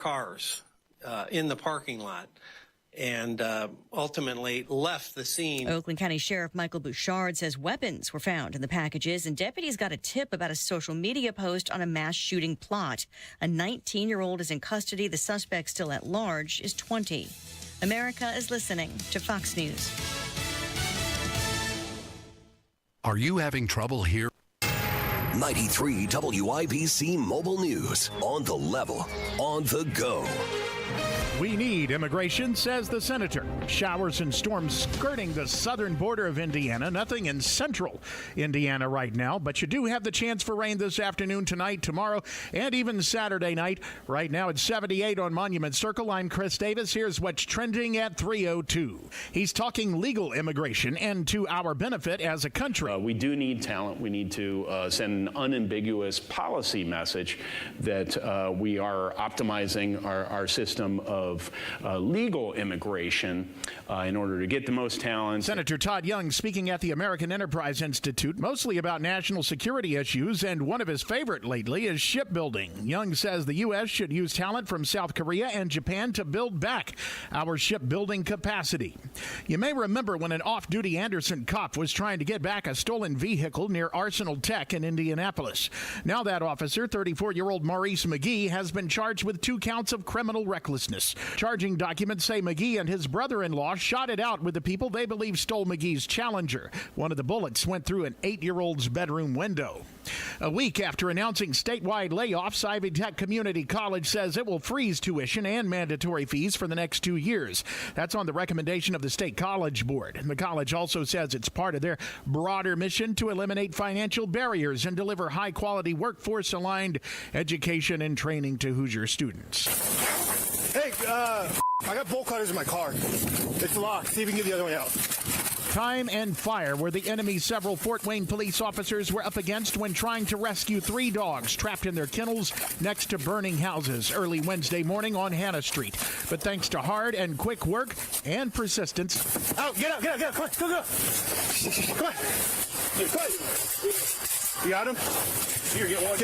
cars in the parking lot and ultimately left the scene. Oakland County Sheriff Michael Bouchard says weapons were found in the packages, and deputies got a tip about a social media post on a mass shooting plot. A 19-year-old is in custody. The suspect, still at large, is 20. America is listening to Fox News. Are you having trouble here? 93 WIBC Mobile News. On the level, on the go. We need immigration, says the senator. Showers and storms skirting the southern border of Indiana. Nothing in central Indiana right now, but you do have the chance for rain this afternoon, tonight, tomorrow, and even Saturday night. Right now it's 78 on Monument Circle. I'm Chris Davis. Here's what's trending at 3:02. He's talking legal immigration and to our benefit as a country. We do need talent. We need to send an unambiguous policy message that we are optimizing our system of legal immigration in order to get the most talent. Senator Todd Young speaking at the American Enterprise Institute, mostly about national security issues, and one of his favorite lately is shipbuilding. Young says the U.S. should use talent from South Korea and Japan to build back our shipbuilding capacity. You may remember when an off-duty Anderson cop was trying to get back a stolen vehicle near Arsenal Tech in Indianapolis. Now that officer, 34-year-old Maurice McGee, has been charged with 2 counts of criminal recklessness. Charging documents say McGee and his brother-in-law shot it out with the people they believe stole McGee's Challenger. One of the bullets went through an 8-year-old's bedroom window. A week after announcing statewide layoffs, Ivy Tech Community College says it will freeze tuition and mandatory fees for the next 2 years. That's on the recommendation of the State College Board. The college also says it's part of their broader mission to eliminate financial barriers and deliver high-quality workforce-aligned education and training to Hoosier students. Hey, I got bolt cutters in my car. It's locked. See if we can get the other way out. Time and fire were the enemy several Fort Wayne police officers were up against when trying to rescue 3 dogs trapped in their kennels next to burning houses early Wednesday morning on Hannah Street. But thanks to hard and quick work and persistence. Out, get out. Come on, go. Come on. You got him? Here, get one.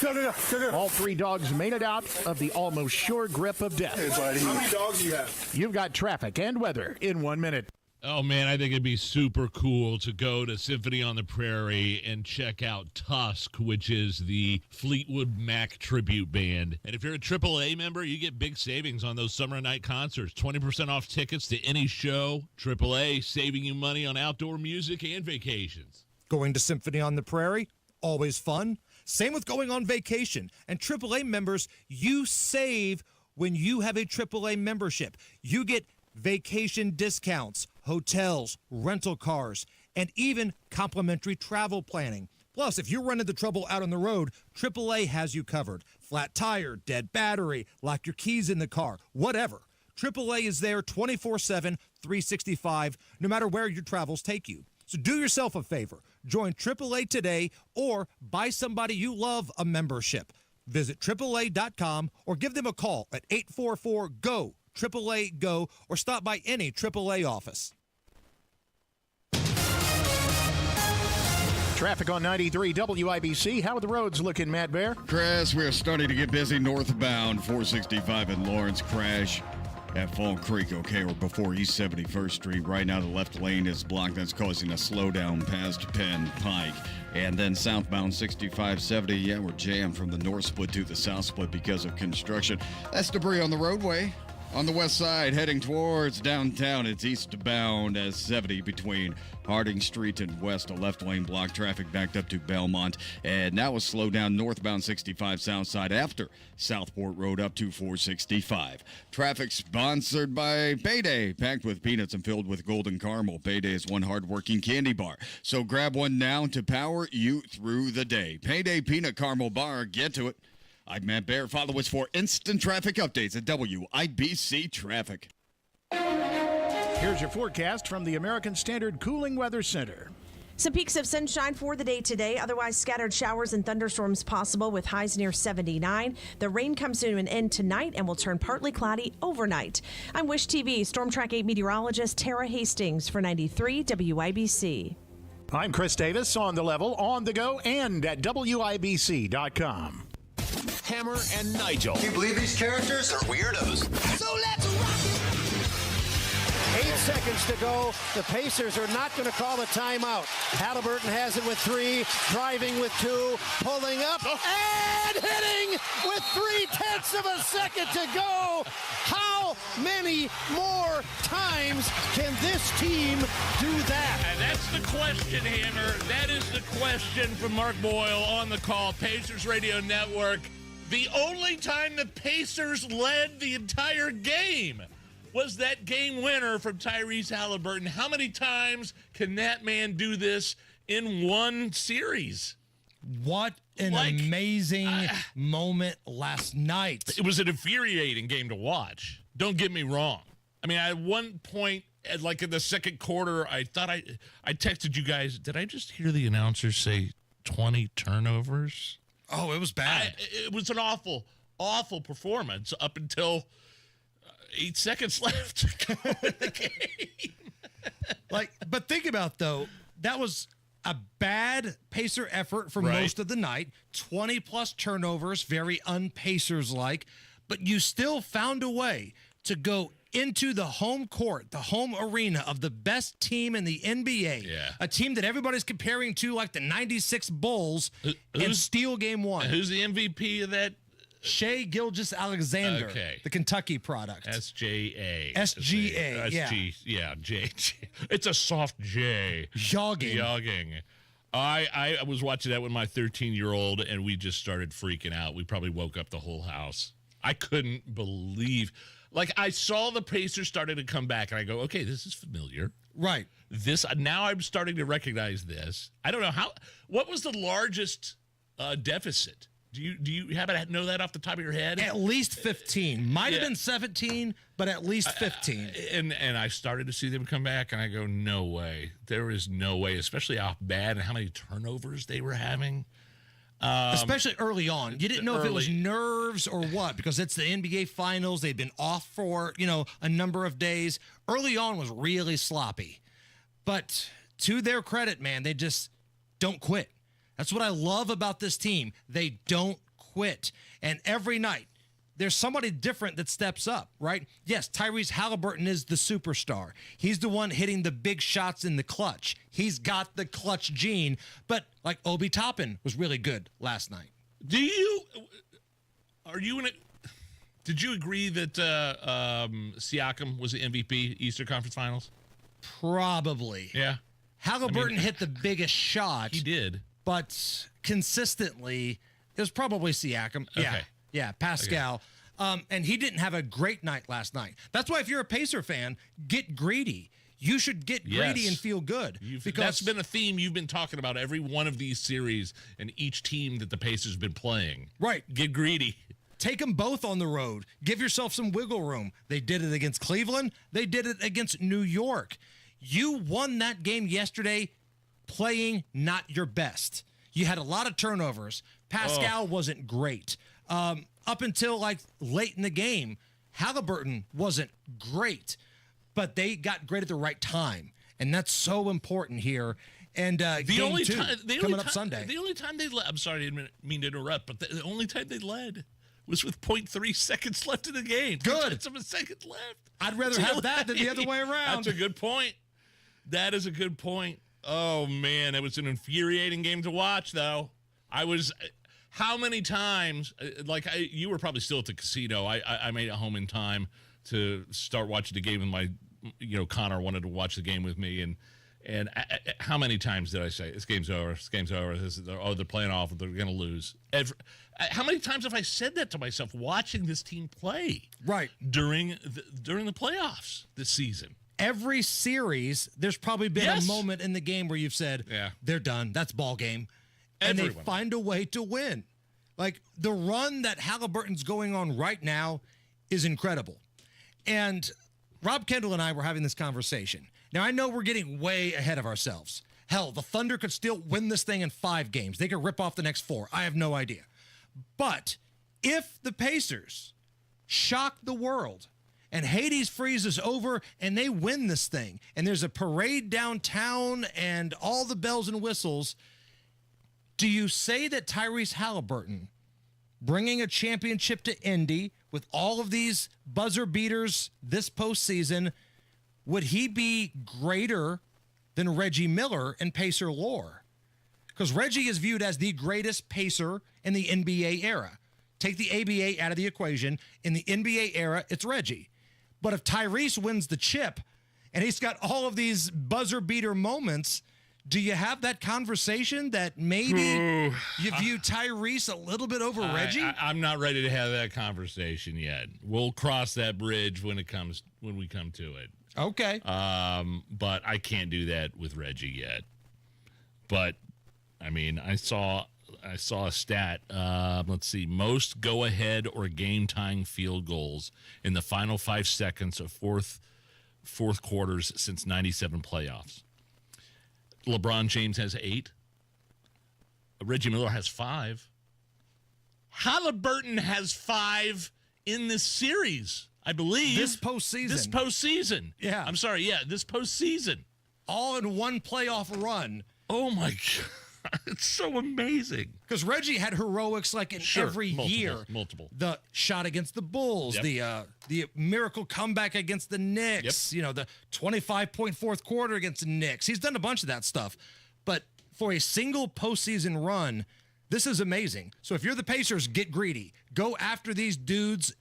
Go. All 3 dogs made it out of the almost sure grip of death. Hey, buddy. How many dogs do you have? You've got traffic and weather in 1 minute. Oh, man, I think it'd be super cool to go to Symphony on the Prairie and check out Tusk, which is the Fleetwood Mac tribute band. And if you're a AAA member, you get big savings on those summer night concerts. 20% off tickets to any show. AAA saving you money on outdoor music and vacations. Going to Symphony on the Prairie? Always fun. Same with going on vacation. And AAA members, you save when you have a AAA membership. You get vacation discounts, hotels, rental cars, and even complimentary travel planning. Plus, if you run into trouble out on the road, AAA has you covered. Flat tire, dead battery, lock your keys in the car, whatever. AAA is there 24/7, 365, no matter where your travels take you. So do yourself a favor. Join AAA today or buy somebody you love a membership. Visit AAA.com or give them a call at 844-GO, AAA GO, or stop by any AAA office. Traffic on 93 WIBC. How are the roads looking, Matt Bear? Chris, we are starting to get busy northbound. 465 in Lawrence, crash at Fall Creek, or before East 71st Street. Right now, the left lane is blocked. That's causing a slowdown past Penn Pike. And then southbound 6570, we're jammed from the north split to the south split because of construction. That's debris on the roadway. On the west side, heading towards downtown, it's eastbound as 70 between Harding Street and west. A left lane block, traffic backed up to Belmont. And now a slowdown northbound 65 south side after Southport Road up to 465. Traffic sponsored by Payday, packed with peanuts and filled with golden caramel. Payday is one hard-working candy bar. So grab one now to power you through the day. Payday Peanut Caramel Bar. Get to it. I'm Matt Bear. Follow us for instant traffic updates at WIBC Traffic. Here's your forecast from the American Standard Cooling Weather Center. Some peaks of sunshine for the day today. Otherwise, scattered showers and thunderstorms possible with highs near 79. The rain comes to an end tonight and will turn partly cloudy overnight. I'm Wish TV Storm Track 8 meteorologist Tara Hastings for 93 WIBC. I'm Chris Davis, on the level, on the go, and at WIBC.com. Hammer and Nigel. Do you believe these characters are weirdos? So let's rock it! 8 seconds to go. The Pacers are not going to call a timeout. Halliburton has it with 3, driving with 2, pulling up, and hitting with 3/10 of a second to go. How many more times can this team do that? And that's the question, Hammer. That is the question from Mark Boyle on the call, Pacers Radio Network. The only time the Pacers led the entire game was that game winner from Tyrese Halliburton. How many times can that man do this in one series? What an amazing moment last night. It was an infuriating game to watch. Don't get me wrong. I mean, at one point, like in the second quarter, I thought I texted you guys, did I just hear the announcer say 20 turnovers? Oh, it was bad. It was an awful, awful performance up until 8 seconds left to go in the game. But think about, though, that was a bad Pacer effort for most of the night. 20-plus turnovers, very un-Pacers-like. But you still found a way to go into the home court, the home arena of the best team in the NBA. Yeah. A team that everybody's comparing to like the 96 Bulls and steal game one. Who's the MVP of that? Shai Gilgeous-Alexander, the Kentucky product. SJA. SGA, yeah. Yeah, J. It's a soft J. Jogging. I was watching that with my 13-year-old, and we just started freaking out. We probably woke up the whole house. I couldn't believe. Like, I saw the Pacers started to come back, and I go, okay, this is familiar. Right. Now I'm starting to recognize this. I don't know what was the largest deficit? Do you happen to know that off the top of your head? At least 15. Might have been 17, but at least 15. And I started to see them come back, and I go, no way. There is no way, especially how bad and how many turnovers they were having. Especially early on. You didn't know if it was nerves or what, because it's the NBA Finals. They've been off for, a number of days. Early on was really sloppy. But to their credit, man, they just don't quit. That's what I love about this team. They don't quit. And every night, there's somebody different that steps up, right? Yes, Tyrese Halliburton is the superstar. He's the one hitting the big shots in the clutch. He's got the clutch gene. But like Obi Toppin was really good last night. Did you agree that Siakam was the MVP Eastern Conference Finals? Probably. Yeah. Halliburton hit the biggest shot. He did. But consistently, it was probably Siakam. Okay. Yeah, Pascal. Okay. And he didn't have a great night last night. That's why if you're a Pacer fan, get greedy. You should get greedy and feel good. Because that's been a theme you've been talking about every one of these series and each team that the Pacers have been playing. Right. Get greedy. Take them both on the road. Give yourself some wiggle room. They did it against Cleveland. They did it against New York. You won that game yesterday playing not your best. You had a lot of turnovers. Pascal wasn't great. Up until like late in the game, Halliburton wasn't great, but they got great at the right time. And that's so important here. And game two coming up Sunday. The only time they led, I'm sorry, I didn't mean to interrupt, but the only time they led was with 0.3 seconds left in the game. Good. It's a second left. I'd rather have that than the other way around. That's a good point. That is a good point. Oh, man, it was an infuriating game to watch, though. How many times, you were probably still at the casino. I made it home in time to start watching the game with my, Connor wanted to watch the game with me. And how many times did I say, this game's over, they're playing off, they're going to lose. How many times have I said that to myself watching this team play? Right. During the playoffs this season? Every series, there's probably been a moment in the game where you've said, they're done. That's ball game. And they find a way to win. Like, the run that Halliburton's going on right now is incredible. And Rob Kendall and I were having this conversation. Now, I know we're getting way ahead of ourselves. Hell, the Thunder could still win this thing in 5 games. They could rip off the next 4. I have no idea. But if the Pacers shock the world and Hades freezes over and they win this thing and there's a parade downtown and all the bells and whistles, do you say that Tyrese Halliburton bringing a championship to Indy with all of these buzzer beaters this postseason, would he be greater than Reggie Miller in Pacer lore? Because Reggie is viewed as the greatest Pacer in the NBA era. Take the ABA out of the equation. In the NBA era, it's Reggie. But if Tyrese wins the chip and he's got all of these buzzer beater moments, do you have that conversation that maybe you view Tyrese a little bit over Reggie? I'm not ready to have that conversation yet. We'll cross that bridge when we come to it. Okay. But I can't do that with Reggie yet. But I mean, I saw a stat. Let's see, most go-ahead or game-tying field goals in the final 5 seconds of fourth quarters since '97 playoffs. LeBron James has 8. Reggie Miller has 5. Halliburton has 5 in this series, I believe. This postseason. Yeah. I'm sorry. Yeah, this postseason. All in one playoff run. Oh, my God. It's so amazing. Because Reggie had heroics like in every year. Multiple. The shot against the Bulls, the miracle comeback against the Knicks, the 25-point fourth quarter against the Knicks. He's done a bunch of that stuff. But for a single postseason run, this is amazing. So if you're the Pacers, get greedy. Go after these dudes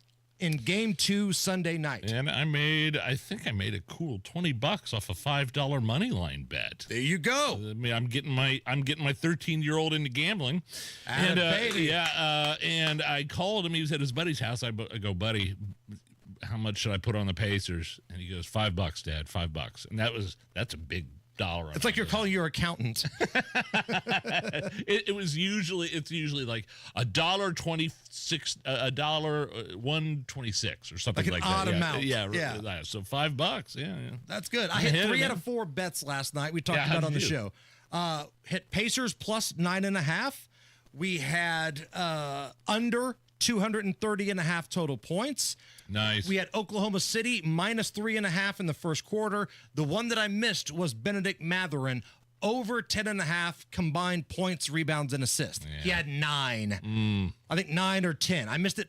in Game 2 Sunday night. And I think I made a cool $20 off a $5 money line bet. There you go. I mean, I'm getting my 13-year-old into gambling. And and I called him. He was at his buddy's house. I go, buddy, how much should I put on the Pacers? And he goes, $5, Dad, $5. And that's a big dollar. It's like you're calling your accountant. It's usually like $1.26, $1.26 or something like that. Odd amount. Yeah. So $5. Yeah. That's good. I hit 3 out of 4 bets last night. We talked about on the show. Hit Pacers plus 9.5. We had under 230.5 total points. Nice. We had Oklahoma City minus 3.5 in the first quarter. The one that I missed was Benedict Mathurin over 10.5 combined points, rebounds, and assists. Yeah. He had 9. I think 9 or 10. I missed it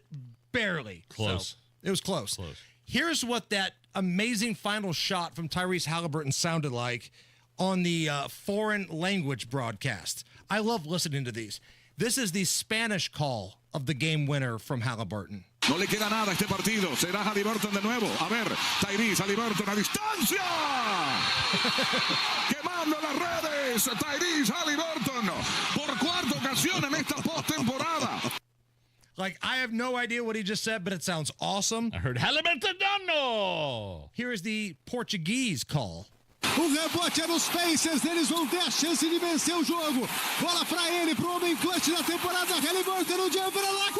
barely. Close. So it was close. Here's what that amazing final shot from Tyrese Halliburton sounded like on the foreign language broadcast. I love listening to these. This is the Spanish call of the game winner from Halliburton. No le queda nada a este partido. Será Halliburton de nuevo. A ver, Tyrese Halliburton a distancia. Quemando las redes. Tyrese Halliburton por cuarta ocasión en esta postemporada. Like, I have no idea what he just said, but it sounds awesome. I heard Halliburton. No. Here is the Portuguese call. Rebote é nos Pacers, eles vão ter a chance de vencer o jogo. Bola pra ele, pro homem clutch da temporada, Halliburton no dia para lá.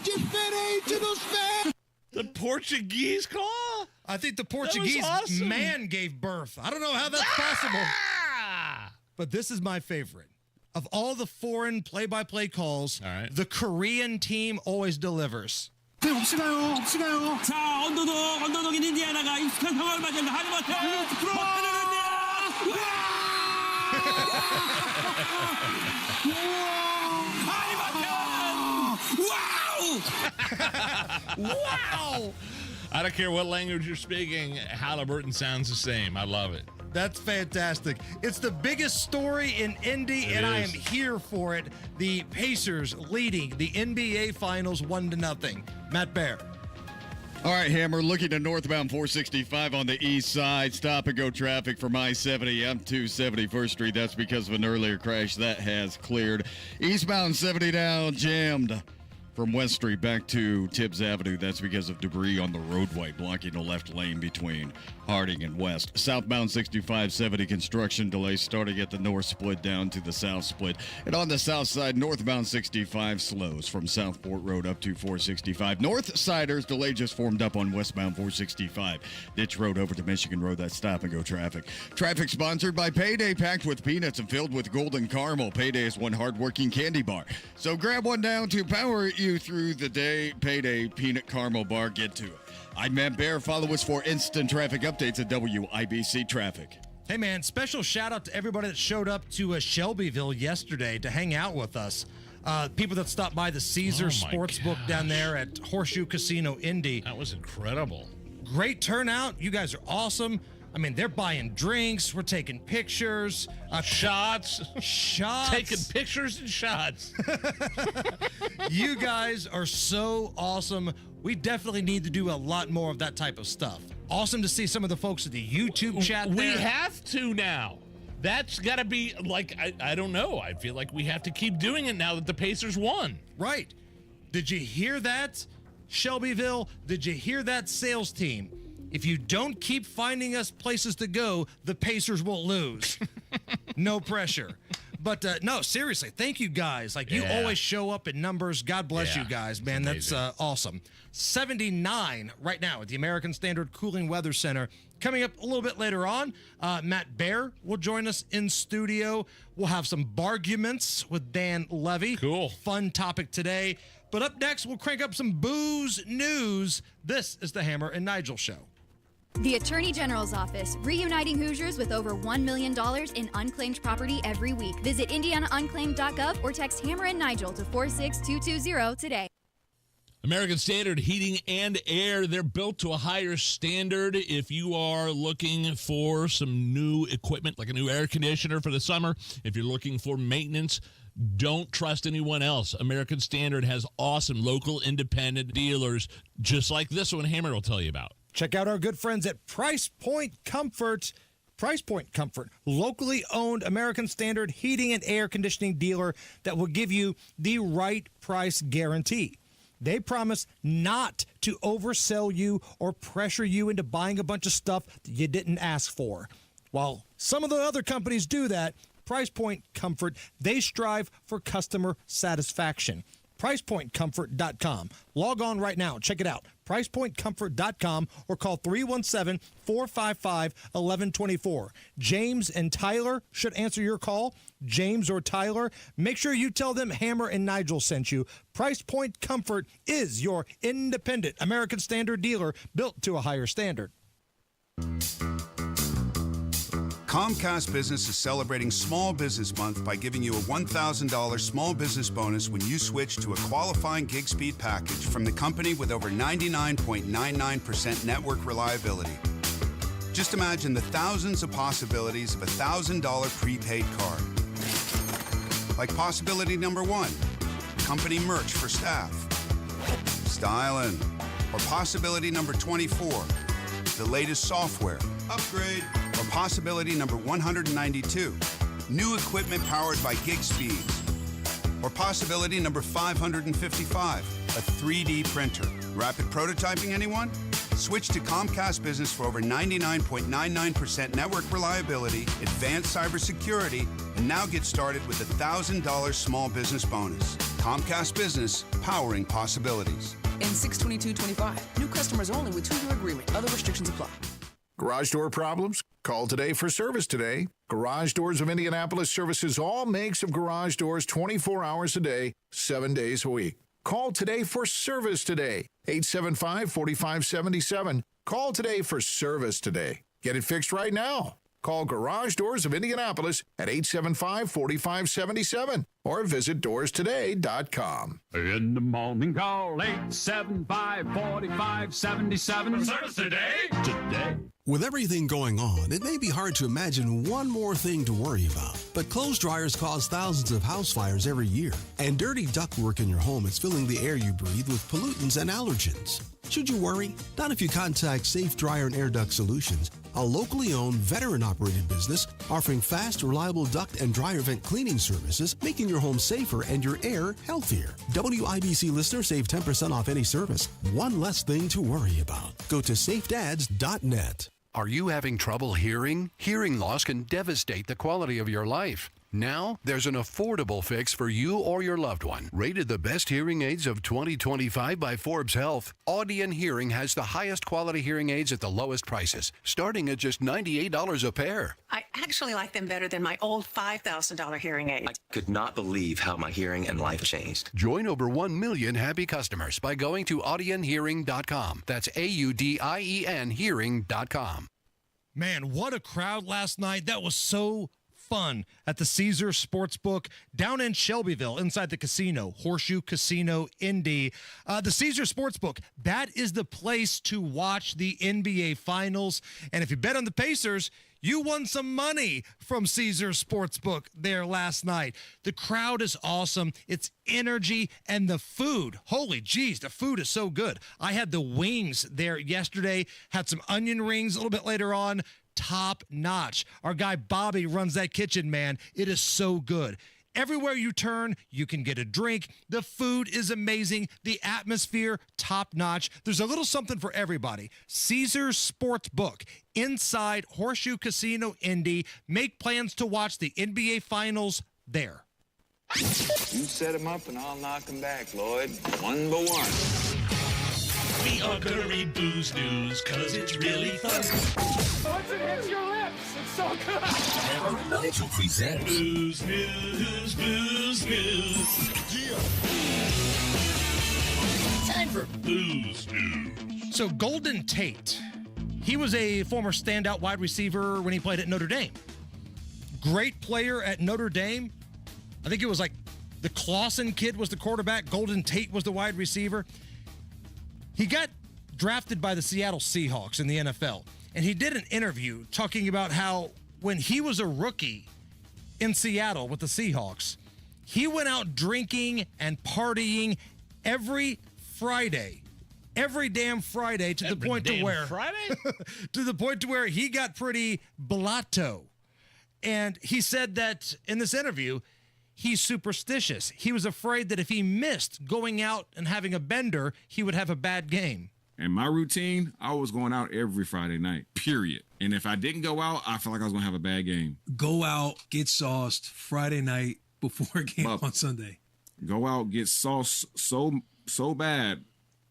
Diferente dos pés. The Portuguese call? I think the Portuguese man gave birth. I don't know how that's possible. But this is my favorite. Of all the foreign play-by-play calls, the Korean team always delivers. 혹시가요. 자, 언더독인 인디애나가 익숙한 상황을 맞이한다. 하리버튼 Wow! I don't care what language you're speaking, Halliburton sounds the same. I love it. That's fantastic. It's the biggest story in Indy, and I am here for it. The Pacers leading the NBA Finals 1-0. Matt Baer. All right, Hammer, looking to northbound 465 on the east side. Stop-and-go traffic from I-70 up to 71st Street. That's because of an earlier crash. That has cleared. Eastbound 70 now jammed from West Street back to Tibbs Avenue. That's because of debris on the roadway blocking the left lane between Harding and West. Southbound 6570 construction delays starting at the north split down to the south split. And on the south side, northbound 65 slows from Southport Road up to 465. North-siders delay just formed up on westbound 465. Ditch Road over to Michigan Road. That's stop-and-go traffic. Traffic sponsored by Payday, packed with peanuts and filled with golden caramel. Payday is one hard-working candy bar. So grab one down to power you through the day. Payday peanut caramel bar. Get to it. I'm Matt Baer. Follow us for instant traffic updates at WIBC Traffic. Hey, man, special shout out to everybody that showed up to Shelbyville yesterday to hang out with us. People that stopped by the Caesars Sportsbook down there at Horseshoe Casino Indy. That was incredible. Great turnout. You guys are awesome. I mean, they're buying drinks. We're taking pictures. Shots. Taking Shots. pictures and shots. You guys are so awesome. We definitely need to do a lot more of that type of stuff. Awesome to see some of the folks at the YouTube chat there. We have to now. That's got to be like, I don't know. I feel like we have to keep doing it now that the Pacers won. Right. Did you hear that, Shelbyville? Did you hear that, sales team? If you don't keep finding us places to go, the Pacers will lose. No pressure. But no, seriously, thank you guys. Like, you always show up in numbers. God bless you guys, man. That's awesome. 79 right now at the American Standard Cooling Weather Center. Coming up a little bit later on, Matt Baer will join us in studio. We'll have some barguments with Dan Levy. Cool. Fun topic today. But up next, we'll crank up some booze news. This is the Hammer and Nigel Show. The Attorney General's Office, reuniting Hoosiers with over $1 million in unclaimed property every week. Visit indianaunclaimed.gov or text Hammer and Nigel to 46220 today. American Standard Heating and Air, they're built to a higher standard. If you are looking for some new equipment, like a new air conditioner for the summer, if you're looking for maintenance, don't trust anyone else. American Standard has awesome local independent dealers, just like this one Hammer will tell you about. Check out our good friends at Price Point Comfort. Price Point Comfort, locally owned American Standard heating and air conditioning dealer that will give you the right price guarantee. They promise not to oversell you or pressure you into buying a bunch of stuff that you didn't ask for. While some of the other companies do that, Price Point Comfort, they strive for customer satisfaction. PricePointComfort.com. Log on right now. Check it out. PricePointComfort.com or call 317-455-1124. James and Tyler should answer your call. James or Tyler, make sure you tell them Hammer and Nigel sent you. Price Point Comfort is your independent American Standard dealer built to a higher standard. Comcast Business is celebrating Small Business Month by giving you a $1,000 small business bonus when you switch to a qualifying gig speed package from the company with over 99.99% network reliability. Just imagine the thousands of possibilities of a $1,000 prepaid card. Like possibility number 1, company merch for staff. Styling. Or possibility number 24, the latest software. Upgrade. Or possibility number 192, new equipment powered by gig speeds. Or possibility number 555, a 3D printer. Rapid prototyping, anyone? Switch to Comcast Business for over 99.99% network reliability, advanced cybersecurity, and now get started with a $1,000 small business bonus. Comcast Business, powering possibilities. In 6/22/25, new customers only with 2-year agreement. Other restrictions apply. Garage door problems? Call today for service today. Garage Doors of Indianapolis services all makes of garage doors 24 hours a day, 7 days a week. Call today for service today. 875-4577. Call today for service today. Get it fixed right now. Call Garage Doors of Indianapolis at 875-4577 or visit doorstoday.com. In the morning, call 875-4577. Service today. Today. With everything going on, it may be hard to imagine one more thing to worry about. But clothes dryers cause thousands of house fires every year. And dirty ductwork in your home is filling the air you breathe with pollutants and allergens. Should you worry? Not if you contact Safe Dryer and Air Duct Solutions, a locally owned, veteran-operated business offering fast, reliable duct and dryer vent cleaning services, making your home safer and your air healthier. WIBC listeners save 10% off any service. One less thing to worry about. Go to safedads.net. Are you having trouble hearing? Hearing loss can devastate the quality of your life. Now, there's an affordable fix for you or your loved one. Rated the best hearing aids of 2025 by Forbes Health, Audion Hearing has the highest quality hearing aids at the lowest prices, starting at just $98 a pair. I actually like them better than my old $5,000 hearing aid. I could not believe how my hearing and life changed. Join over 1 million happy customers by going to audionhearing.com. That's AUDIEN hearing.com. Man, what a crowd last night. That was so fun at the Caesars Sportsbook down in Shelbyville inside the casino, Horseshoe Casino Indy. The Caesars Sportsbook, that is the place to watch the NBA Finals. And if you bet on the Pacers, you won some money from Caesars Sportsbook there last night. The crowd is awesome. It's energy and the food. Holy jeez, the food is so good. I had the wings there yesterday, had some onion rings a little bit later on. Top notch. Our guy Bobby runs that kitchen, man. It is so good. Everywhere you turn, you can get a drink. The food is amazing. The atmosphere, top notch. There's a little something for everybody. Caesars Sportsbook inside Horseshoe Casino Indy. Make plans to watch the NBA Finals there. You set him up and I'll knock him back, Lloyd. One by one. We are gonna read Booze News, cause it's really fun. Once it hits your lips, it's so good. Nigel presents Booze News, Booze News. Yeah. Time for Booze News. So Golden Tate, he was a former standout wide receiver when he played at Notre Dame. Great player at Notre Dame. I think it was like the Clausen kid was the quarterback. Golden Tate was the wide receiver. He got drafted by the Seattle Seahawks in the NFL, and he did an interview talking about how when he was a rookie in Seattle with the Seahawks, he went out drinking and partying every Friday, every damn Friday to the point to where to the point to where he got pretty blotto. And he said that in this interview, he's superstitious. He was afraid that if he missed going out and having a bender, he would have a bad game. In my routine, I was going out every Friday night, period. And if I didn't go out, I felt like I was going to have a bad game. Go out, get sauced Friday night before a game on Sunday. Go out, get sauced so bad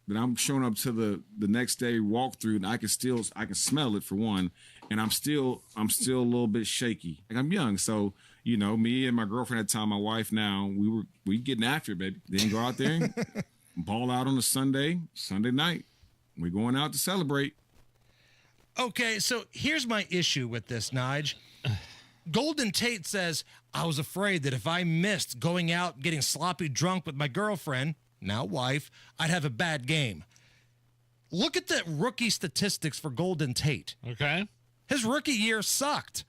that I'm showing up to the next day walkthrough and I can smell it for one. And I'm still a little bit shaky. Like I'm young, so you know, me and my girlfriend at the time, my wife now, we getting after it, baby. Then go out there and ball out on a Sunday night. We're going out to celebrate. Okay, so here's my issue with this, Nige. Golden Tate says, I was afraid that if I missed going out getting sloppy drunk with my girlfriend, now wife, I'd have a bad game. Look at the rookie statistics for Golden Tate. Okay. His rookie year sucked.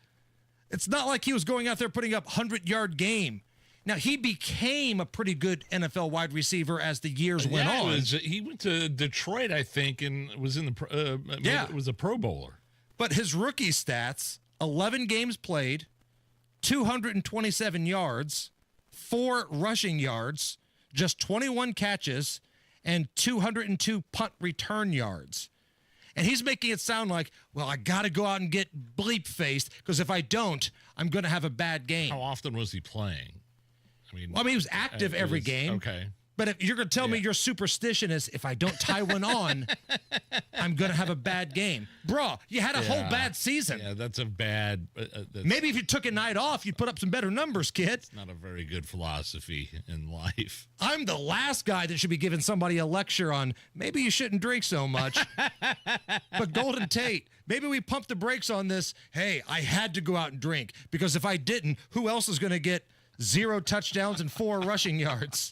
It's not like he was going out there putting up 100-yard game. Now, he became a pretty good NFL wide receiver as the years went on. He went to Detroit, I think, and was in the it was a Pro Bowler. But his rookie stats, 11 games played, 227 yards, 4 rushing yards, just 21 catches, and 202 punt return yards. And he's making it sound like, well, I got to go out and get bleep-faced because if I don't, I'm going to have a bad game. How often was he playing? I mean, he was active every game. Okay. But if you're going to tell me your superstition is if I don't tie one on, I'm going to have a bad game. Bro, you had a whole bad season. Yeah, that's a bad... Maybe if you took a night off, you'd put up some better numbers, kid. It's not a very good philosophy in life. I'm the last guy that should be giving somebody a lecture on maybe you shouldn't drink so much. But Golden Tate, maybe we pump the brakes on this. Hey, I had to go out and drink because if I didn't, who else is going to get 0 touchdowns and 4 rushing yards?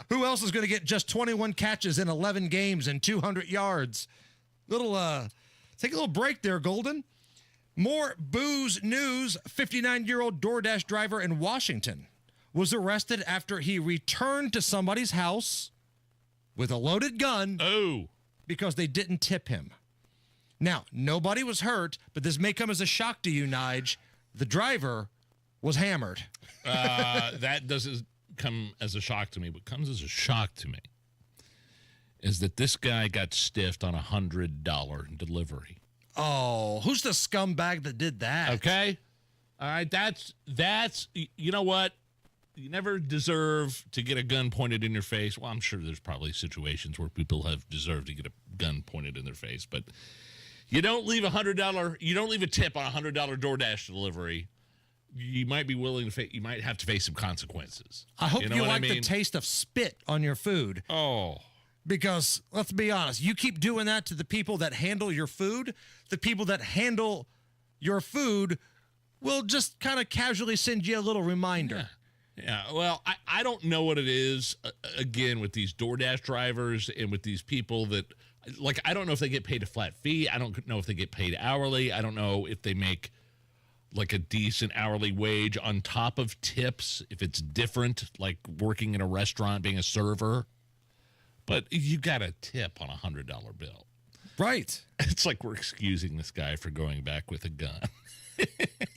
Who else is going to get just 21 catches in 11 games and 200 yards? Take a little break there, Golden. More booze news. 59-year-old DoorDash driver in Washington was arrested after he returned to somebody's house with a loaded gun. Oh. Because they didn't tip him. Now, nobody was hurt, but this may come as a shock to you, Nige. The driver was hammered. That doesn't come as a shock to me. What comes as a shock to me is that this guy got stiffed on a $100 delivery. Oh, who's the scumbag that did that? Okay. All right. That's, you know what? You never deserve to get a gun pointed in your face. Well, I'm sure there's probably situations where people have deserved to get a gun pointed in their face, but you don't leave you don't leave a tip on a $100 DoorDash delivery. You might be willing to you might have to face some consequences. I hope you like the taste of spit on your food. Oh. Because let's be honest, you keep doing that to the people that handle your food, the people that handle your food will just kind of casually send you a little reminder. Yeah, well, I don't know what it is, again, with these DoorDash drivers and with these people that, like, I don't know if they get paid a flat fee. I don't know if they get paid hourly. I don't know if they make, like, a decent hourly wage on top of tips, if it's different, like working in a restaurant, being a server. But you got a tip on a $100 bill. Right. It's like we're excusing this guy for going back with a gun.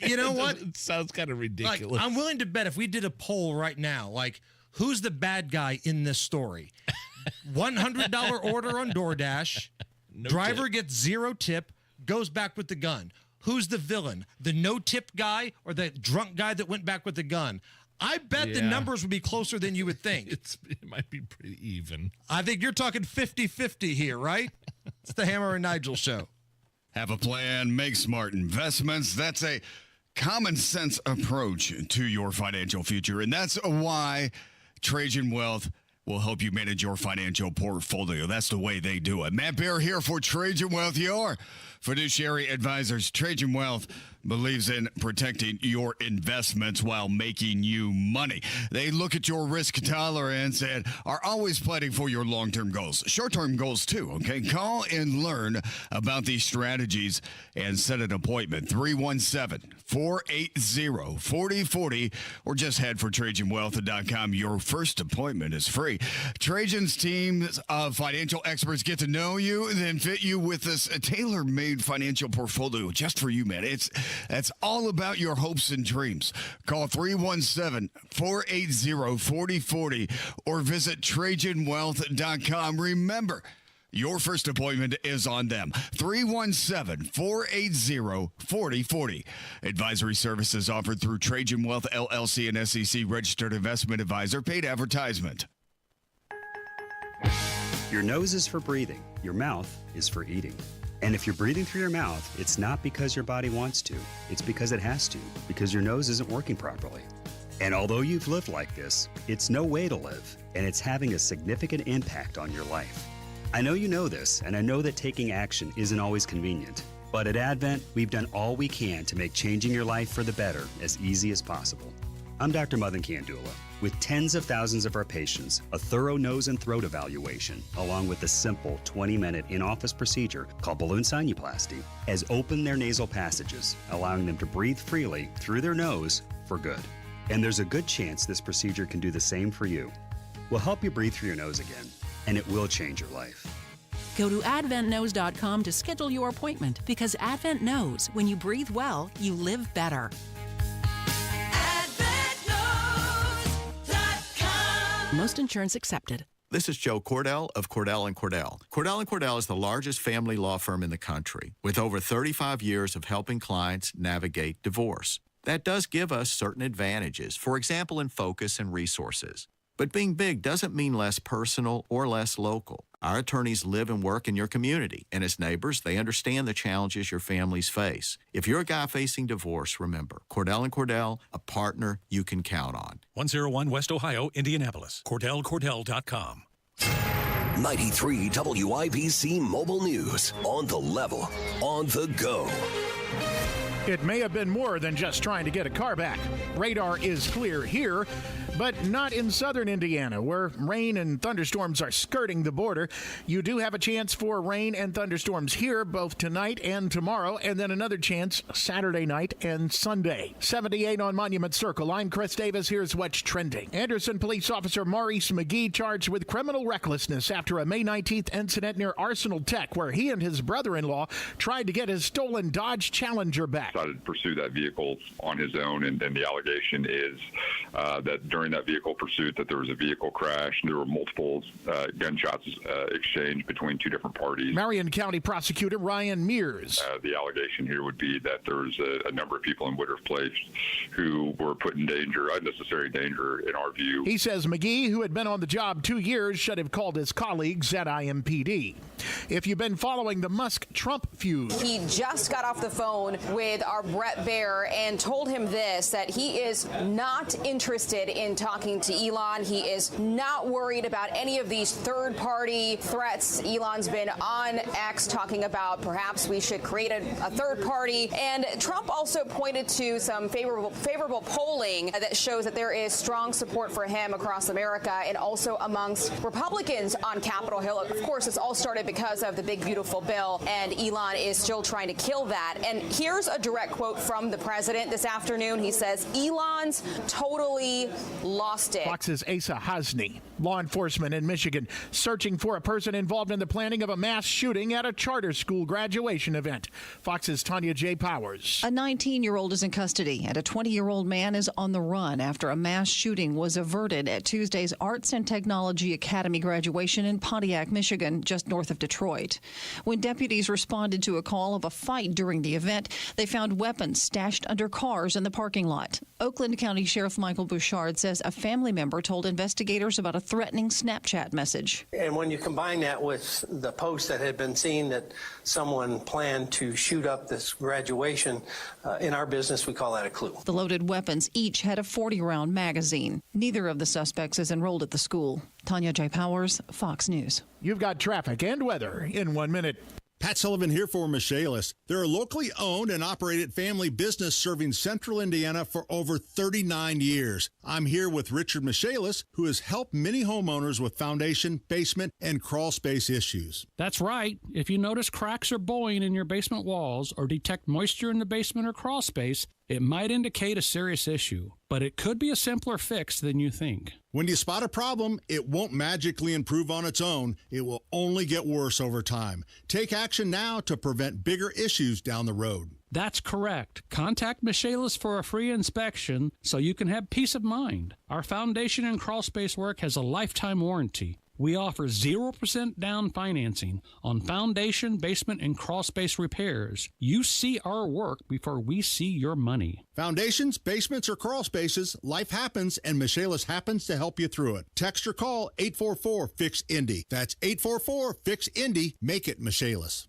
You know what? It sounds kind of ridiculous. Like, I'm willing to bet if we did a poll right now, like, who's the bad guy in this story? $100 order on DoorDash, driver gets 0 tip, goes back with the gun. Who's the villain? The no-tip guy or the drunk guy that went back with the gun? I bet the numbers would be closer than you would think. It might be pretty even. I think you're talking 50-50 here, right? It's the Hammer and Nigel show. Have a plan, make smart investments. That's a common sense approach to your financial future. And that's why Trajan Wealth will help you manage your financial portfolio. That's the way they do it. Matt Bear here for Trajan Wealth, your fiduciary advisors. Trajan Wealth believes in protecting your investments while making you money. They look at your risk tolerance and are always planning for your long-term goals. Short-term goals, too, okay? Call and learn about these strategies and set an appointment. 317-480-4040 or just head for TrajanWealth.com. Your first appointment is free. Trajan's team of financial experts get to know you and then fit you with this tailor-made financial portfolio just for you, man. That's all about your hopes and dreams. Call 317-480-4040 or visit TrajanWealth.com. Remember, your first appointment is on them. 317-480-4040. Advisory services offered through Trajan Wealth LLC and SEC registered investment advisor. Paid advertisement. Your nose is for breathing. Your mouth is for eating. And if you're breathing through your mouth, it's not because your body wants to. It's because it has to, because your nose isn't working properly. And although you've lived like this, it's no way to live, and it's having a significant impact on your life. I know you know this, and I know that taking action isn't always convenient. But at Advent, we've done all we can to make changing your life for the better as easy as possible. I'm Dr. Madan Kandula. With tens of thousands of our patients, a thorough nose and throat evaluation, along with a simple 20-minute in-office procedure called balloon sinuplasty, has opened their nasal passages, allowing them to breathe freely through their nose for good. And there's a good chance this procedure can do the same for you. We'll help you breathe through your nose again, and it will change your life. Go to AdventKnows.com to schedule your appointment, because Advent knows when you breathe well, you live better. Most insurance accepted. This is Joe Cordell of Cordell & Cordell. Cordell & Cordell is the largest family law firm in the country, with over 35 years of helping clients navigate divorce. That does give us certain advantages, for example, in focus and resources. But being big doesn't mean less personal or less local. Our attorneys live and work in your community, and as neighbors, they understand the challenges your families face. If you're a guy facing divorce, remember, Cordell & Cordell, a partner you can count on. 101 West Ohio, Indianapolis. CordellCordell.com. 93 WIBC Mobile News. On the level, on the go. It may have been more than just trying to get a car back. Radar is clear here, but not in southern Indiana, where rain and thunderstorms are skirting the border. You do have a chance for rain and thunderstorms here, both tonight and tomorrow, and then another chance Saturday night and Sunday. 78 on Monument Circle. I'm Chris Davis. Here's what's trending. Anderson Police Officer Maurice McGee charged with criminal recklessness after a May 19th incident near Arsenal Tech, where he and his brother-in-law tried to get his stolen Dodge Challenger back. Decided to pursue that vehicle on his own, and the allegation is that during that vehicle pursuit that there was a vehicle crash. There were multiple gunshots exchanged between two different parties. Marion County Prosecutor Ryan Mears. The allegation here would be that there was a number of people in Woodruff Place who were put in danger, unnecessary danger in our view. He says McGee, who had been on the job 2 years, should have called his colleagues at IMPD. If you've been following the Musk-Trump feud. He just got off the phone with our Brett Baer and told him this, that he is not interested in talking to Elon. He is not worried about any of these third-party threats. Elon's been on X talking about perhaps we should create a third party. And Trump also pointed to some favorable polling that shows that there is strong support for him across America and also amongst Republicans on Capitol Hill. Of course, this all started because of the big, beautiful bill, and Elon is still trying to kill that. And here's a direct quote from the president this afternoon. He says, Elon's totally lost it. Fox's Asa Hasni. Law enforcement in Michigan searching for a person involved in the planning of a mass shooting at a charter school graduation event. Fox's Tanya J. Powers. A 19-year-old is in custody, and a 20-year-old man is on the run after a mass shooting was averted at Tuesday's Arts and Technology Academy graduation in Pontiac, Michigan, just north of Detroit. When deputies responded to a call of a fight during the event, they found weapons stashed under cars in the parking lot. Oakland County Sheriff Michael Bouchard says a family member told investigators about a threatening Snapchat message. And when you combine that with the post that had been seen that someone planned to shoot up this graduation, in our business, we call that a clue. The loaded weapons each had a 40-round magazine. Neither of the suspects is enrolled at the school. Tanya J. Powers, Fox News. You've got traffic and weather in 1 minute. Pat Sullivan here for Michaelis. They're a locally owned and operated family business serving central Indiana for over 39 years. I'm here with Richard Michaelis, who has helped many homeowners with foundation, basement, and crawl space issues. That's right. If you notice cracks or bowing in your basement walls or detect moisture in the basement or crawl space, it might indicate a serious issue, but it could be a simpler fix than you think. When you spot a problem, it won't magically improve on its own. It will only get worse over time. Take action now to prevent bigger issues down the road. That's correct. Contact Michaelis for a free inspection so you can have peace of mind. Our foundation and crawl space work has a lifetime warranty. We offer 0% down financing on foundation, basement, and crawl space repairs. You see our work before we see your money. Foundations, basements, or crawl spaces, life happens, and Michaelis happens to help you through it. Text or call 844-FIX-INDY. That's 844-FIX-INDY. Make it Michaelis.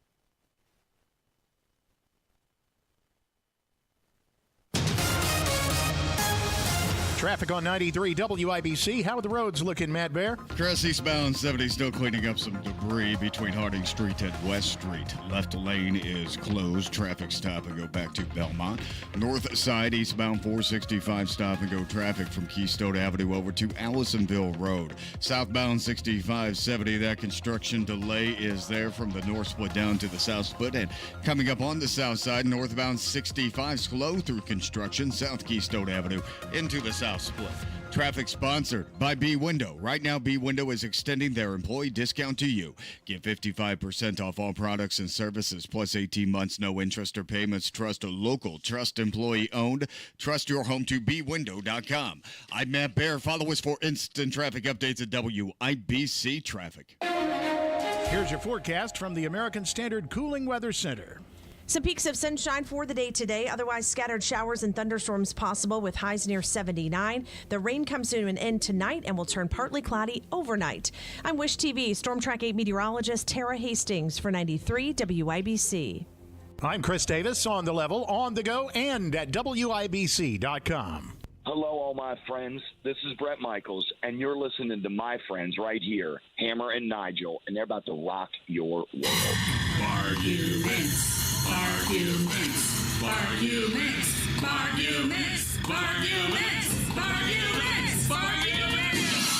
Traffic on 93 WIBC. How are the roads looking, Matt Bear? Crest eastbound 70 still cleaning up some debris between Harding Street and West Street. Left lane is closed. Traffic stop and go back to Belmont. North side eastbound 465 stop and go traffic from Keystone Avenue over to Allisonville Road. Southbound 6570, that construction delay is there from the north split down to the south split. And coming up on the south side, northbound 65 slow through construction, South Keystone Avenue into the south split. Traffic sponsored by B Window. Right now, B Window is extending their employee discount to you. Get 55% off all products and services, plus 18 months, no interest or payments. Trust a local, trust employee owned. Trust your home to bwindow.com. I'm Matt Bear. Follow us for instant traffic updates at WIBC Traffic. Here's your forecast from the American Standard Cooling Weather Center. Some peaks of sunshine for the day today. Otherwise, scattered showers and thunderstorms possible with highs near 79. The rain comes to an end tonight and will turn partly cloudy overnight. I'm Wish TV Storm Track 8 meteorologist Tara Hastings for 93 WIBC. I'm Chris Davis on the level, on the go, and at WIBC.com. Hello, all my friends. This is Brett Michaels, and you're listening to my friends right here, Hammer and Nigel, and they're about to rock your world. Arguments. Arguments, arguments, arguments, arguments, arguments, arguments.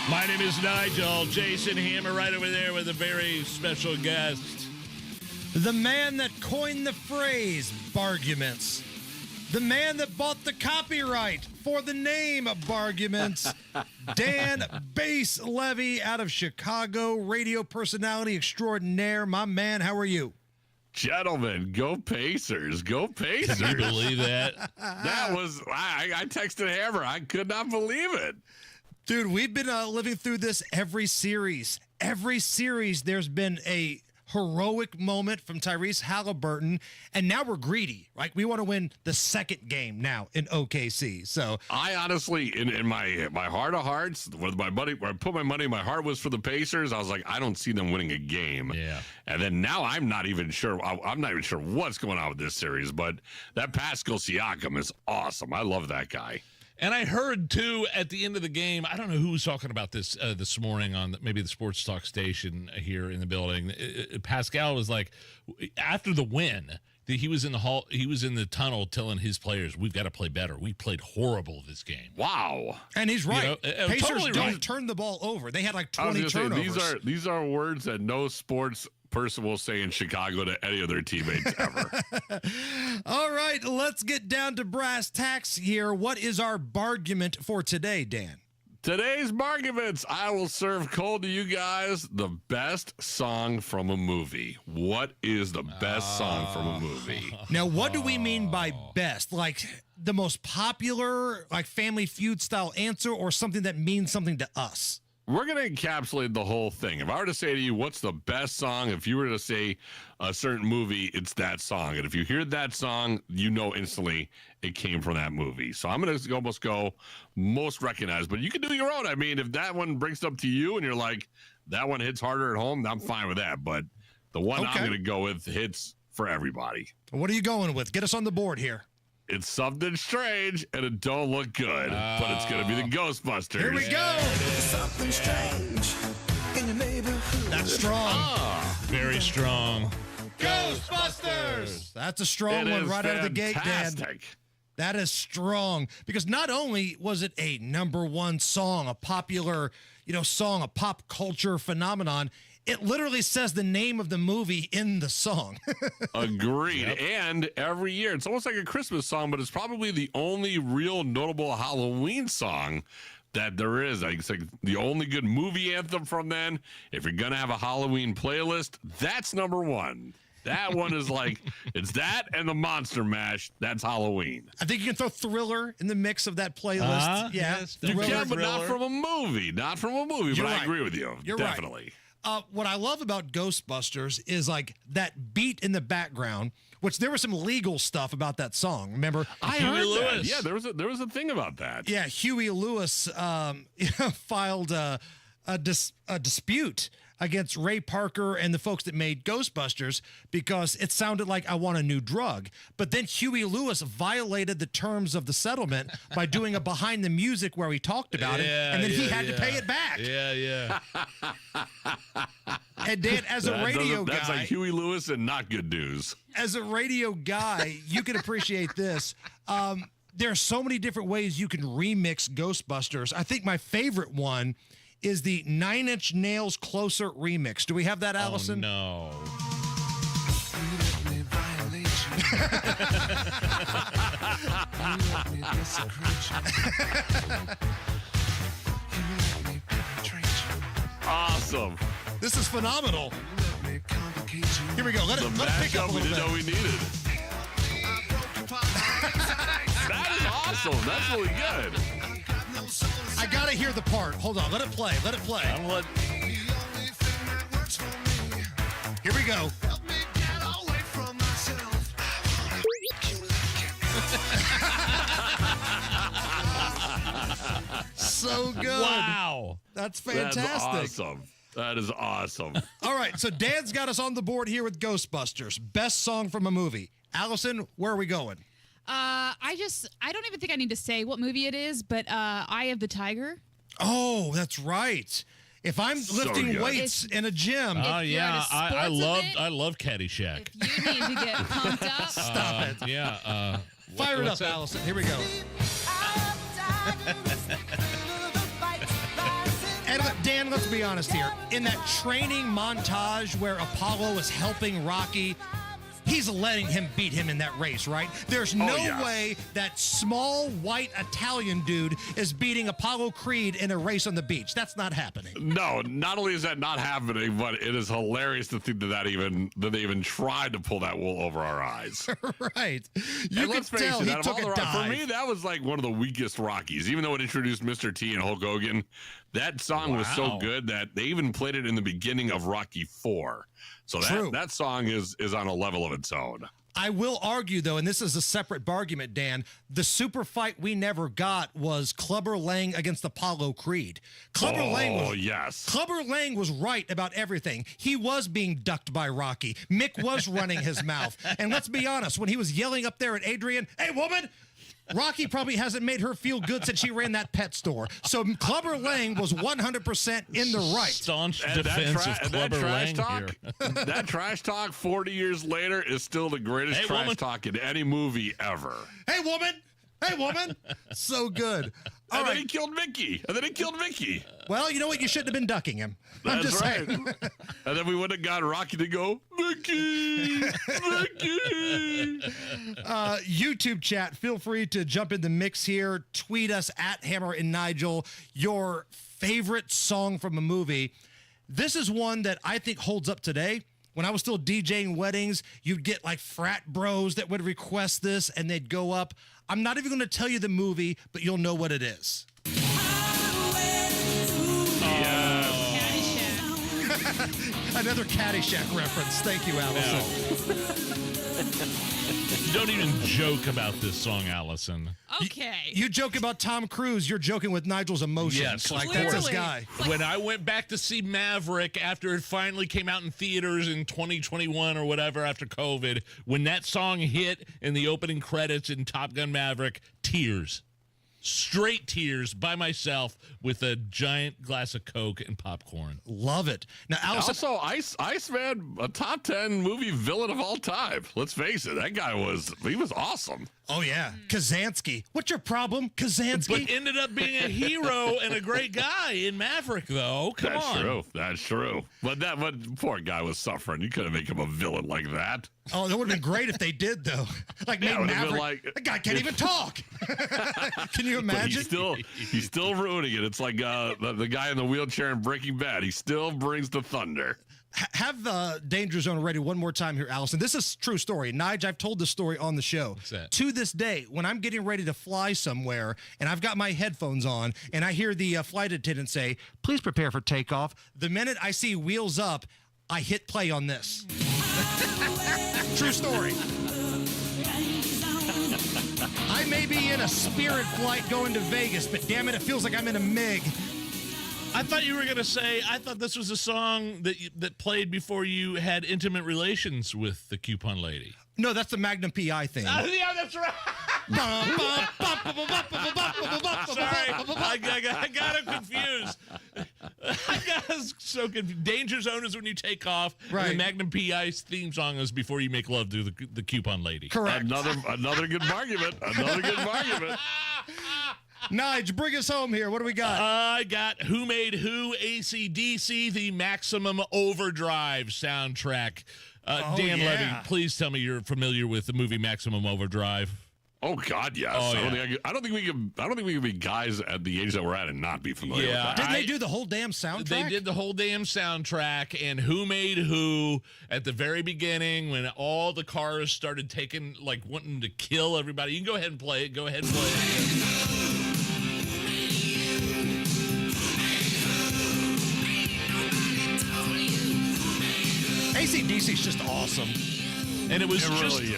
My name is Nigel. Jason Hammer right over there with a very special guest. The man that coined the phrase, barguments. The man that bought the copyright for the name Barguments, Dan Bass Levy out of Chicago, radio personality extraordinaire. My man, how are you? Gentlemen, go Pacers. Go Pacers. Can you believe that? That was, I texted Hammer. I could not believe it. Dude, we've been living through this every series. Every series there's been a heroic moment from Tyrese Halliburton, and now we're greedy, right? We want to win the second game now in OKC. So I honestly, in my heart of hearts, with my money, where I put my money, my heart was for the Pacers. I was like, I don't see them winning a game. Yeah. And then now I'm not even sure. I'm not even sure what's going on with this series. But that Pascal Siakam is awesome. I love that guy. And I heard, too, at the end of the game, I don't know who was talking about this this morning on maybe the sports talk station here in the building. Pascal was like, after the win, he was in the tunnel telling his players, we've got to play better. We played horrible this game. Wow. And he's right. Pacers totally don't turn the ball over. They had like 20 turnovers. These are words that no sports person will say in Chicago to any of their teammates ever. All right, let's get down to brass tacks here. What is our bargument for today, Dan? Today's barguments, I will serve cold to you guys the best song from a movie. What is the best song from a movie? Now, what do we mean by best? Like the most popular, like Family Feud style answer, or something that means something to us? We're going to encapsulate the whole thing. If I were to say to you, what's the best song? If you were to say a certain movie, it's that song. And if you hear that song, you know instantly it came from that movie. So I'm going to almost go most recognized, but you can do your own. I mean, if that one brings it up to you and you're like, that one hits harder at home, I'm fine with that. But the one I'm going to go with hits for everybody. What are you going with? Get us on the board here. It's something strange, and it don't look good, but it's going to be the Ghostbusters. Here we go. Something strange in your neighborhood. That's strong. Very strong. Ghostbusters. That's a strong one right out of the gate, Dan. That is strong because not only was it a number one song, a popular, song, a pop culture phenomenon, it literally says the name of the movie in the song. Agreed. Yep. And every year, it's almost like a Christmas song, but it's probably the only real notable Halloween song that there is. It's like the only good movie anthem from then. If you're going to have a Halloween playlist, that's number one. That one is like, it's that and the Monster Mash. That's Halloween. I think you can throw Thriller in the mix of that playlist. Yes, you can, but not from a movie. Not from a movie, but I agree with you. You're definitely. Right. What I love about Ghostbusters is like that beat in the background, which there was some legal stuff about that song. Remember? I heard that. Yeah, there was a thing about that. Yeah, Huey Lewis filed a dispute against Ray Parker and the folks that made Ghostbusters because it sounded like I Want a New Drug. But then Huey Lewis violated the terms of the settlement by doing a behind the music where he talked about it, and then he had to pay it back. Yeah. And Dan, as a radio guy... That's like Huey Lewis and not good news. As a radio guy, you can appreciate this. There are so many different ways you can remix Ghostbusters. I think my favorite one is the 9 Inch Nails Closer remix. Do we have that, Allison? Oh, no. Awesome. This is phenomenal. Here we go. Let it pick up a little bit. We didn't know we needed. That is awesome. That's really good. I gotta hear the part. Hold on. Let it play. Let it play. Here we go. So good. Wow. That's fantastic. That's awesome. That is awesome. All right. So Dan's got us on the board here with Ghostbusters. Best song from a movie. Allison, where are we going? I don't even think I need to say what movie it is, but Eye of the Tiger. Oh, that's right. If I'm lifting weights in a gym. Oh yeah, I love Caddyshack. If you need to get pumped up, stop it. Yeah. Fire it up, Allison. Here we go. And Dan, let's be honest here. In that training montage where Apollo is helping Rocky, he's letting him beat him in that race, right? There's no way that small white Italian dude is beating Apollo Creed in a race on the beach. That's not happening. No, not only is that not happening, but it is hilarious to think that they even tried to pull that wool over our eyes. Right. You can tell he took a dive. For me, that was like one of the weakest Rockies. Even though it introduced Mr. T and Hulk Hogan, that song was so good that they even played it in the beginning of Rocky IV. So that song is on a level of its own. I will argue, though, and this is a separate argument, Dan, the super fight we never got was Clubber Lang against Apollo Creed. Clubber Lang was right about everything. He was being ducked by Rocky. Mick was running his mouth. And let's be honest, when he was yelling up there at Adrian, "Hey, woman!" Rocky probably hasn't made her feel good since she ran that pet store. So Clubber Lang was 100% in the right. Staunch And defense of Clubber Lang talk, here. That trash talk 40 years later is still the greatest trash talk in any movie ever. Hey, woman! Hey, woman! So good. And then he killed Mickey. Well, you know what? You shouldn't have been ducking him. I'm That's just right. saying. And then we would have got Rocky to go, Mickey! Mickey! YouTube chat, feel free to jump in the mix here. Tweet us at Hammer and Nigel your favorite song from a movie. This is one that I think holds up today. When I was still DJing weddings, you'd get like frat bros that would request this and they'd go up. I'm not even going to tell you the movie, but you'll know what it is. Another Caddyshack reference. Thank you, Allison. Don't even joke about this song, Allison. Okay. You joke about Tom Cruise, you're joking with Nigel's emotions. Yes, like clearly. that's his guy. When I went back to see Maverick after it finally came out in theaters in 2021 or whatever after COVID, when that song hit in the opening credits in Top Gun Maverick, tears. Straight tears by myself with a giant glass of Coke and popcorn. Love it. Now, Allison. Also, Iceman, a top 10 movie villain of all time. Let's face it, that guy was awesome. Oh, yeah. Kazansky. What's your problem, Kazansky? But ended up being a hero and a great guy in Maverick, though. Come on. That's true. But poor guy was suffering. You couldn't make him a villain like that. Oh, that would have been great if they did, though. Like, Yeah, made it would've been Maverick. That guy can't even talk. Can you But imagine? he's still ruining it. It's like the guy in the wheelchair in Breaking Bad. He still brings the thunder. Have the Danger Zone ready one more time here, Allison. This is a true story. Nige, I've told this story on the show. What's that? To this day, when I'm getting ready to fly somewhere and I've got my headphones on and I hear the flight attendant say, "Please prepare for takeoff," the minute I see wheels up, I hit play on this. True story. I may be in a Spirit flight going to Vegas, but damn it feels like I'm in a MiG. I thought you were going to say, I thought this was a song that played before you had intimate relations with the coupon lady. No, that's the Magnum PI thing. Yeah, that's right. Sorry, I got him confused. I got so confused. Danger Zone is when you take off. Right. And the Magnum PI's theme song is before you make love to the coupon lady. Correct. Another good argument. Another good argument. Nige, bring us home here. What do we got? I got Who Made Who, AC/DC, the Maximum Overdrive soundtrack. Dan yeah. Levy, please tell me you're familiar with the movie Maximum Overdrive. Oh God, yes. Oh, I don't think we can be guys at the age that we're at and not be familiar with that. Didn't they do the whole damn soundtrack? They did the whole damn soundtrack, and Who Made Who at the very beginning when all the cars started wanting to kill everybody. You can go ahead and play it. Go ahead and play it. AC/DC's just awesome. And it was really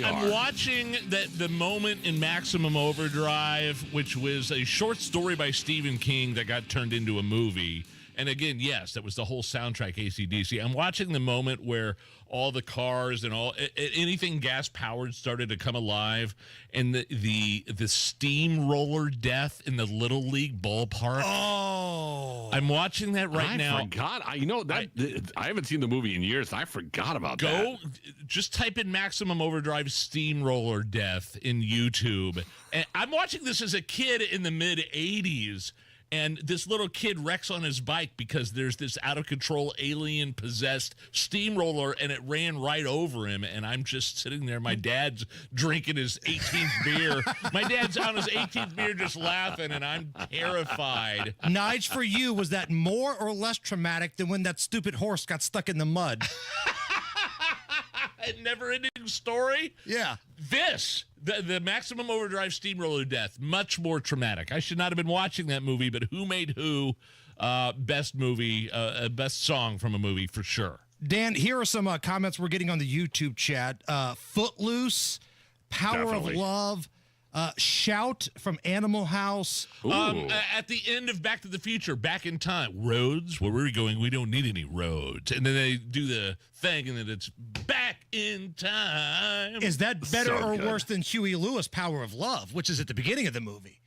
I'm watching the moment in Maximum Overdrive, which was a short story by Stephen King that got turned into a movie. And again, yes, that was the whole soundtrack, AC/DC. I'm watching the moment where all the cars and anything gas powered started to come alive, and the steamroller death in the Little League ballpark. Oh, I'm watching that now. I forgot. I haven't seen the movie in years. I forgot about that. Just type in Maximum Overdrive steamroller death in YouTube. And I'm watching this as a kid in the mid '80s. And this little kid wrecks on his bike because there's this out-of-control alien-possessed steamroller, and it ran right over him. And I'm just sitting there. My dad's drinking his 18th beer. My dad's on his 18th beer just laughing, and I'm terrified. Nige, for you, was that more or less traumatic than when that stupid horse got stuck in the mud? A never-ending story? Yeah. The Maximum Overdrive steamroller death, much more traumatic. I should not have been watching that movie, but Who Made Who, best movie, best song from a movie for sure. Dan, here are some comments we're getting on the YouTube chat. Footloose, Power of Love, Shout from Animal House. At the end of Back to the Future, Back in Time. Roads, where we're going, we don't need any roads. And then they do the thing, and then it's back in time. Is that better So or good. worse than Huey Lewis' Power of Love, which is at the beginning of the movie?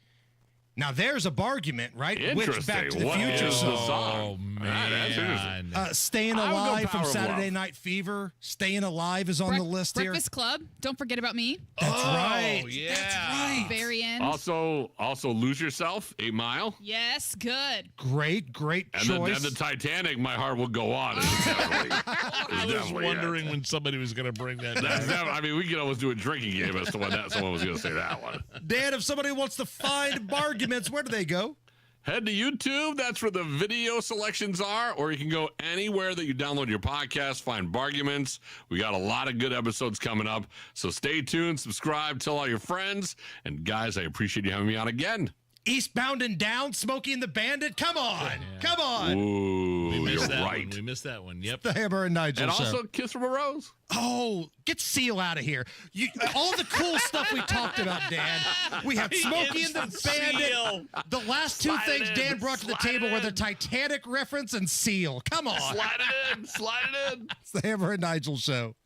Now, there's a bargument, right? Which Back to the What Future is the song? song? Oh, That's interesting. Staying I would go Alive from Power of Saturday Love. Night Fever. Staying Alive is on the list here. Breakfast Club. Don't forget about me. That's right. Yeah. That's right. Very end. Also, Lose Yourself, 8 Mile. Yes, good. Great And choice. the Titanic, My Heart Will Go On. Is definitely, I was wondering when somebody was going to bring that That's down. I mean, we could almost do a drinking game as to when someone was going to say that one. Dan, if somebody wants to find barguments, where do they go? Head to YouTube. That's where the video selections are. Or you can go anywhere that you download your podcast, find Barguments. We got a lot of good episodes coming up. So stay tuned, subscribe, tell all your friends. And guys, I appreciate you having me on again. Eastbound and Down, Smokey and the Bandit. Come on. Come on. Ooh, We you're missed that right. one. We missed that one. Yep. The Hammer and Nigel And show. also Kiss from a Rose. Oh, get Seal out of here. All the cool stuff we talked about, Dan. We have Smokey and the Bandit. Seal. The last two Slide things it in. Dan brought to the Slide table it were the in. Titanic reference and Seal. Come on. Slide it in. Slide it in. It's the Hammer and Nigel show.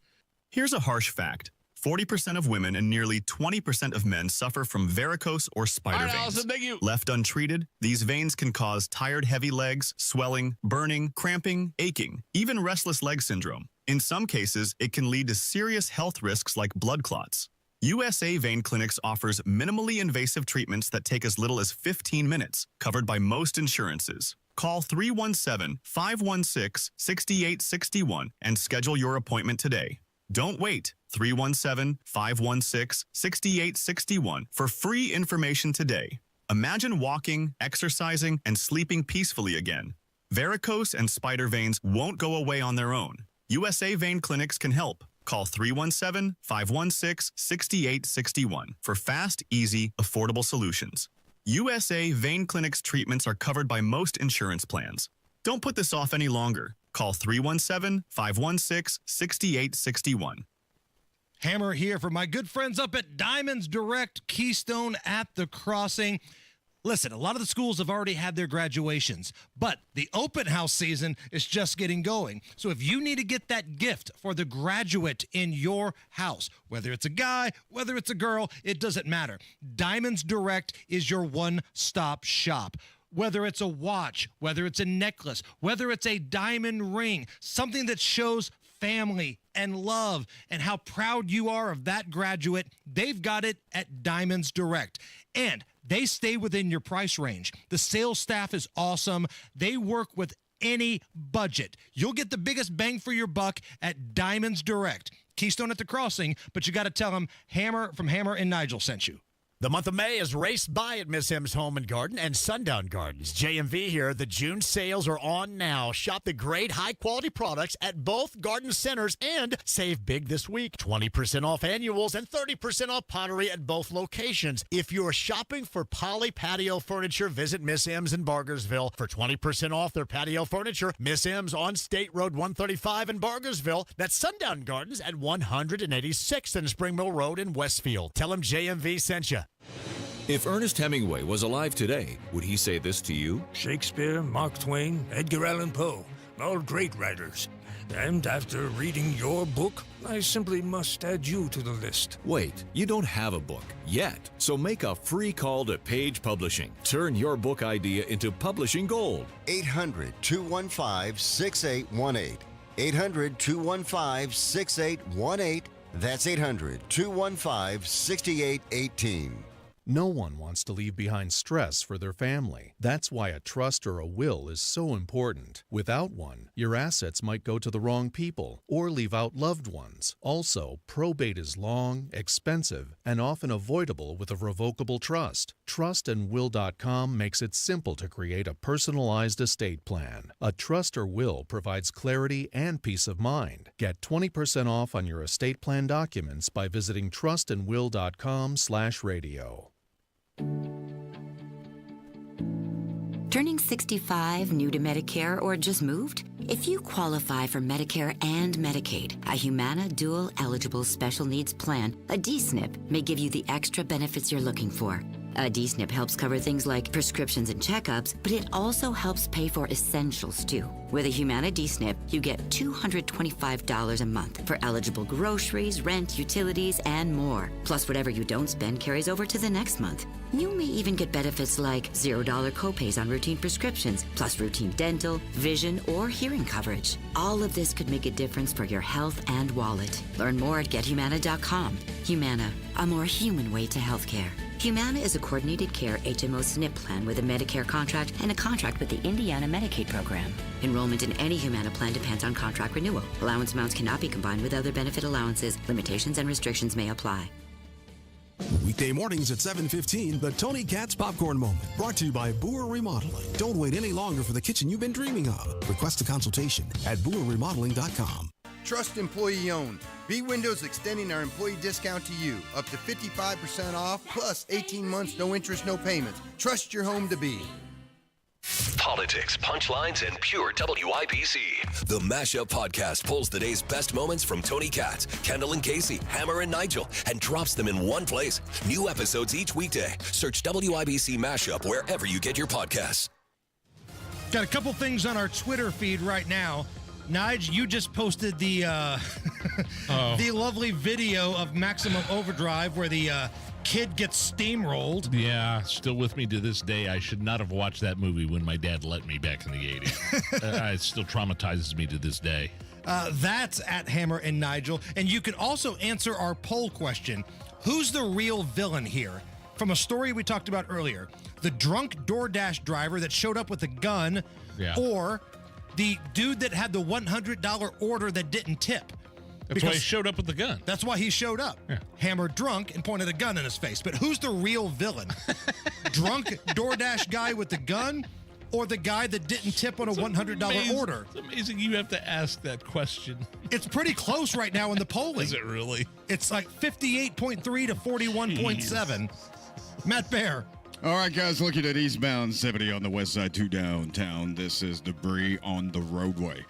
Here's a harsh fact. 40% of women and nearly 20% of men suffer from varicose or spider All right, veins. Allison, thank you. Left untreated, these veins can cause tired, heavy legs, swelling, burning, cramping, aching, even restless leg syndrome. In some cases, it can lead to serious health risks like blood clots. USA Vein Clinics offers minimally invasive treatments that take as little as 15 minutes, covered by most insurances. Call 317-516-6861 and schedule your appointment today. Don't wait. 317-516-6861 for free information today. Imagine walking, exercising, and sleeping peacefully again. Varicose and spider veins won't go away on their own. USA Vein Clinics can help. Call 317-516-6861 for fast, easy, affordable solutions. USA Vein Clinics treatments are covered by most insurance plans. Don't put this off any longer. Call 317-516-6861. Hammer here for my good friends up at Diamonds Direct Keystone at the Crossing. Listen, a lot of the schools have already had their graduations, but the open house season is just getting going. So if you need to get that gift for the graduate in your house, whether it's a guy, whether it's a girl, it doesn't matter. Diamonds Direct is your one-stop shop. Whether it's a watch, whether it's a necklace, whether it's a diamond ring, something that shows family and love and how proud you are of that graduate, they've got it at Diamonds Direct. And they stay within your price range. The sales staff is awesome. They work with any budget. You'll get the biggest bang for your buck at Diamonds Direct. Keystone at the Crossing, but you got to tell them Hammer from Hammer and Nigel sent you. The month of May is raced by at Miss M's Home and Garden and Sundown Gardens. JMV here. The June sales are on now. Shop the great high-quality products at both garden centers and save big this week. 20% off annuals and 30% off pottery at both locations. If you're shopping for poly patio furniture, visit Miss M's in Bargersville for 20% off their patio furniture. Miss M's on State Road 135 in Bargersville. That's Sundown Gardens at 186th and Spring Mill Road in Westfield. Tell them JMV sent you. If Ernest Hemingway was alive today, would he say this to you? Shakespeare, Mark Twain, Edgar Allan Poe, all great writers. And after reading your book, I simply must add you to the list. Wait, you don't have a book yet, so make a free call to Page Publishing. Turn your book idea into publishing gold. 800-215-6818. 800-215-6818. That's 800-215-6818. No one wants to leave behind stress for their family. That's why a trust or a will is so important. Without one, your assets might go to the wrong people or leave out loved ones. Also, probate is long, expensive, and often avoidable with a revocable trust. Trustandwill.com makes it simple to create a personalized estate plan. A trust or will provides clarity and peace of mind. Get 20% off on your estate plan documents by visiting trustandwill.com/radio. Turning 65, new to Medicare, or just moved? If you qualify for Medicare and Medicaid, a Humana Dual Eligible Special Needs Plan, a DSNP, may give you the extra benefits you're looking for. A D-SNP helps cover things like prescriptions and checkups, but it also helps pay for essentials too. With a Humana D-SNP, you get $225 a month for eligible groceries, rent, utilities, and more. Plus, whatever you don't spend carries over to the next month. You may even get benefits like $0 copays on routine prescriptions, plus routine dental, vision, or hearing coverage. All of this could make a difference for your health and wallet. Learn more at gethumana.com. Humana, a more human way to healthcare. Humana is a coordinated care HMO SNP plan with a Medicare contract and a contract with the Indiana Medicaid program. Enrollment in any Humana plan depends on contract renewal. Allowance amounts cannot be combined with other benefit allowances. Limitations and restrictions may apply. Weekday mornings at 7:15, the Tony Katz Popcorn Moment, brought to you by Boer Remodeling. Don't wait any longer for the kitchen you've been dreaming of. Request a consultation at boerremodeling.com. Trust employee owned. B Windows extending our employee discount to you, up to 55% off, plus 18 months, no interest, no payments. Trust your home to be. Politics, punchlines, and pure WIBC. The Mashup Podcast pulls the day's best moments from Tony Katz, Kendall and Casey, Hammer and Nigel, and drops them in one place. New episodes each weekday. Search WIBC Mashup wherever you get your podcasts. Got a couple things on our Twitter feed right now. Nige, you just posted the the lovely video of Maximum Overdrive where the kid gets steamrolled. Yeah, still with me to this day. I should not have watched that movie when my dad let me back in the 80s. It still traumatizes me to this day. That's at Hammer and Nigel. And you can also answer our poll question. Who's the real villain here? From a story we talked about earlier. The drunk DoorDash driver that showed up with a gun, or the dude that had the $100 order that didn't tip. That's why he showed up with the gun. That's why he showed up. Yeah. Hammered drunk and pointed a gun in his face. But who's the real villain? Drunk DoorDash guy with the gun, or the guy that didn't tip on a $100 order? It's amazing you have to ask that question. It's pretty close right now in the polling. Is it really? It's like 58.3 to 41.7. Matt Bear. All right, guys, looking at eastbound 70 on the west side to downtown. This is debris on the roadway.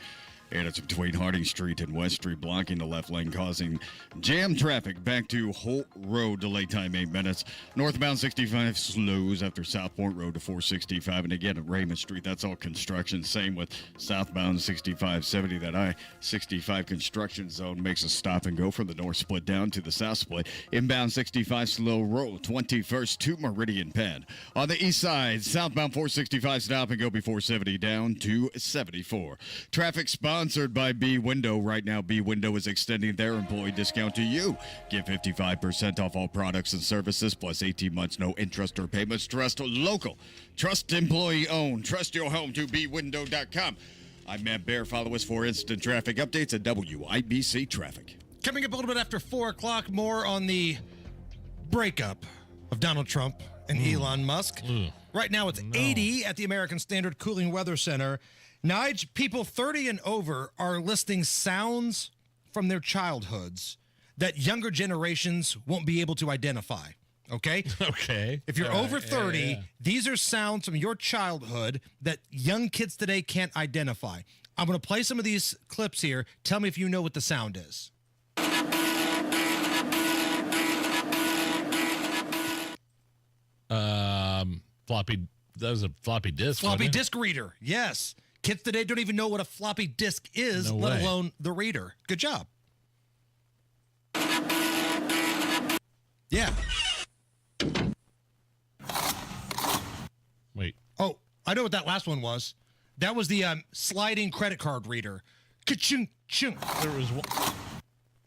And it's between Harding Street and West Street, blocking the left lane, causing jam traffic back to Holt Road. Delay time 8 minutes. Northbound 65 slows after South Point Road to 465. And again at Raymond Street, that's all construction. Same with southbound 6570. That I-65 construction zone makes a stop and go from the north split down to the south split. Inbound 65 slow roll, 21st to Meridian Penn. On the east side, southbound 465 stop and go before 70 down to 74. Traffic sponsored by B Window. Right now, B Window is extending their employee discount to you. Get 55% off all products and services, plus 18 months, no interest or payments. Trust local. Trust employee owned. Trust your home to bwindow.com. I'm Matt Bear. Follow us for instant traffic updates at WIBC Traffic. Coming up a little bit after 4 o'clock, more on the breakup of Donald Trump and Elon Musk. Right now, it's 80 at the American Standard Cooling Weather Center. Nige, people 30 and over are listing sounds from their childhoods that younger generations won't be able to identify. Okay? Okay. If you're over 30, these are sounds from your childhood that young kids today can't identify. I'm going to play some of these clips here. Tell me if you know what the sound is. Floppy. That was a floppy disk. Floppy disk reader. Yes. Kids today don't even know what a floppy disk is, let alone the reader. Good job. Yeah. Wait. Oh, I know what that last one was. That was the sliding credit card reader. Ka-chung, chung. There was one.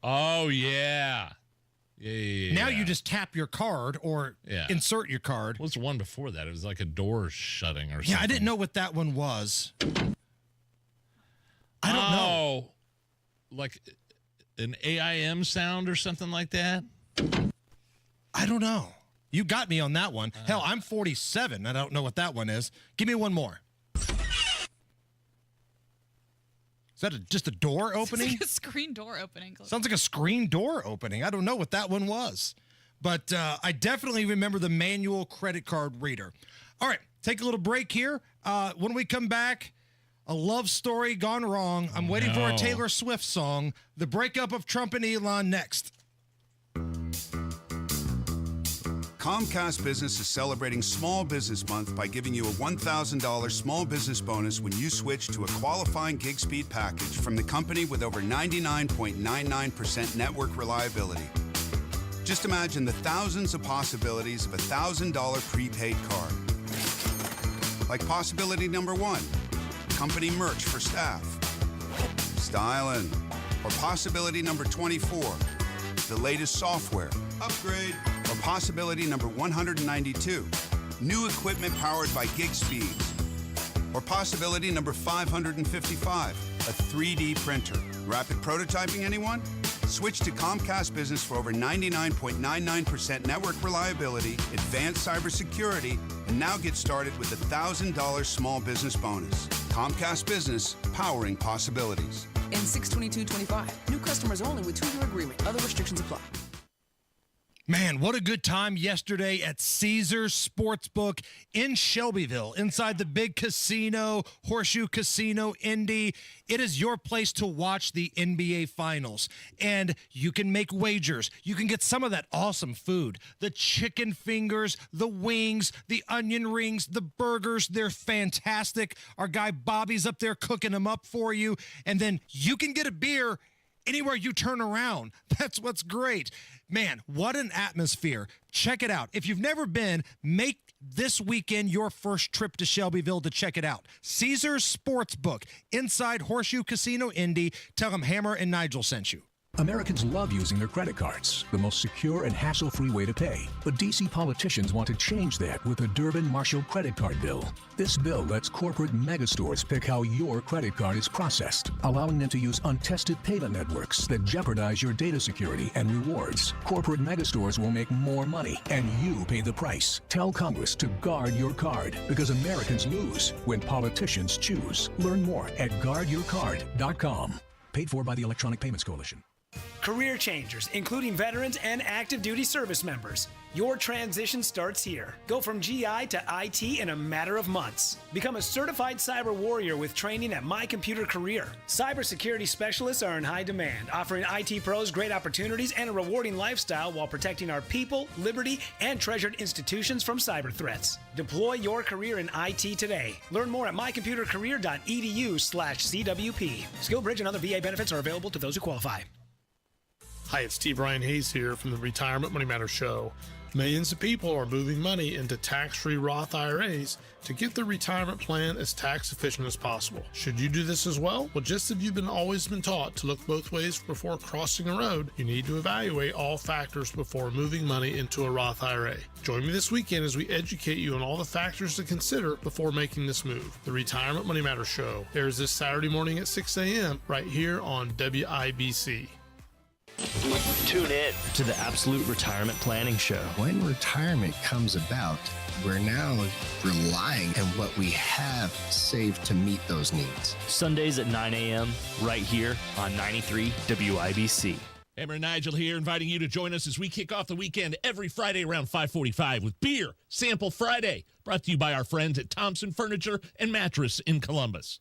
Oh, yeah. Yeah. Now you just tap your card or insert your card. What's the one before that? It was like a door shutting or something. Yeah, I didn't know what that one was. I don't know. Like an AIM sound or something like that? I don't know. You got me on that one. Hell, I'm 47. I don't know what that one is. Give me one more. Is that just a door opening? It's like a screen door opening. Sounds like a screen door opening. I don't know what that one was. But I definitely remember the manual credit card reader. All right, take a little break here. When we come back, a love story gone wrong. I'm waiting for a Taylor Swift song. The breakup of Trump and Elon next. Comcast Business is celebrating Small Business Month by giving you a $1,000 small business bonus when you switch to a qualifying gig speed package from the company with over 99.99% network reliability. Just imagine the thousands of possibilities of a $1,000 prepaid card. Like possibility number 1, company merch for staff. Styling. Or possibility number 24, the latest software. Upgrade. Or possibility number 192, new equipment powered by gig speeds. Or possibility number 555, a 3D printer. Rapid prototyping, anyone? Switch to Comcast Business for over 99.99% network reliability, advanced cybersecurity, and now get started with a $1,000 small business bonus. Comcast Business, powering possibilities. In 6/22/25, new customers only with 2-year agreement. Other restrictions apply. Man, what a good time yesterday at Caesars Sportsbook in Shelbyville, inside the big casino, Horseshoe Casino, Indy. It is your place to watch the NBA Finals, and you can make wagers. You can get some of that awesome food, the chicken fingers, the wings, the onion rings, the burgers. They're fantastic. Our guy Bobby's up there cooking them up for you, and then you can get a beer anywhere you turn around. That's what's great. Man, what an atmosphere. Check it out. If you've never been, make this weekend your first trip to Shelbyville to check it out. Caesars Sportsbook, inside Horseshoe Casino, Indy. Tell them Hammer and Nigel sent you. Americans love using their credit cards, the most secure and hassle-free way to pay. But D.C. politicians want to change that with the Durbin-Marshall credit card bill. This bill lets corporate megastores pick how your credit card is processed, allowing them to use untested payment networks that jeopardize your data security and rewards. Corporate megastores will make more money, and you pay the price. Tell Congress to guard your card, because Americans lose when politicians choose. Learn more at guardyourcard.com. Paid for by the Electronic Payments Coalition. Career changers, including veterans and active duty service members. Your transition starts here. Go from GI to IT in a matter of months. Become a certified cyber warrior with training at My Computer Career. Cybersecurity specialists are in high demand, offering IT pros great opportunities and a rewarding lifestyle while protecting our people, liberty, and treasured institutions from cyber threats. Deploy your career in IT today. Learn more at mycomputercareer.edu/CWP. SkillBridge and other VA benefits are available to those who qualify. Hi, it's Steve Ryan Hayes here from the Retirement Money Matters Show. Millions of people are moving money into tax-free Roth IRAs to get their retirement plan as tax efficient as possible. Should you do this as well? Well, just as you've always been taught to look both ways before crossing a road, you need to evaluate all factors before moving money into a Roth IRA. Join me this weekend as we educate you on all the factors to consider before making this move. The Retirement Money Matters Show airs this Saturday morning at 6 a.m. right here on WIBC. Tune in to the Absolute Retirement Planning Show. When retirement comes about, we're now relying on what we have saved to meet those needs. Sundays at 9 a.m. right here on 93 WIBC. Hammer and Nigel here, inviting you to join us as we kick off the weekend every Friday around 5:45 with Beer Sample Friday, brought to you by our friends at Thompson Furniture and Mattress in Columbus.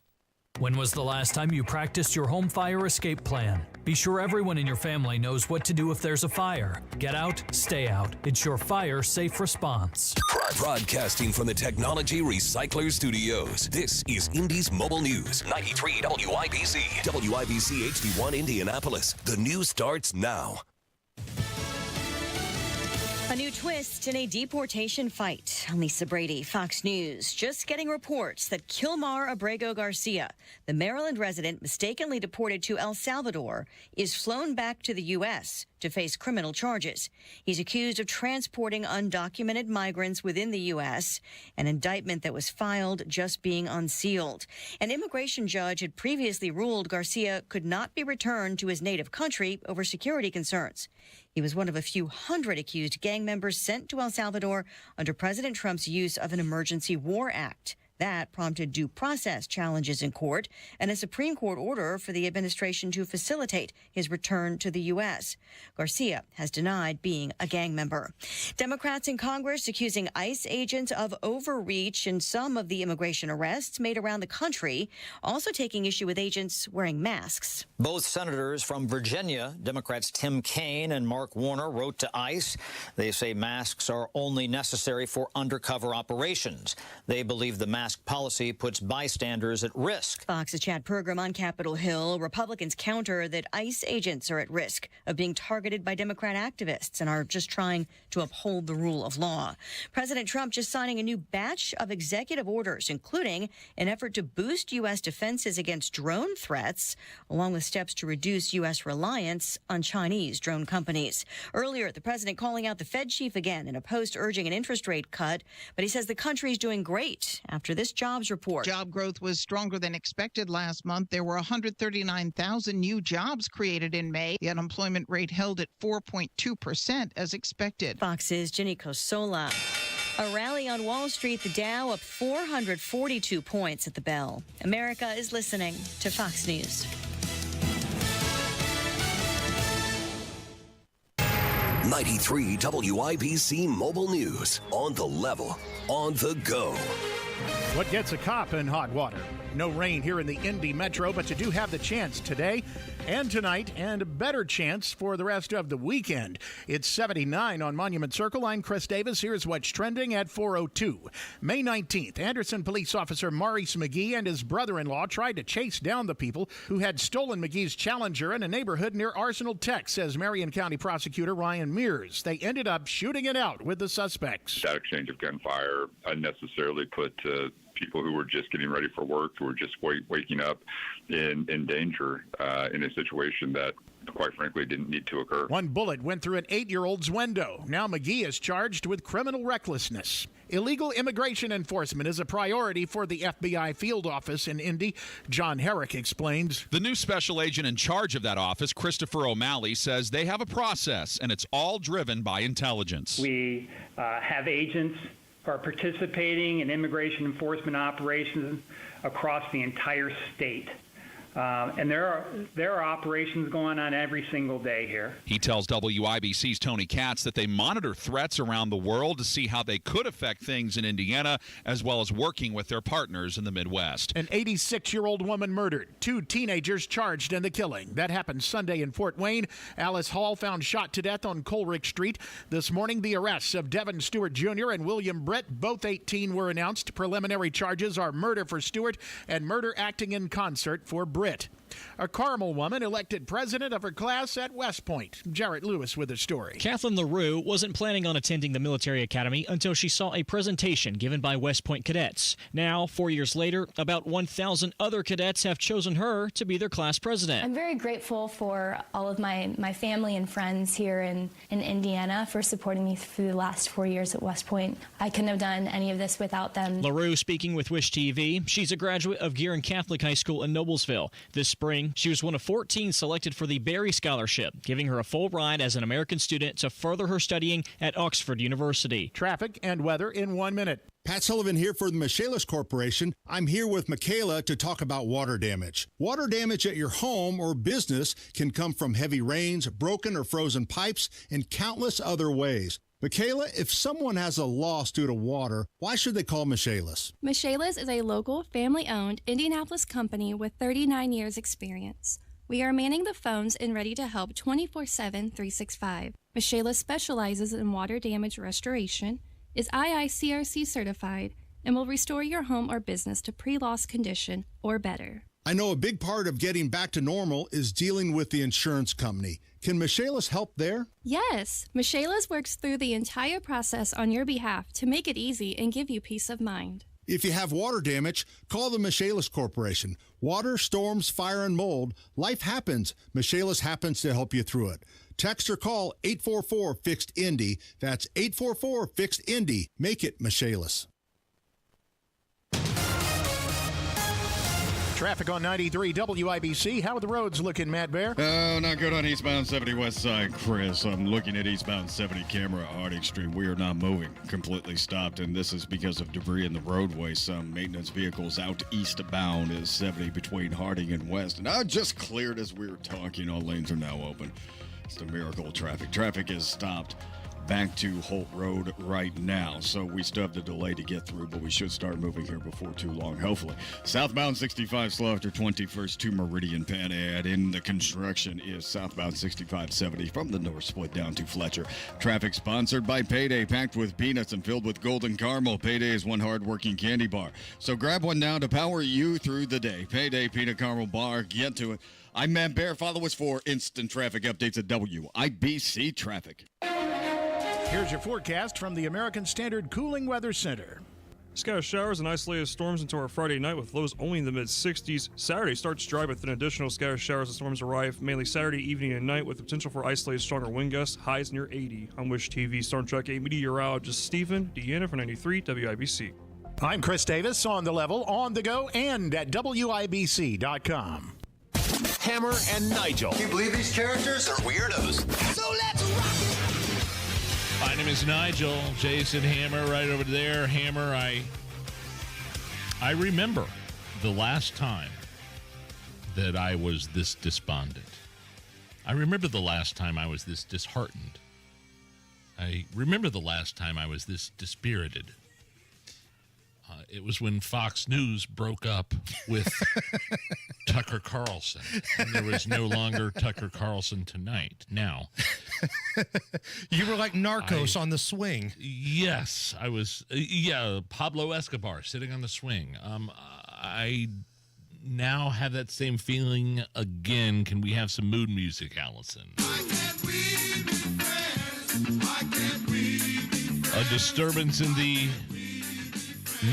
When was the last time you practiced your home fire escape plan? Be sure everyone in your family knows what to do if there's a fire. Get out, stay out. It's your fire safe response. Broadcasting from the Technology Recycler Studios, this is Indy's Mobile News, 93 WIBC. WIBC HD1 Indianapolis. The news starts now. A new twist in a deportation fight. I'm Lisa Brady, Fox News. Just getting reports that Kilmar Abrego Garcia, the Maryland resident mistakenly deported to El Salvador, is flown back to the U.S. to face criminal charges. He's accused of transporting undocumented migrants within the U.S., an indictment that was filed just being unsealed. An immigration judge had previously ruled Garcia could not be returned to his native country over security concerns. He was one of a few hundred accused gang members sent to El Salvador under President Trump's use of an emergency war act. That prompted due process challenges in court and a Supreme Court order for the administration to facilitate his return to the U.S. Garcia has denied being a gang member. Democrats in Congress accusing ICE agents of overreach in some of the immigration arrests made around the country, also taking issue with agents wearing masks. Both senators from Virginia, Democrats Tim Kaine and Mark Warner, wrote to ICE. They say masks are only necessary for undercover operations. They believe the mask policy puts bystanders at risk. Fox's Chad Pergram on Capitol Hill. Republicans counter that ICE agents are at risk of being targeted by Democrat activists and are just trying to uphold the rule of law. President Trump just signing a new batch of executive orders, including an effort to boost U.S. defenses against drone threats, along with steps to reduce U.S. reliance on Chinese drone companies. Earlier, the president calling out the Fed chief again in a post urging an interest rate cut, but he says the country's doing great after this jobs report. Job growth was stronger than expected last month. There were 139,000 new jobs created in May. The unemployment rate held at 4.2% as expected. Fox's Ginny Cosola. A rally on Wall Street, the Dow up 442 points at the bell. America is listening to Fox News. 93 WIBC Mobile News. On the level, on the go. What gets a cop in hot water? No rain here in the Indy Metro, but you do have the chance today and tonight, and a better chance for the rest of the weekend. It's 79 on Monument Circle. I'm Chris Davis. Here's what's trending at 4:02. May 19th, Anderson police officer Maurice McGee and his brother-in-law tried to chase down the people who had stolen McGee's Challenger in a neighborhood near Arsenal Tech, says Marion County prosecutor Ryan Mears. They ended up shooting it out with the suspects. That exchange of gunfire unnecessarily put people who were just getting ready for work, who were just waking up in danger in a situation that, quite frankly, didn't need to occur. One bullet went through an 8-year-old's window. Now McGee is charged with criminal recklessness. Illegal immigration enforcement is a priority for the FBI field office in Indy. John Herrick explains. The new special agent in charge of that office, Christopher O'Malley, says they have a process, and it's all driven by intelligence. We have agents who are participating in immigration enforcement operations across the entire state. And there are operations going on every single day here. He tells WIBC's Tony Katz that they monitor threats around the world to see how they could affect things in Indiana, as well as working with their partners in the Midwest. An 86-year-old woman murdered. 2 teenagers charged in the killing. That happened Sunday in Fort Wayne. Alice Hall found shot to death on Coleridge Street. This morning, the arrests of Devin Stewart Jr. and William Britt, both 18, were announced. Preliminary charges are murder for Stewart and murder acting in concert for Britt. A Carmel woman elected president of her class at West Point. Jarrett Lewis with the story. Kathleen LaRue wasn't planning on attending the military academy until she saw a presentation given by West Point cadets. Now, 4 years later, about 1,000 other cadets have chosen her to be their class president. I'm very grateful for all of my family and friends here in Indiana for supporting me through the last 4 years at West Point. I couldn't have done any of this without them. LaRue speaking with Wish TV. She's a graduate of Gearin Catholic High School in Noblesville. This spring, she was one of 14 selected for the Berry Scholarship, giving her a full ride as an American student to further her studying at Oxford University. Traffic and weather in 1 minute. Pat Sullivan here for the Michaelis Corporation. I'm here with Michaela to talk about water damage. Water damage at your home or business can come from heavy rains, broken or frozen pipes, and countless other ways. Michaela, if someone has a loss due to water, why should they call Michaelis? Michaelis is a local, family-owned Indianapolis company with 39 years experience. We are manning the phones and ready to help 24/7, 365. Michaelis specializes in water damage restoration, is IICRC certified, and will restore your home or business to pre-loss condition or better. I know a big part of getting back to normal is dealing with the insurance company. Can Michaelis help there? Yes, Michaelis works through the entire process on your behalf to make it easy and give you peace of mind. If you have water damage, call the Michaelis Corporation. Water, storms, fire, and mold, life happens. Michaelis happens to help you through it. Text or call 844-FIXED-INDY. That's 844-FIXED-INDY. Make it Michaelis. Traffic on 93 WIBC. How are the roads looking, Matt Bear? Oh, not good on eastbound 70 west side, Chris. I'm looking at eastbound 70 camera Harding Street. We are not moving. Completely stopped, and this is because of debris in the roadway. Some maintenance vehicles out eastbound is 70 between Harding and West. And I just cleared as we were talking. All lanes are now open. It's a miracle of traffic. Traffic is stopped back to Holt Road right now. So we still have the delay to get through, but we should start moving here before too long, hopefully. Southbound 65 slow after 21st to Meridian Pan Ad. In the construction is southbound 6570 from the north split down to Fletcher. Traffic sponsored by Payday, packed with peanuts and filled with golden caramel. Payday is one hard-working candy bar. So grab one now to power you through the day. Payday Peanut Caramel Bar. Get to it. I'm Matt Bear. Follow us for instant traffic updates at WIBC Traffic. Here's your forecast from the American Standard Cooling Weather Center. Scattered showers and isolated storms into our Friday night with lows only in the mid-60s. Saturday starts dry, but then additional scattered showers and storms arrive, mainly Saturday evening and night with the potential for isolated stronger wind gusts, highs near 80. I'm Wish TV Storm Track 8 meteorologist Stephen Deanna for 93 WIBC. I'm Chris Davis, on the level, on the go, and at WIBC.com. Hammer and Nigel. Can you believe these characters are weirdos? So let's rock it! My name is Nigel. Jason Hammer right over there. Hammer, I remember the last time that I was this despondent. I remember the last time I was this disheartened. I remember the last time I was this dispirited. It was when Fox News broke up with Tucker Carlson. And there was no longer Tucker Carlson Tonight. Now, you were like Narcos on the swing. Yes, I was. Pablo Escobar sitting on the swing. I now have that same feeling again. Can we have some mood music, Allison? A disturbance in the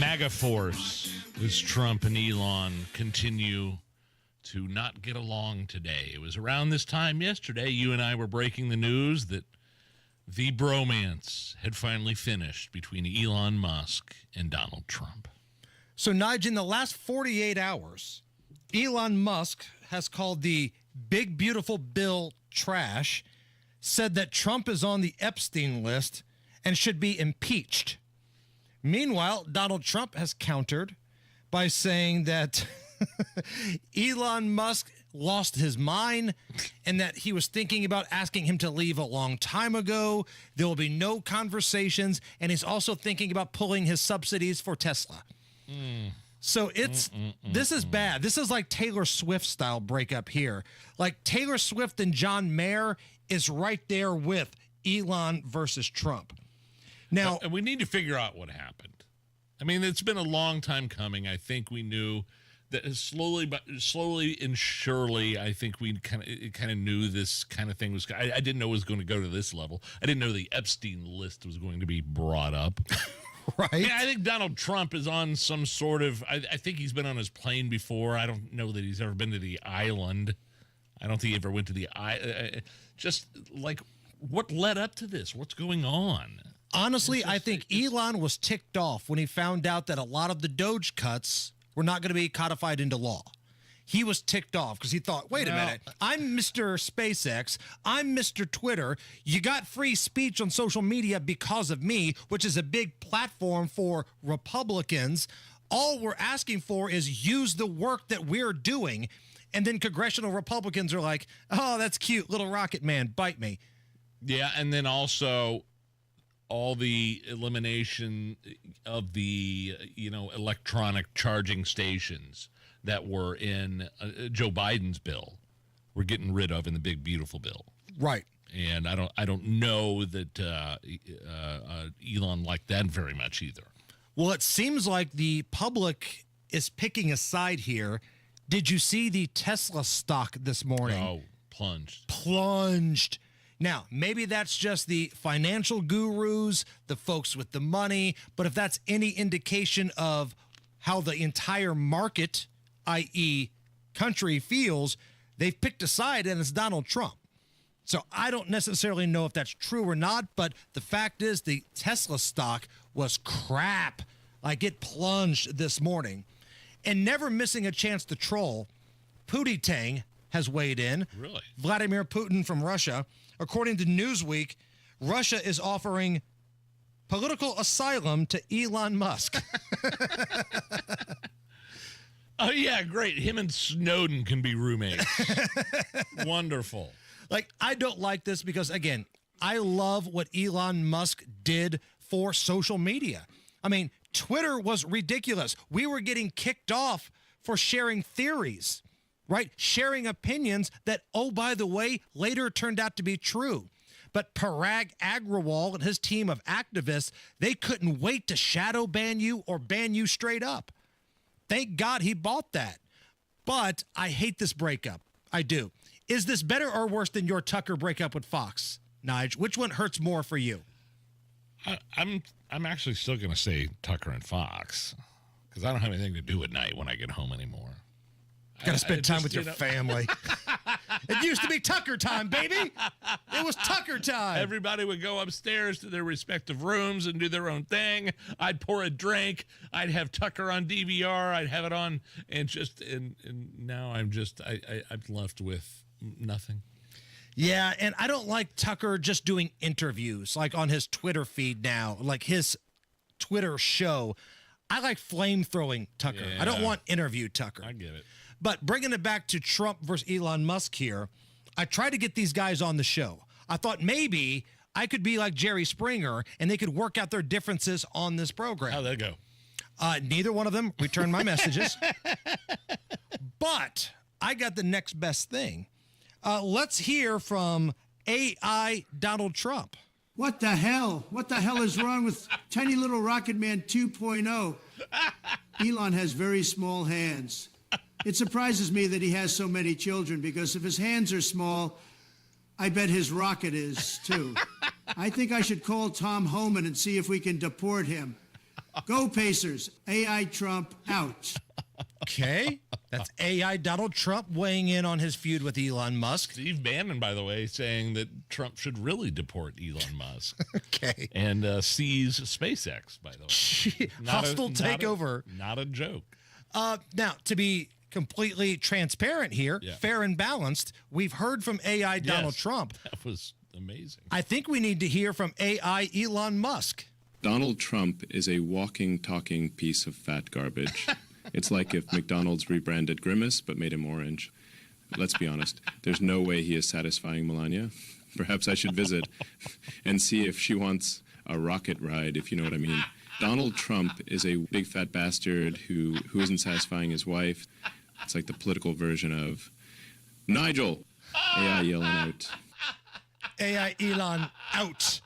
MAGA force as Trump and Elon continue to not get along today. It was around this time yesterday, you and I were breaking the news that the bromance had finally finished between Elon Musk and Donald Trump. So, Nigel, in the last 48 hours, Elon Musk has called the big, beautiful bill trash, said that Trump is on the Epstein list and should be impeached. Meanwhile, Donald Trump has countered by saying that Elon Musk lost his mind and that he was thinking about asking him to leave a long time ago. There will be no conversations, and he's also thinking about pulling his subsidies for Tesla. So this is bad. This is like Taylor Swift style breakup here. Like Taylor Swift and John Mayer is right there with Elon versus Trump. Now, and we need to figure out what happened. I mean, it's been a long time coming. I think we knew that slowly and surely, I think we kind of knew this kind of thing was. I didn't know it was going to go to this level. I didn't know the Epstein list was going to be brought up. Right. Yeah, I think Donald Trump is on some sort of. I think he's been on his plane before. I don't know that he's ever been to the island. I don't think he ever went to the island. Just like what led up to this? What's going on? Honestly, I think Elon was ticked off when he found out that a lot of the Doge cuts were not going to be codified into law. He was ticked off because he thought, wait a minute, I'm Mr. SpaceX, I'm Mr. Twitter. You got free speech on social media because of me, which is a big platform for Republicans. All we're asking for is use the work that we're doing. And then congressional Republicans are like, oh, that's cute, little rocket man, bite me. Yeah, and then also all the elimination of the, electronic charging stations that were in Joe Biden's bill, we're getting rid of in the big, beautiful bill. Right. And I don't know that Elon liked that very much either. Well, it seems like the public is picking a side here. Did you see the Tesla stock this morning? Oh, plunged. Plunged. Now, maybe that's just the financial gurus, the folks with the money, but if that's any indication of how the entire market, i.e. country, feels, they've picked a side and it's Donald Trump. So I don't necessarily know if that's true or not, but the fact is the Tesla stock was crap. Like it plunged this morning. And never missing a chance to troll, Pootie Tang has weighed in. Really? Vladimir Putin from Russia. According to Newsweek, Russia is offering political asylum to Elon Musk. Oh, yeah, great. Him and Snowden can be roommates. Wonderful. Like, I don't like this because, again, I love what Elon Musk did for social media. I mean, Twitter was ridiculous. We were getting kicked off for sharing theories, right? Sharing opinions that, oh, by the way, later turned out to be true. But Parag Agrawal and his team of activists, they couldn't wait to shadow ban you or ban you straight up. Thank God he bought that. But I hate this breakup. I do. Is this better or worse than your Tucker breakup with Fox, Nigel? Which one hurts more for you? I'm actually still going to say Tucker and Fox because I don't have anything to do at night when I get home anymore. Got to spend time with your family. It used to be Tucker time, baby. It was Tucker time. Everybody would go upstairs to their respective rooms and do their own thing. I'd pour a drink. I'd have Tucker on DVR. I'd have it on, and now I'm left with nothing. Yeah, and I don't like Tucker just doing interviews like on his Twitter feed now, like his Twitter show. I like flame-throwing Tucker. Yeah. I don't want interview Tucker. I get it. But bringing it back to Trump versus Elon Musk here, I tried to get these guys on the show. I thought maybe I could be like Jerry Springer and they could work out their differences on this program. How'd that go? Neither one of them returned my messages. But I got the next best thing. Let's hear from AI Donald Trump. What the hell? What the hell is wrong with Tiny Little Rocket Man 2.0? Elon has very small hands. It surprises me that he has so many children because if his hands are small, I bet his rocket is too. I think I should call Tom Homan and see if we can deport him. Go Pacers. AI Trump out. Okay. That's AI Donald Trump weighing in on his feud with Elon Musk. Steve Bannon, by the way, saying that Trump should really deport Elon Musk. Okay. And seize SpaceX, by the way. Hostile takeover. Not a joke. Now, to be completely transparent here, fair and balanced, we've heard from AI Donald Trump. That was amazing. I think we need to hear from AI Elon Musk. Donald Trump is a walking, talking piece of fat garbage. It's like if McDonald's rebranded Grimace but made him orange. Let's be honest, there's no way he is satisfying Melania. Perhaps I should visit and see if she wants a rocket ride, if you know what I mean. Donald Trump is a big fat bastard who isn't satisfying his wife. It's like the political version of Nigel. AI yelling out. AI Elon out.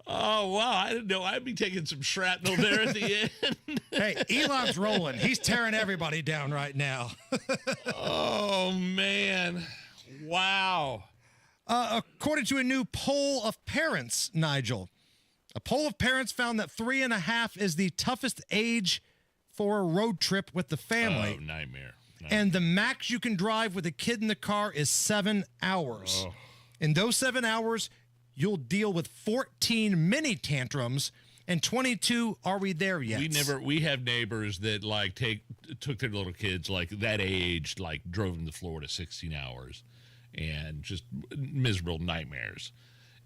Oh, wow. I didn't know I'd be taking some shrapnel there at the end. Hey, Elon's rolling. He's tearing everybody down right now. Oh, man. Wow. According to a new poll of parents, Nigel, a poll of parents found that 3.5 is the toughest age for a road trip with the family. Oh, nightmare. And the max you can drive with a kid in the car is 7 hours. Oh. In those 7 hours, you'll deal with 14 mini tantrums and 22 are we there yet? We have neighbors that took their little kids like that age, like drove them to Florida 16 hours and just miserable nightmares.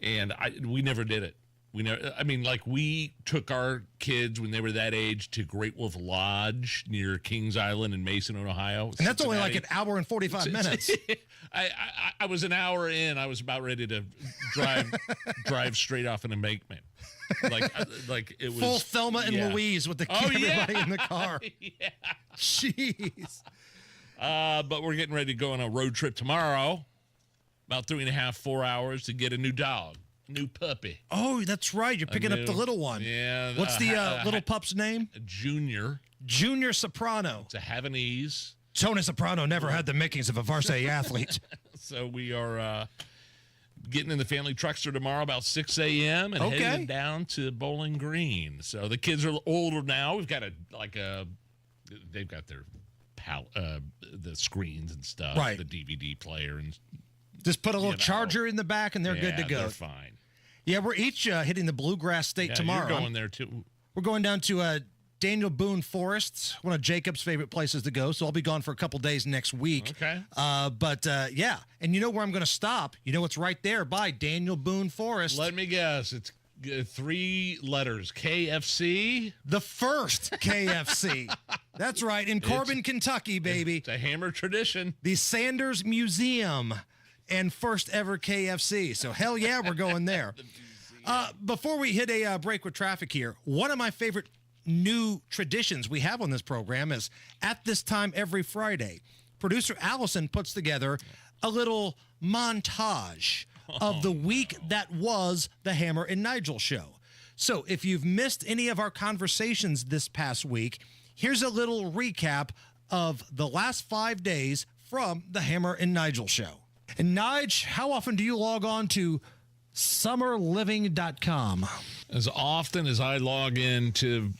And we never did it. We took our kids when they were that age to Great Wolf Lodge near Kings Island in Mason, Ohio. And that's only like an hour and 45 minutes. I was an hour in. I was about ready to drive straight off an embankment. Like it was full Thelma and Louise with everybody in the car. Yeah. Jeez. But we're getting ready to go on a road trip tomorrow, about 3.5, 4 hours to get a new dog. New puppy. Oh, that's right. You're picking up the little one. Yeah. What's the little pup's name? Junior. Junior Soprano. It's a Havanese. Tony Soprano never had the makings of a varsity athlete. So we are getting in the family truckster tomorrow about 6 a.m. and heading down to Bowling Green. So the kids are older now. We've got they've got their the screens and stuff, right? The DVD player and. Just put a little charger in the back, and they're good to go. They're fine. Yeah, we're each hitting the Bluegrass State tomorrow. You're going there, too. We're going down to Daniel Boone Forest, one of Jacob's favorite places to go. So I'll be gone for a couple days next week. Okay. Yeah. And you know where I'm going to stop? You know, it's right there by Daniel Boone Forest. Let me guess. It's 3 letters. KFC? The first KFC. That's right. In Corbin, Kentucky, baby. It's a Hammer tradition. The Sanders Museum and first ever KFC. So hell yeah, we're going there. Before we hit a break with traffic here, one of my favorite new traditions we have on this program is at this time every Friday, producer Allison puts together a little montage of the week that was the Hammer and Nigel show. So if you've missed any of our conversations this past week, here's a little recap of the last 5 days from the Hammer and Nigel show. And Nige, how often do you log on to summerliving.com? As often as I log into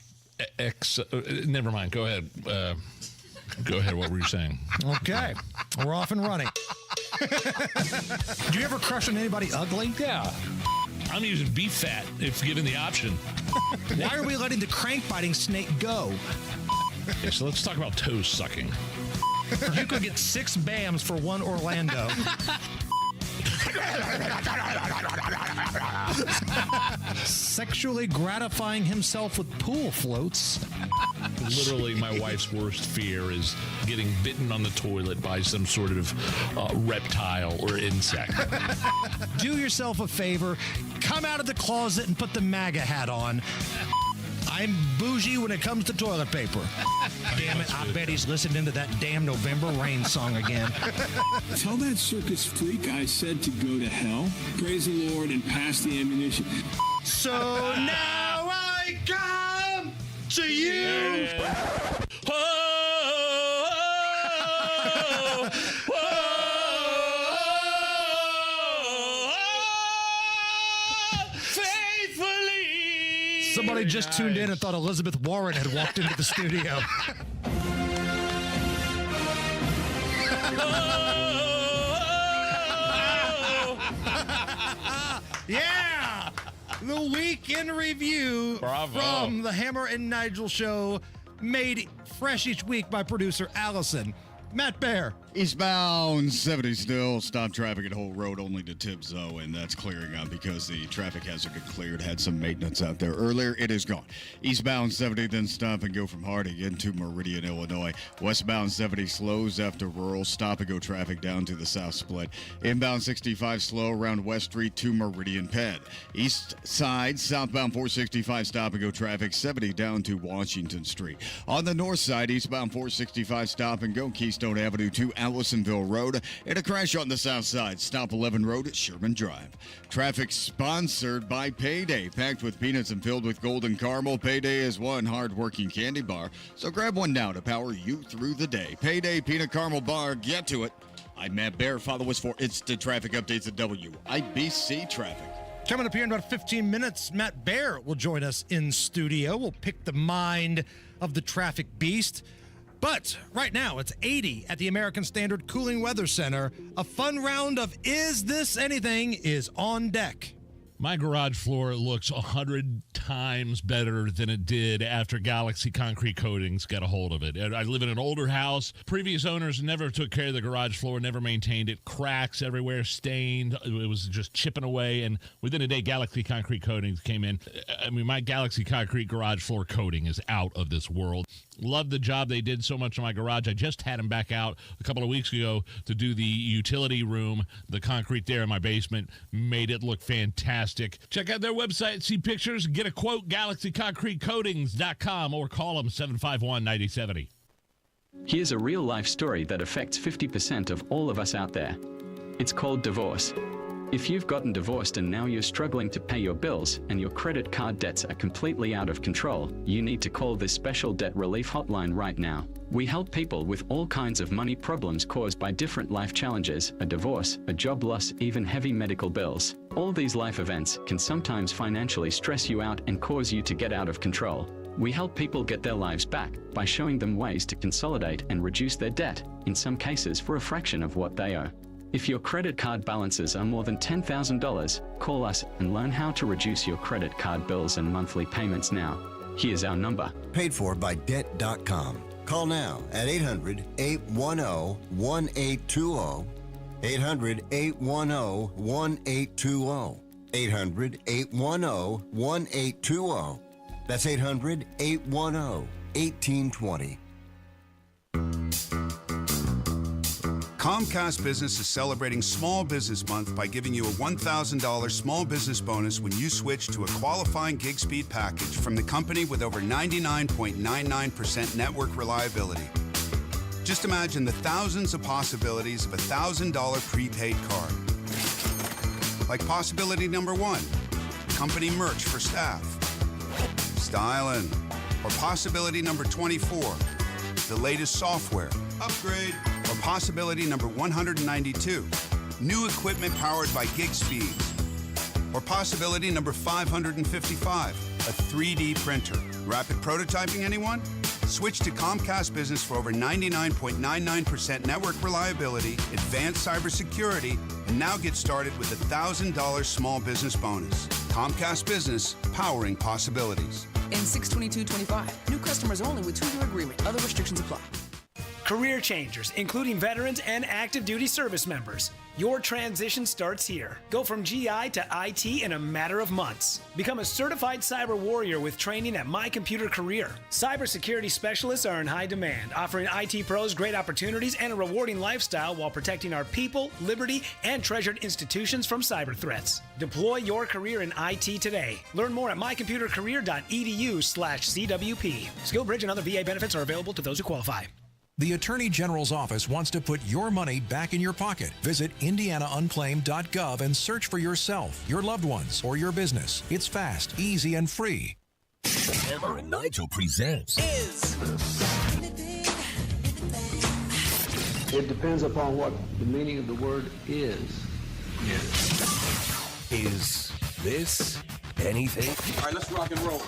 never mind. Go ahead. Go ahead. What were you saying? Okay. We're off and running. Do you ever crush on anybody ugly? Yeah. I'm using beef fat if given the option. Why are we letting the crank-biting snake go? Okay, so let's talk about toe sucking. You could get 6 BAMs for 1 Orlando. Sexually gratifying himself with pool floats. Literally, my wife's worst fear is getting bitten on the toilet by some sort of reptile or insect. Do yourself a favor, come out of the closet and put the MAGA hat on. I'm bougie when it comes to toilet paper. Damn it, I bet he's listening to that damn November Rain song again. Tell that circus freak I said to go to hell. Praise the Lord and pass the ammunition. So now I come to you. Yeah. Somebody just tuned in and thought Elizabeth Warren had walked into the studio. Yeah! The week in review from the Hammer and Nigel show, made fresh each week by producer Allison. Matt Bear. Eastbound 70 still. Stop traffic at Whole Road only to Tipzo, and that's clearing up because the traffic hasn't been cleared. Had some maintenance out there earlier. It is gone. Eastbound 70, then stop and go from Harding into Meridian, Illinois. Westbound 70 slows after rural. Stop and go traffic down to the south split. Inbound 65 slow around West Street to Meridian Penn. East side, southbound 465 stop and go traffic 70 down to Washington Street. On the north side, eastbound 465 stop and go Keystone Avenue to Allisonville Road, and a crash on the south side. Stop 11 Road at Sherman Drive. Traffic sponsored by Payday. Packed with peanuts and filled with golden caramel, Payday is one hard-working candy bar, so grab one now to power you through the day. Payday Peanut Caramel Bar. Get to it. I'm Matt Bear. Follow us for instant traffic updates at WIBC Traffic. Coming up here in about 15 minutes, Matt Bear will join us in studio. We'll pick the mind of the traffic beast. But right now, it's 80 at the American Standard Cooling Weather Center. A fun round of Is This Anything is on deck. My garage floor looks 100 times better than it did after Galaxy Concrete Coatings got a hold of it. I live in an older house. Previous owners never took care of the garage floor, never maintained it. Cracks everywhere, stained. It was just chipping away. And within a day, Galaxy Concrete Coatings came in. I mean, my Galaxy Concrete garage floor coating is out of this world. Love the job they did so much in my garage. I just had them back out a couple of weeks ago to do the utility room. The concrete there in my basement made it look fantastic. Check out their website, see pictures, get a quote, galaxyconcretecoatings.com, or call them 751-9070. Here's a real-life story that affects 50% of all of us out there. It's called divorce. If you've gotten divorced and now you're struggling to pay your bills and your credit card debts are completely out of control, you need to call this special debt relief hotline right now. We help people with all kinds of money problems caused by different life challenges, a divorce, a job loss, even heavy medical bills. All these life events can sometimes financially stress you out and cause you to get out of control. We help people get their lives back by showing them ways to consolidate and reduce their debt, in some cases for a fraction of what they owe. If your credit card balances are more than $10,000, call us and learn how to reduce your credit card bills and monthly payments now. Here's our number. Paid for by Debt.com. Call now at 800-810-1820. 800-810-1820. 800-810-1820. That's 800-810-1820. Comcast Business is celebrating Small Business Month by giving you a $1,000 small business bonus when you switch to a qualifying gig speed package from the company with over 99.99% network reliability. Just imagine the thousands of possibilities of a $1,000 prepaid card. Like possibility number 1, company merch for staff. Styling. Or possibility number 24, the latest software. Upgrade. Or possibility number 192, new equipment powered by gig speeds. Or possibility number 555, a 3D printer. Rapid prototyping, anyone? Switch to Comcast Business for over 99.99% network reliability, advanced cybersecurity, and now get started with a $1,000 small business bonus. Comcast Business, powering possibilities. In 6/22/25, new customers only with 2-year agreement. Other restrictions apply. Career changers, including veterans and active duty service members. Your transition starts here. Go from GI to IT in a matter of months. Become a certified cyber warrior with training at My Computer Career. Cybersecurity specialists are in high demand, offering IT pros great opportunities and a rewarding lifestyle while protecting our people, liberty, and treasured institutions from cyber threats. Deploy your career in IT today. Learn more at mycomputercareer.edu/CWP. SkillBridge and other VA benefits are available to those who qualify. The Attorney General's office wants to put your money back in your pocket. Visit indianaunclaimed.gov and search for yourself, your loved ones, or your business. It's fast, easy, and free. Hammer and Nigel presents It depends upon what the meaning of the word is. Is this anything? All right, let's rock and roll.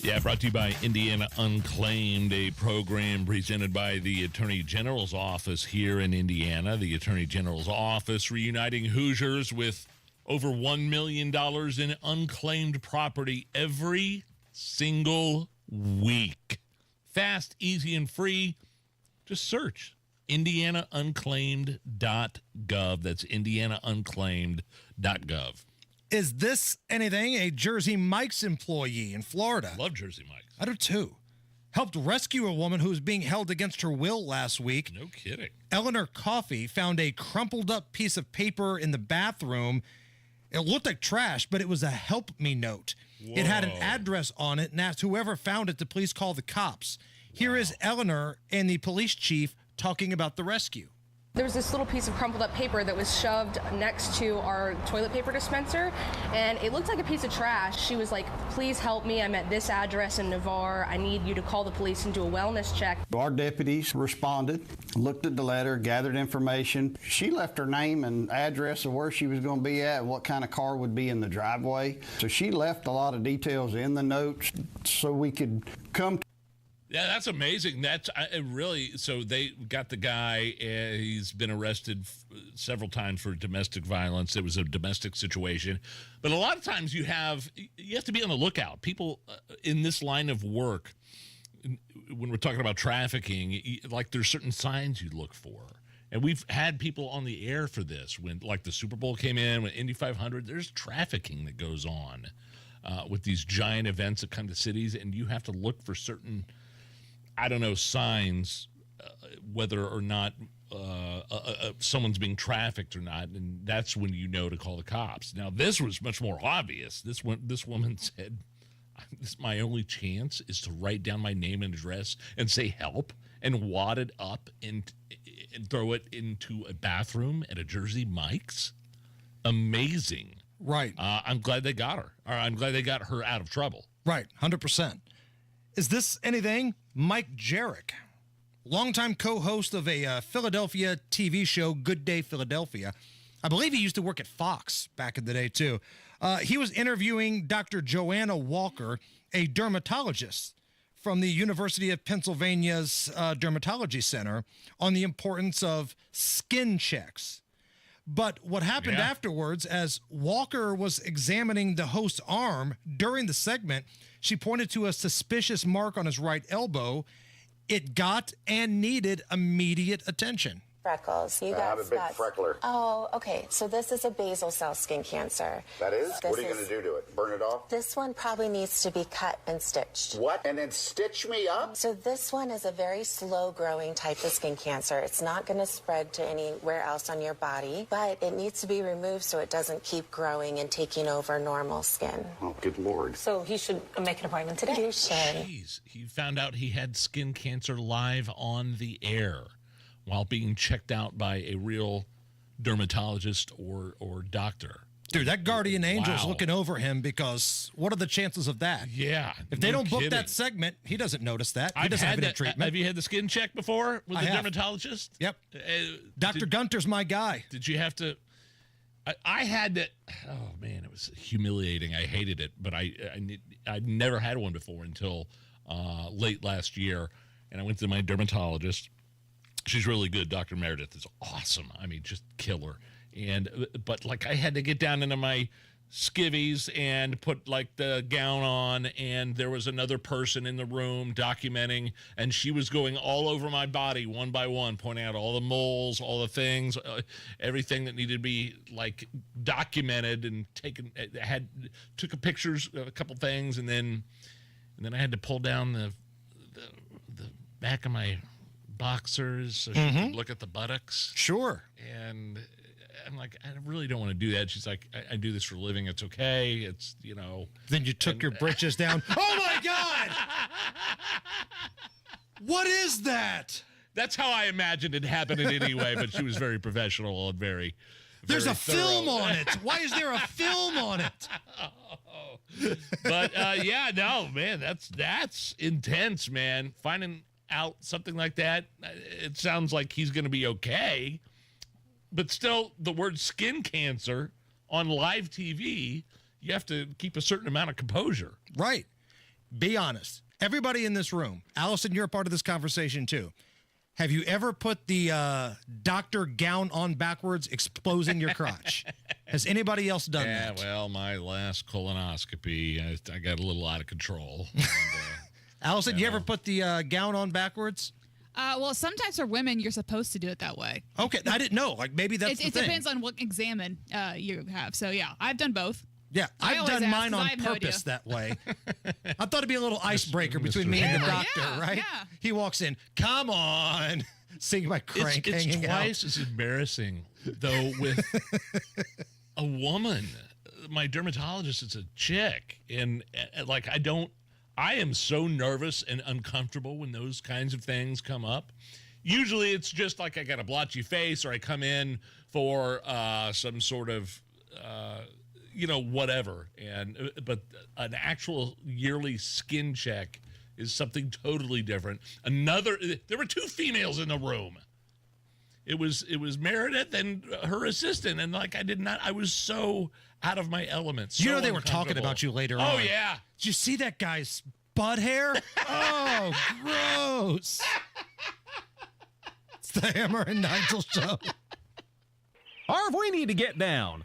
Yeah, brought to you by Indiana Unclaimed, a program presented by the Attorney General's office here in Indiana. The Attorney General's office reuniting Hoosiers with over $1 million in unclaimed property every single week. Fast, easy, and free. Just search indianaunclaimed.gov. That's indianaunclaimed.gov. Is this anything? A Jersey Mike's employee in Florida. Love Jersey Mike's. I do too. Helped rescue a woman who was being held against her will last week. No kidding. Eleanor Coffey found a crumpled up piece of paper in the bathroom. It looked like trash, but it was a help me note. Whoa. It had an address on it and asked whoever found it to please call the cops. Here is Eleanor and the police chief talking about the rescue. There was this little piece of crumpled up paper that was shoved next to our toilet paper dispenser, and it looked like a piece of trash. She was like, please help me. I'm at this address in Navarre. I need you to call the police and do a wellness check. Our deputies responded, looked at the letter, gathered information. She left her name and address of where she was going to be at, what kind of car would be in the driveway. So she left a lot of details in the notes so we could come to. Yeah, that's amazing. That's really, so they got the guy. He's been arrested several times for domestic violence. It was a domestic situation. But a lot of times you have to be on the lookout. People in this line of work, when we're talking about trafficking, like there's certain signs you look for. And we've had people on the air for this. When like the Super Bowl came in, when Indy 500, there's trafficking that goes on with these giant events that come to cities. And you have to look for certain, signs, whether or not someone's being trafficked or not, and that's when you know to call the cops. Now, this was much more obvious. This woman said, my only chance is to write down my name and address and say help and wad it up and throw it into a bathroom at a Jersey Mike's. Amazing. Right. I'm glad they got her. Or I'm glad they got her out of trouble. Right, 100%. Is this anything? Mike Jarek, longtime co-host of a Philadelphia TV show, Good Day Philadelphia. I believe he used to work at Fox back in the day, too. He was interviewing Dr. Joanna Walker, a dermatologist from the University of Pennsylvania's Dermatology Center, on the importance of skin checks. But what happened afterwards, as Walker was examining the host's arm during the segment, she pointed to a suspicious mark on his right elbow. It got and needed immediate attention. Freckles. You got I'm a big spots. freckler. Oh, okay. So this is a basal cell skin cancer. That is? This What are you going to do to it? Burn it off? This one probably needs to be cut and stitched. What? And then stitch me up? So this one is a very slow-growing type of skin cancer. It's not going to spread to anywhere else on your body, but it needs to be removed so it doesn't keep growing and taking over normal skin. Oh, good Lord. So he should make an appointment today. You should. Jeez, he found out he had skin cancer live on the air while being checked out by a real dermatologist or doctor. Dude, that guardian angel's Wow. looking over him, because what are the chances of that? Yeah. If they no don't book kidding. that segment, he doesn't notice that. He I've doesn't have had any that. treatment. Have you had the skin check before with I the have. dermatologist? Yep. Dr. Gunter's my guy. Did you have to? I had that. Oh man, it was humiliating. I hated it, but I'd never had one before until late last year, and I went to my dermatologist. She's really good. Dr. Meredith is awesome. I mean, just killer. But like, I had to get down into my skivvies and put like the gown on, and there was another person in the room documenting, and she was going all over my body one by one, pointing out all the moles, all the things, everything that needed to be like documented and taken. Took a pictures of a couple things, and then I had to pull down the back of my boxers so she could look at the buttocks. Sure. And I'm like, I really don't want to do that. She's like, I do this for a living. It's okay. It's, Then you took your britches down. Oh, my God! What is that? That's how I imagined it happening anyway, but she was very professional and very There's a thorough. film on it. Why is there a film on it? But, yeah, no, man, that's intense, man. Finding out something like that, it sounds like he's going to be okay. But still, the word skin cancer on live TV, you have to keep a certain amount of composure. Right. Be honest. Everybody in this room, Allison, you're a part of this conversation too. Have you ever put the doctor gown on backwards, exposing your crotch? Has anybody else done that? Yeah, well, my last colonoscopy, I got a little out of control. Allison, you ever put the gown on backwards? Well, sometimes for women, you're supposed to do it that way. Okay, I didn't know. Like, maybe that's the It thing. depends on what examen you have. So, yeah, I've done both. Yeah, I I've always done ask mine 'cause I on have no purpose idea. that way. I thought it'd be a little icebreaker between me and the doctor, right? Yeah. He walks in, come on, seeing my crank It's hanging twice out. as embarrassing, though, with a woman. My dermatologist is a chick, and like, I am so nervous and uncomfortable when those kinds of things come up. Usually it's just like I got a blotchy face, or I come in for some sort of, whatever. But an actual yearly skin check is something totally different. There were two females in the room. It was Meredith and her assistant, and like, I was so out of my element. So They were talking uncomfortable. about you later on. Oh, yeah. Did you see that guy's butt hair? Oh, gross. It's the Hammer and Nigel show. Harv, we need to get down.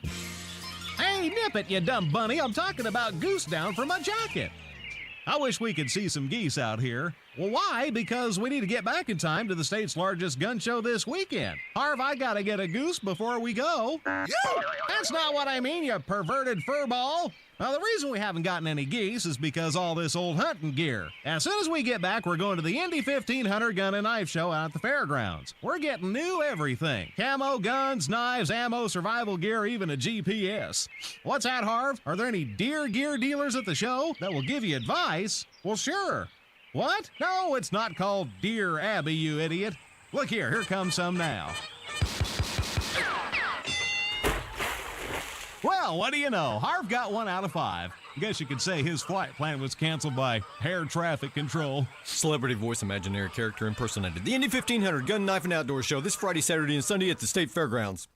Hey, nip it, you dumb bunny. I'm talking about goose down for my jacket. I wish we could see some geese out here. Well, why? Because we need to get back in time to the state's largest gun show this weekend. Harv, I gotta get a goose before we go. That's not what I mean, you perverted furball. Now, the reason we haven't gotten any geese is because all this old hunting gear. As soon as we get back, we're going to the Indy 1500 Gun and Knife Show out at the fairgrounds. We're getting new everything. Camo, guns, knives, ammo, survival gear, even a GPS. What's that, Harv? Are there any deer gear dealers at the show that will give you advice? Well, sure. What? No, it's not called Deer Abbey, you idiot. Look here comes some now. Well, what do you know? Harv got 1 out of 5. Guess you could say his flight plan was canceled by air traffic control. Celebrity voice imaginary character impersonated. The Indy 1500 Gun, Knife, and Outdoor Show this Friday, Saturday, and Sunday at the State Fairgrounds.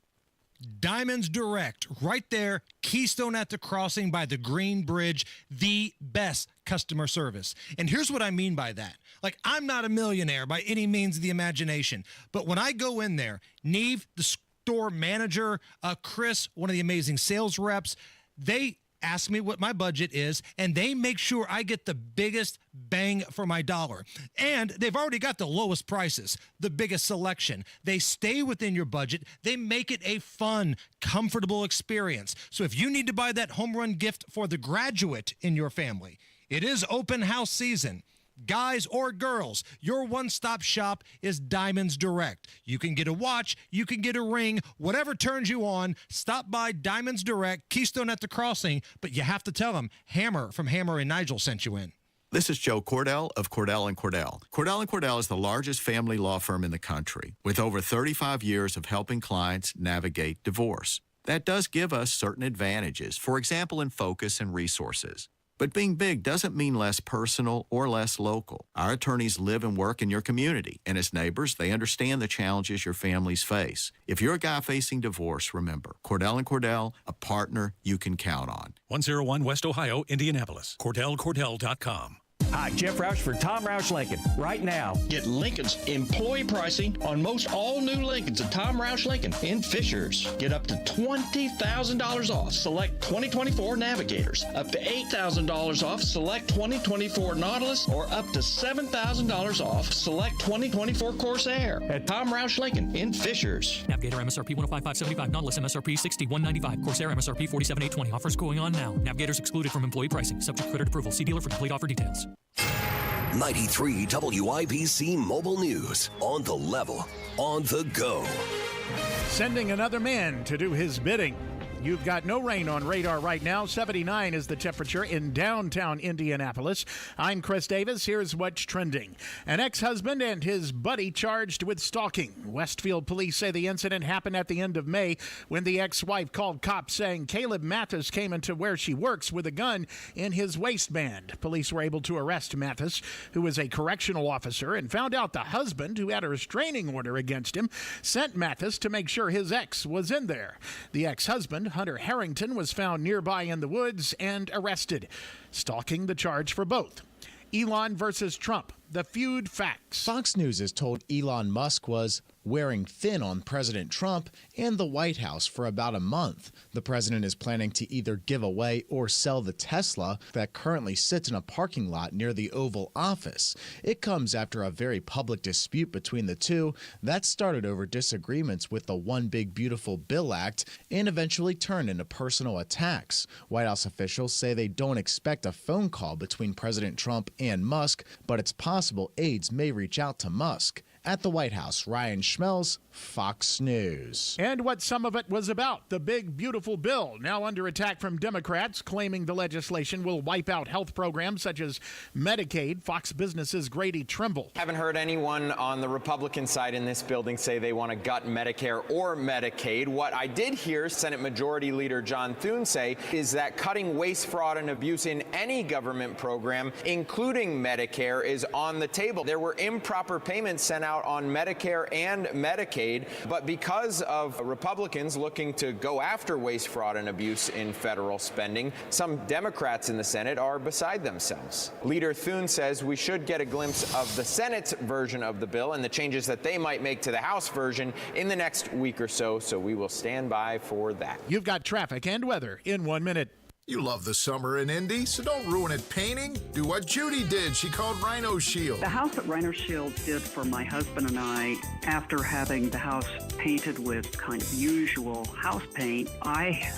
Diamonds Direct, right there, Keystone at the crossing by the Green Bridge, the best customer service. And here's what I mean by that. Like, I'm not a millionaire by any means of the imagination, but when I go in there, Neve, the store manager, Chris, one of the amazing sales reps. They ask me what my budget is, and they make sure I get the biggest bang for my dollar. And they've already got the lowest prices, the biggest selection. They stay within your budget. They make it a fun, comfortable experience. So if you need to buy that home run gift for the graduate in your family, it is open house season. Guys or girls, your one-stop shop is Diamonds Direct. You can get a watch, you can get a ring, whatever turns you on. Stop by Diamonds Direct, Keystone at the Crossing, but you have to tell them Hammer from Hammer and Nigel sent you in. This is Joe Cordell of Cordell & Cordell. Cordell & Cordell is the largest family law firm in the country with over 35 years of helping clients navigate divorce. That does give us certain advantages, for example, in focus and resources. But being big doesn't mean less personal or less local. Our attorneys live and work in your community, and as neighbors, they understand the challenges your families face. If you're a guy facing divorce, remember, Cordell & Cordell, a partner you can count on. 101 West Ohio, Indianapolis. CordellCordell.com. Hi, Jeff Roush for Tom Roush Lincoln. Right now, get Lincoln's employee pricing on most all new Lincolns at Tom Roush Lincoln in Fishers. Get up to $20,000 off select 2024 Navigators, up to $8,000 off select 2024 Nautilus, or up to $7,000 off select 2024 Corsair at Tom Roush Lincoln in Fishers. Navigator MSRP 105,575, Nautilus MSRP 61,995, Corsair MSRP 47,820. Offers going on now. Navigators excluded from employee pricing. Subject to credit approval. See dealer for complete offer details. 93 WIBC Mobile News. On the level, on the go. Sending another man to do his bidding. You've got no rain on radar right now. 79 is the temperature in downtown Indianapolis. I'm Chris Davis. Here's what's trending. An ex-husband and his buddy charged with stalking. Westfield police say the incident happened at the end of May when the ex-wife called cops saying Caleb Mathis came into where she works with a gun in his waistband. Police were able to arrest Mathis, who is a correctional officer, and found out the husband, who had a restraining order against him, sent Mathis to make sure his ex was in there. The ex-husband, Hunter Harrington, was found nearby in the woods and arrested. Stalking the charge for both. Elon versus Trump. The feud facts. Fox News has told Elon Musk was wearing thin on President Trump and the White House for about a month. The president is planning to either give away or sell the Tesla that currently sits in a parking lot near the Oval Office. It comes after a very public dispute between the two that started over disagreements with the One Big Beautiful Bill Act and eventually turned into personal attacks. White House officials say they don't expect a phone call between President Trump and Musk, but it's possible aides may reach out to Musk. At the White House, Ryan Schmelz, Fox News. And what some of it was about. The big, beautiful bill, now under attack from Democrats, claiming the legislation will wipe out health programs such as Medicaid. Fox Business's Grady Trimble. Haven't heard anyone on the Republican side in this building say they want to gut Medicare or Medicaid. What I did hear Senate Majority Leader John Thune say is that cutting waste, fraud, and abuse in any government program, including Medicare, is on the table. There were improper payments sent out on Medicare and Medicaid, but because of Republicans looking to go after waste, fraud, and abuse in federal spending, some Democrats in the Senate are beside themselves. Leader Thune says we should get a glimpse of the Senate's version of the bill and the changes that they might make to the House version in the next week or so we will stand by for that. You've got traffic and weather in 1 minute. You love the summer in Indy, so don't ruin it painting. Do what Judy did. She called Rhino Shield. The house that Rhino Shield did for my husband and I, after having the house painted with kind of usual house paint, I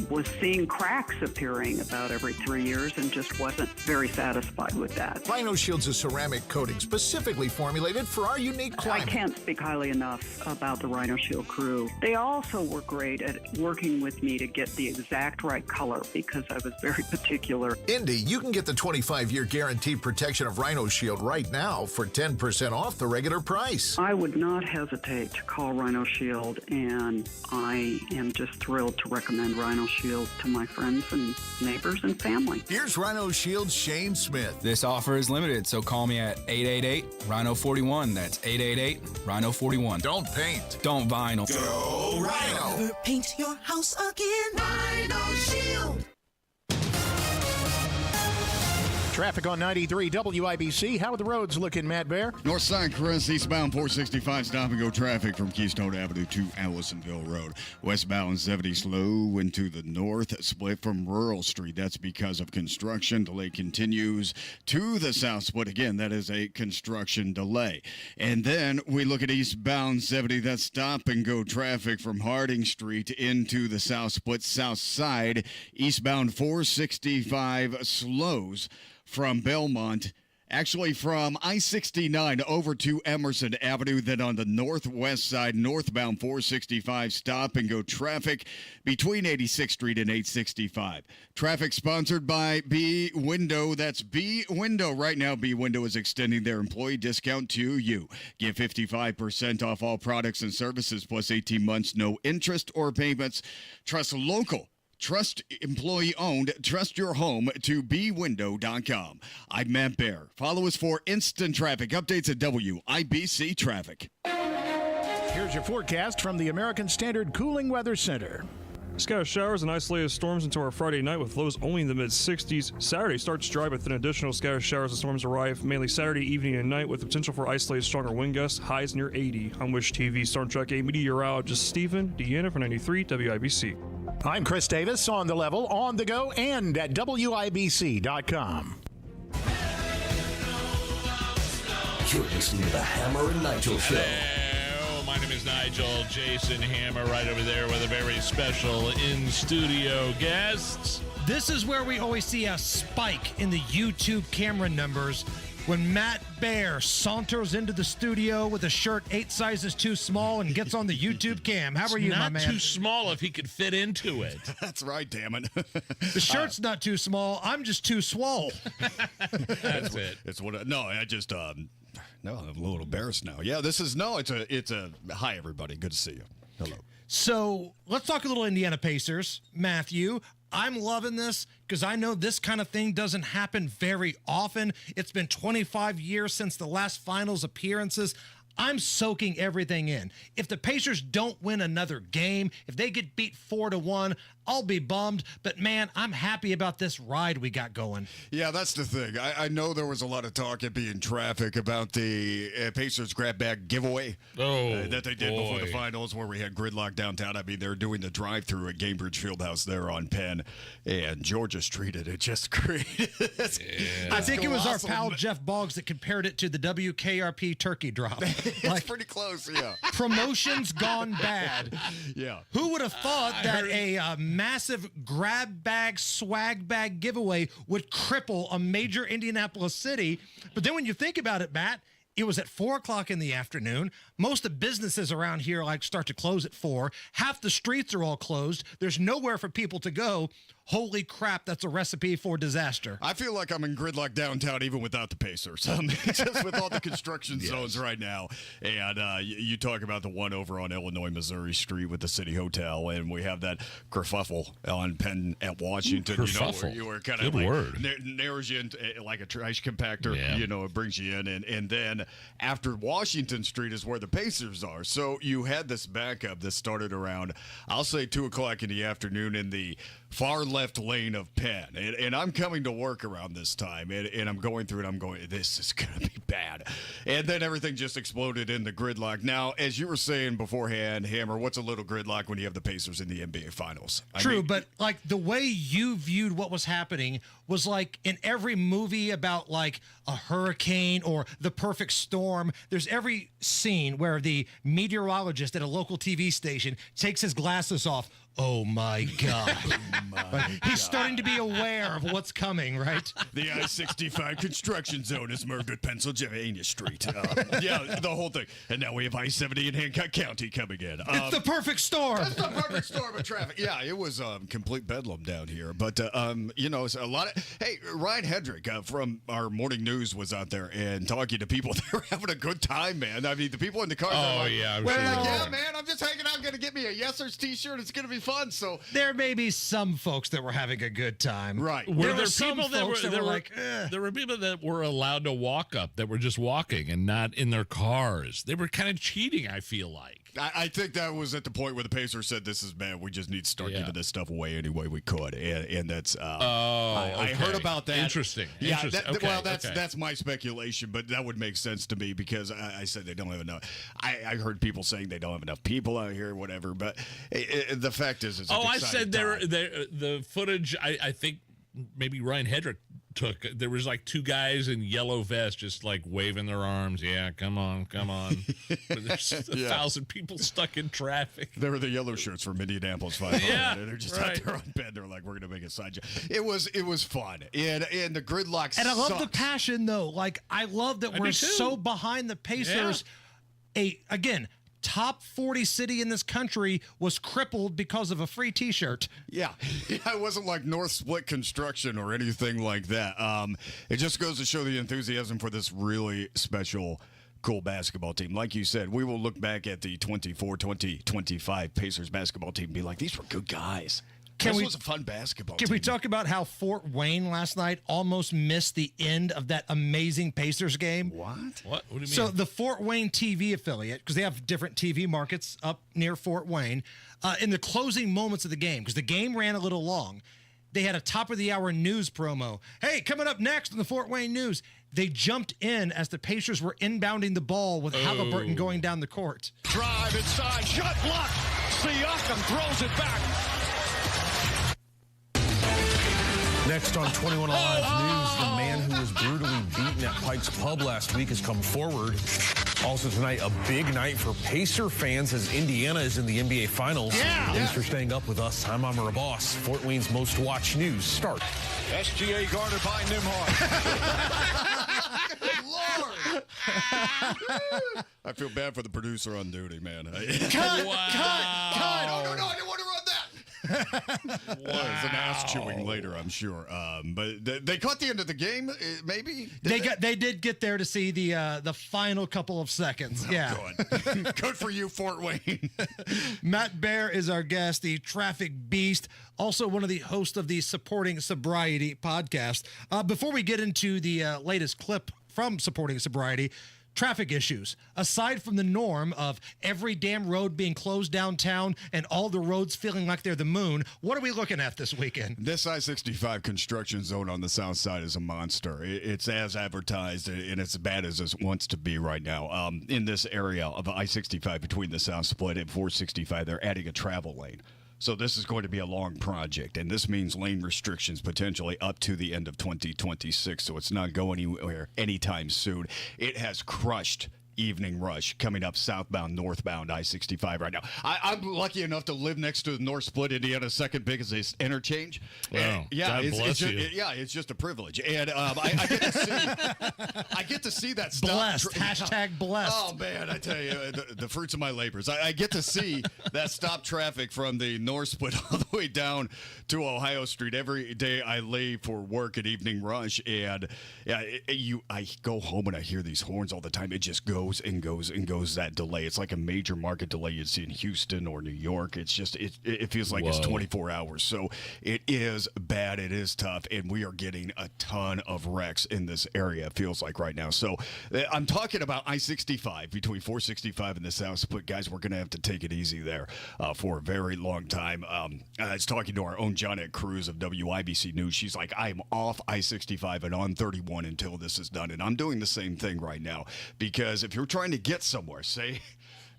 was seeing cracks appearing about every 3 years and just wasn't very satisfied with that. Rhino Shield's a ceramic coating specifically formulated for our unique climate. I can't speak highly enough about the Rhino Shield crew. They also were great at working with me to get the exact right color because I was very particular. Indy, you can get the 25-year guaranteed protection of Rhino Shield right now for 10% off the regular price. I would not hesitate to call Rhino Shield, and I am just thrilled to recommend Rhino Shield to my friends and neighbors and family. Here's Rhino Shield's Shane Smith. This offer is limited, so call me at 888-RHINO-41. That's 888-RHINO-41. Don't paint. Don't vinyl. Go Rhino. Never paint your house again. Rhino Shield. Traffic on 93 WIBC. How are the roads looking, Matt Bear? North side, Chris, eastbound 465, stop and go traffic from Keystone Avenue to Allisonville Road. Westbound 70 slow into the north, split from Rural Street. That's because of construction. Delay continues to the south split. Again, that is a construction delay. And then we look at eastbound 70, that's stop and go traffic from Harding Street into the south split south side. Eastbound 465 slows from Belmont, actually from I-69 over to Emerson Avenue. Then on the northwest side, northbound 465 stop and go traffic between 86th Street and 865. Traffic sponsored by B Window. That's B Window. Right now, B Window is extending their employee discount to you. Get 55% off all products and services plus 18 months, no interest or payments. Trust local. Trust employee-owned. Trust your home to bwindow.com. I'm Matt Bear. Follow us for instant traffic updates at WIBC Traffic. Here's your forecast from the American Standard Cooling Weather Center. Scattered showers and isolated storms into our Friday night with lows only in the mid-60s. Saturday starts dry, but then additional scattered showers and storms arrive mainly Saturday evening and night with the potential for isolated stronger wind gusts, highs near 80. I'm Wish TV Storm Track 8 meteorologist Stephen Deanna for 93 WIBC. I'm Chris Davis, on the level, on the go, and at WIBC.com. You're listening to the Hammer and Nigel Show. My name is Nigel. Jason Hammer right over there with a very special in-studio guest. This is where we always see a spike in the YouTube camera numbers when Matt Bear saunters into the studio with a shirt 8 sizes too small and gets on the YouTube cam. How are you, my man? Not too small if he could fit into it. That's right, damn it. The shirt's not too small. I'm just too swole. That's it. It's what. No, I just. No, I'm a little embarrassed now. Yeah, this is It's a. Hi, everybody. Good to see you. Hello. So let's talk a little Indiana Pacers, Matthew. I'm loving this because I know this kind of thing doesn't happen very often. It's been 25 years since the last finals appearances. I'm soaking everything in. If the Pacers don't win another game, if they get beat 4-1, I'll be bummed. But, man, I'm happy about this ride we got going. Yeah, that's the thing. I know there was a lot of talk at Be in Traffic about the Pacers grab bag giveaway that they did before the finals where we had gridlock downtown. I mean, they're doing the drive-through at Gamebridge Fieldhouse there on Penn, and Georgia Street, and it just created I think it was our pal Jeff Boggs that compared it to the WKRP turkey drop. It's pretty close, yeah. Promotions gone bad. Yeah. Who would have thought that a massive grab bag, swag bag giveaway would cripple a major Indianapolis city? But then when you think about it, Matt, it was at 4 o'clock in the afternoon. Most of the businesses around here start to close at 4. Half the streets are all closed. There's nowhere for people to go. Holy crap, that's a recipe for disaster. I feel like I'm in gridlock downtown even without the Pacers. Just with all the construction zones right now. And you talk about the one over on Illinois, Missouri Street with the City Hotel, and we have that kerfuffle on Penn at Washington. Kerfuffle. Where you were kind of narrows you into like a trash compactor. Yeah. It brings you in. And then after Washington Street is where the Pacers are. So you had this backup that started around, I'll say 2 o'clock in the afternoon in the far left lane of Penn, and I'm coming to work around this time, and I'm going through it. I'm going, this is going to be bad. And then everything just exploded in the gridlock. Now, as you were saying beforehand, Hammer, what's a little gridlock when you have the Pacers in the NBA Finals? True, but like the way you viewed what was happening was like in every movie about like a hurricane or the perfect storm, there's every scene where the meteorologist at a local TV station takes his glasses off. Oh, my God. He's starting to be aware of what's coming, right? The I-65 construction zone is merged with Pennsylvania Street. Yeah, the whole thing. And now we have I-70 in Hancock County coming in. It's the perfect storm. It's the perfect storm of traffic. Yeah, it was complete bedlam down here. But, it's a lot of... Hey, Ryan Hedrick from our morning news was out there and talking to people. They were having a good time, man. I mean, the people in the cars are like, yeah, yeah, man, I'm just hanging out. Going to get me a Yesers t-shirt. It's going to be fun. So there may be some folks that were having a good time. Right. Were there people there were people that were allowed to walk up that were just walking and not in their cars. They were kind of cheating, I feel like. I think that was at the point where the Pacers said, "This is bad. We just need to start giving this stuff away any way we could." And that's I heard about that. Interesting. Yeah. Interesting. Well, that's my speculation, but that would make sense to me because I said they don't have enough. I heard people saying they don't have enough people out here, whatever. But the fact is, it's an I exciting said time. the footage. I think maybe Ryan Hedrick took. There was like two guys in yellow vests just like waving their arms. Yeah, come on. But there's 1,000 people stuck in traffic. They were the yellow shirts from Indianapolis 500. Yeah, They're just out there on bed. They're like, we're going to make a side job. It was fun. And the gridlock And I love sucks. the passion, though. Like, I love that we're so behind the Pacers. Again, top 40 city in this country was crippled because of a free T-shirt. Yeah, it wasn't like North Split construction or anything like that. It just goes to show the enthusiasm for this really special, cool basketball team. Like you said, we will look back at the 24-20-25 Pacers basketball team and be like, these were good guys. This was a fun basketball team. Can we talk about how Fort Wayne last night almost missed the end of that amazing Pacers game? What? What do you mean? So the Fort Wayne TV affiliate, because they have different TV markets up near Fort Wayne, in the closing moments of the game, because the game ran a little long, they had a top-of-the-hour news promo. Hey, coming up next on the Fort Wayne News, they jumped in as the Pacers were inbounding the ball with Halliburton going down the court. Drive inside, shot blocked. Siakam throws it back. Next on 21 Alive News, the man who was brutally beaten at Pike's Pub last week has come forward. Also tonight, a big night for Pacer fans as Indiana is in the NBA Finals. Thanks for staying up with us. I'm Amara Boss. Fort Wayne's most watched news start. SGA guarded by Nimhard. Lord! I feel bad for the producer on duty, man. Cut! No, I didn't want to run that. There's an ass chewing later, I'm sure. But they caught the end of the game, maybe? They did get there to see the final couple of seconds. Good. Good for you, Fort Wayne. Matt Baer is our guest, the traffic beast, also one of the hosts of the Supporting Sobriety podcast. Before we get into the latest clip from Supporting Sobriety, traffic issues. Aside from the norm of every damn road being closed downtown and all the roads feeling like they're the moon, what are we looking at this weekend? This I-65 construction zone on the south side is a monster. It's as advertised, and it's as bad as it wants to be right now. In this area of I-65 between the South Split and 465, they're adding a travel lane. So this is going to be a long project, and this means lane restrictions potentially up to the end of 2026, so it's not going anywhere anytime soon. It has crushed evening rush coming up southbound, northbound I-65 right now. I'm lucky enough to live next to the North Split, Indiana's second biggest interchange. Wow. God bless you. It's just a privilege. And I get to see that stop. Blessed. Hashtag blessed. Oh, man, I tell you, the fruits of my labors. I get to see that stop traffic from the North Split all the way down to Ohio Street every day I leave for work at evening rush. And I go home and I hear these horns all the time. It just goes and goes and goes, that delay. It's like a major market delay you'd see in Houston or New York. It's just, it feels like it's 24 hours. So it is bad. It is tough. And we are getting a ton of wrecks in this area, it feels like right now. So I'm talking about I-65 between 465 and the South Split. Guys, we're going to have to take it easy there for a very long time. I was talking to our own Johnette Cruz of WIBC News. She's like, I'm off I-65 and on 31 until this is done. And I'm doing the same thing right now, because if you're trying to get somewhere, say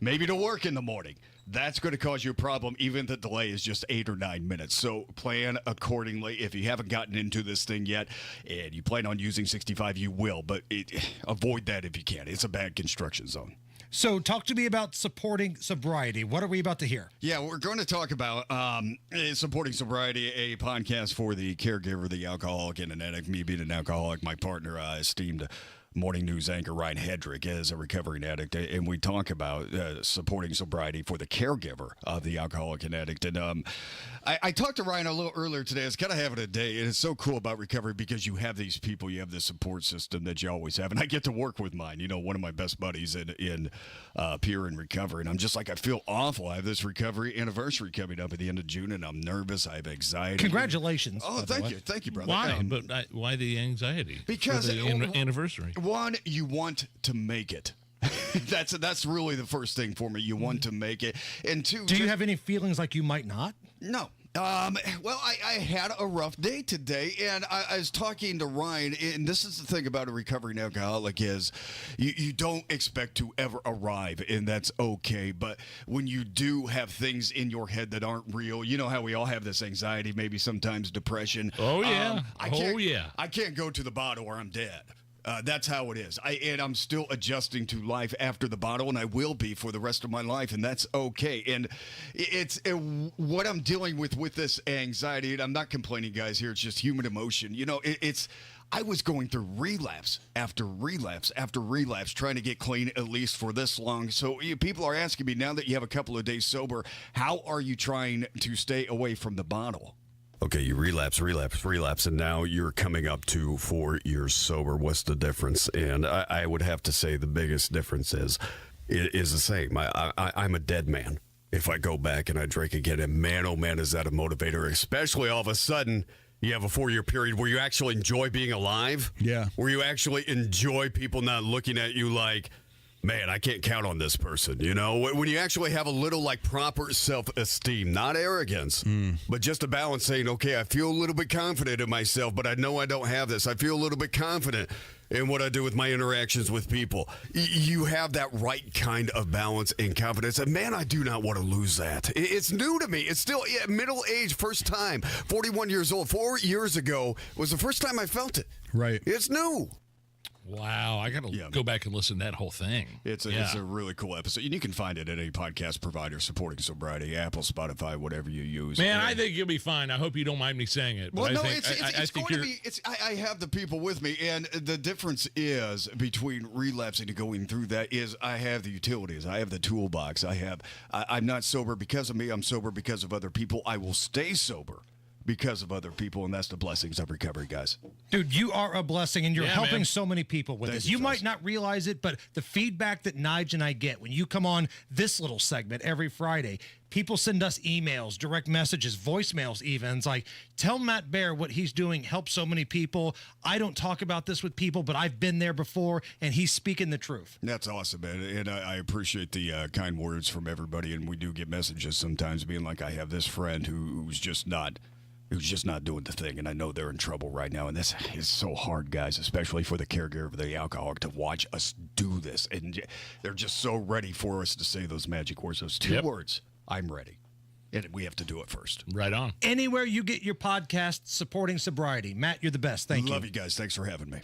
maybe to work in the morning, that's going to cause you a problem, even if the delay is just 8 or 9 minutes. So plan accordingly. If you haven't gotten into this thing yet and you plan on using 65, you will, but avoid that if you can. It's a bad construction zone. So talk to me about Supporting Sobriety. What are we about to hear? Yeah, we're going to talk about Supporting Sobriety, a podcast for the caregiver, the alcoholic, and an addict. Me being an alcoholic, my partner, esteemed morning news anchor Ryan Hedrick, is a recovering addict, and we talk about supporting sobriety for the caregiver of the alcoholic and addict. And I talked to Ryan a little earlier today. I was kind of having a day, and it's so cool about recovery because you have these people, you have this support system that you always have, and I get to work with mine. You know, one of my best buddies in Peer in Recovery, and I'm just like, I feel awful. I have this recovery anniversary coming up at the end of June, and I'm nervous. I have anxiety. Congratulations. Oh, thank you, brother. Why? Why the anxiety? Because for the anniversary. One, you want to make it. That's really the first thing for me. You want to make it. And two, do you have any feelings like you might not? No. Well, I had a rough day today, and I was talking to Ryan, and this is the thing about a recovering alcoholic is you don't expect to ever arrive, and that's okay. But when you do have things in your head that aren't real, you know how we all have this anxiety, maybe sometimes depression. Oh, yeah. I can't go to the bottle or I'm dead. That's how it is. And I'm still adjusting to life after the bottle, and I will be for the rest of my life, and that's okay. And it's what I'm dealing with this anxiety, and I'm not complaining, guys, here. It's just human emotion. You know, I was going through relapse after relapse after relapse, trying to get clean at least for this long. So people are asking me, now that you have a couple of days sober, how are you trying to stay away from the bottle? Okay, you relapse, and now you're coming up to 4 years sober. What's the difference? And I would have to say the biggest difference is the same. I'm a dead man if I go back and I drink again. And man, oh man, is that a motivator, especially all of a sudden you have a 4-year period where you actually enjoy being alive. Yeah. Where you actually enjoy people not looking at you like, man, I can't count on this person, you know? When you actually have a little, like, proper self-esteem, not arrogance, but just a balance saying, okay, I feel a little bit confident in myself, but I know I don't have this. I feel a little bit confident in what I do with my interactions with people. You have that right kind of balance and confidence, and, man, I do not want to lose that. It's new to me. It's still middle age, first time, 41 years old. 4 years ago was the first time I felt it. Right. It's new. Wow, I got to go back and listen to that whole thing. It's a really cool episode. And you can find it at any podcast provider supporting sobriety, Apple, Spotify, whatever you use. Man, I think you'll be fine. I hope you don't mind me saying it. Well, but no, I think you're... I have the people with me, and the difference is between relapsing and going through that is I have the utilities. I have the toolbox. I'm not sober because of me. I'm sober because of other people. I will stay sober because of other people, and that's the blessings of recovery, guys. Dude, you are a blessing, and you're helping man. so many people with Thank this. you, You might not realize it, but the feedback that Nigel and I get when you come on this little segment every Friday, people send us emails, direct messages, voicemails even. It's like, tell Matt Bear what he's doing helps so many people. I don't talk about this with people, but I've been there before, and he's speaking the truth. That's awesome, man. And I appreciate the kind words from everybody, and we do get messages sometimes being like, I have this friend who's just not doing the thing, and I know they're in trouble right now. And this is so hard, guys, especially for the caregiver of the alcoholic to watch us do this. And they're just so ready for us to say those magic words, those two words, I'm ready. And we have to do it first. Right on. Anywhere you get your podcast supporting sobriety. Matt, you're the best. Thank you. Love you guys. Thanks for having me.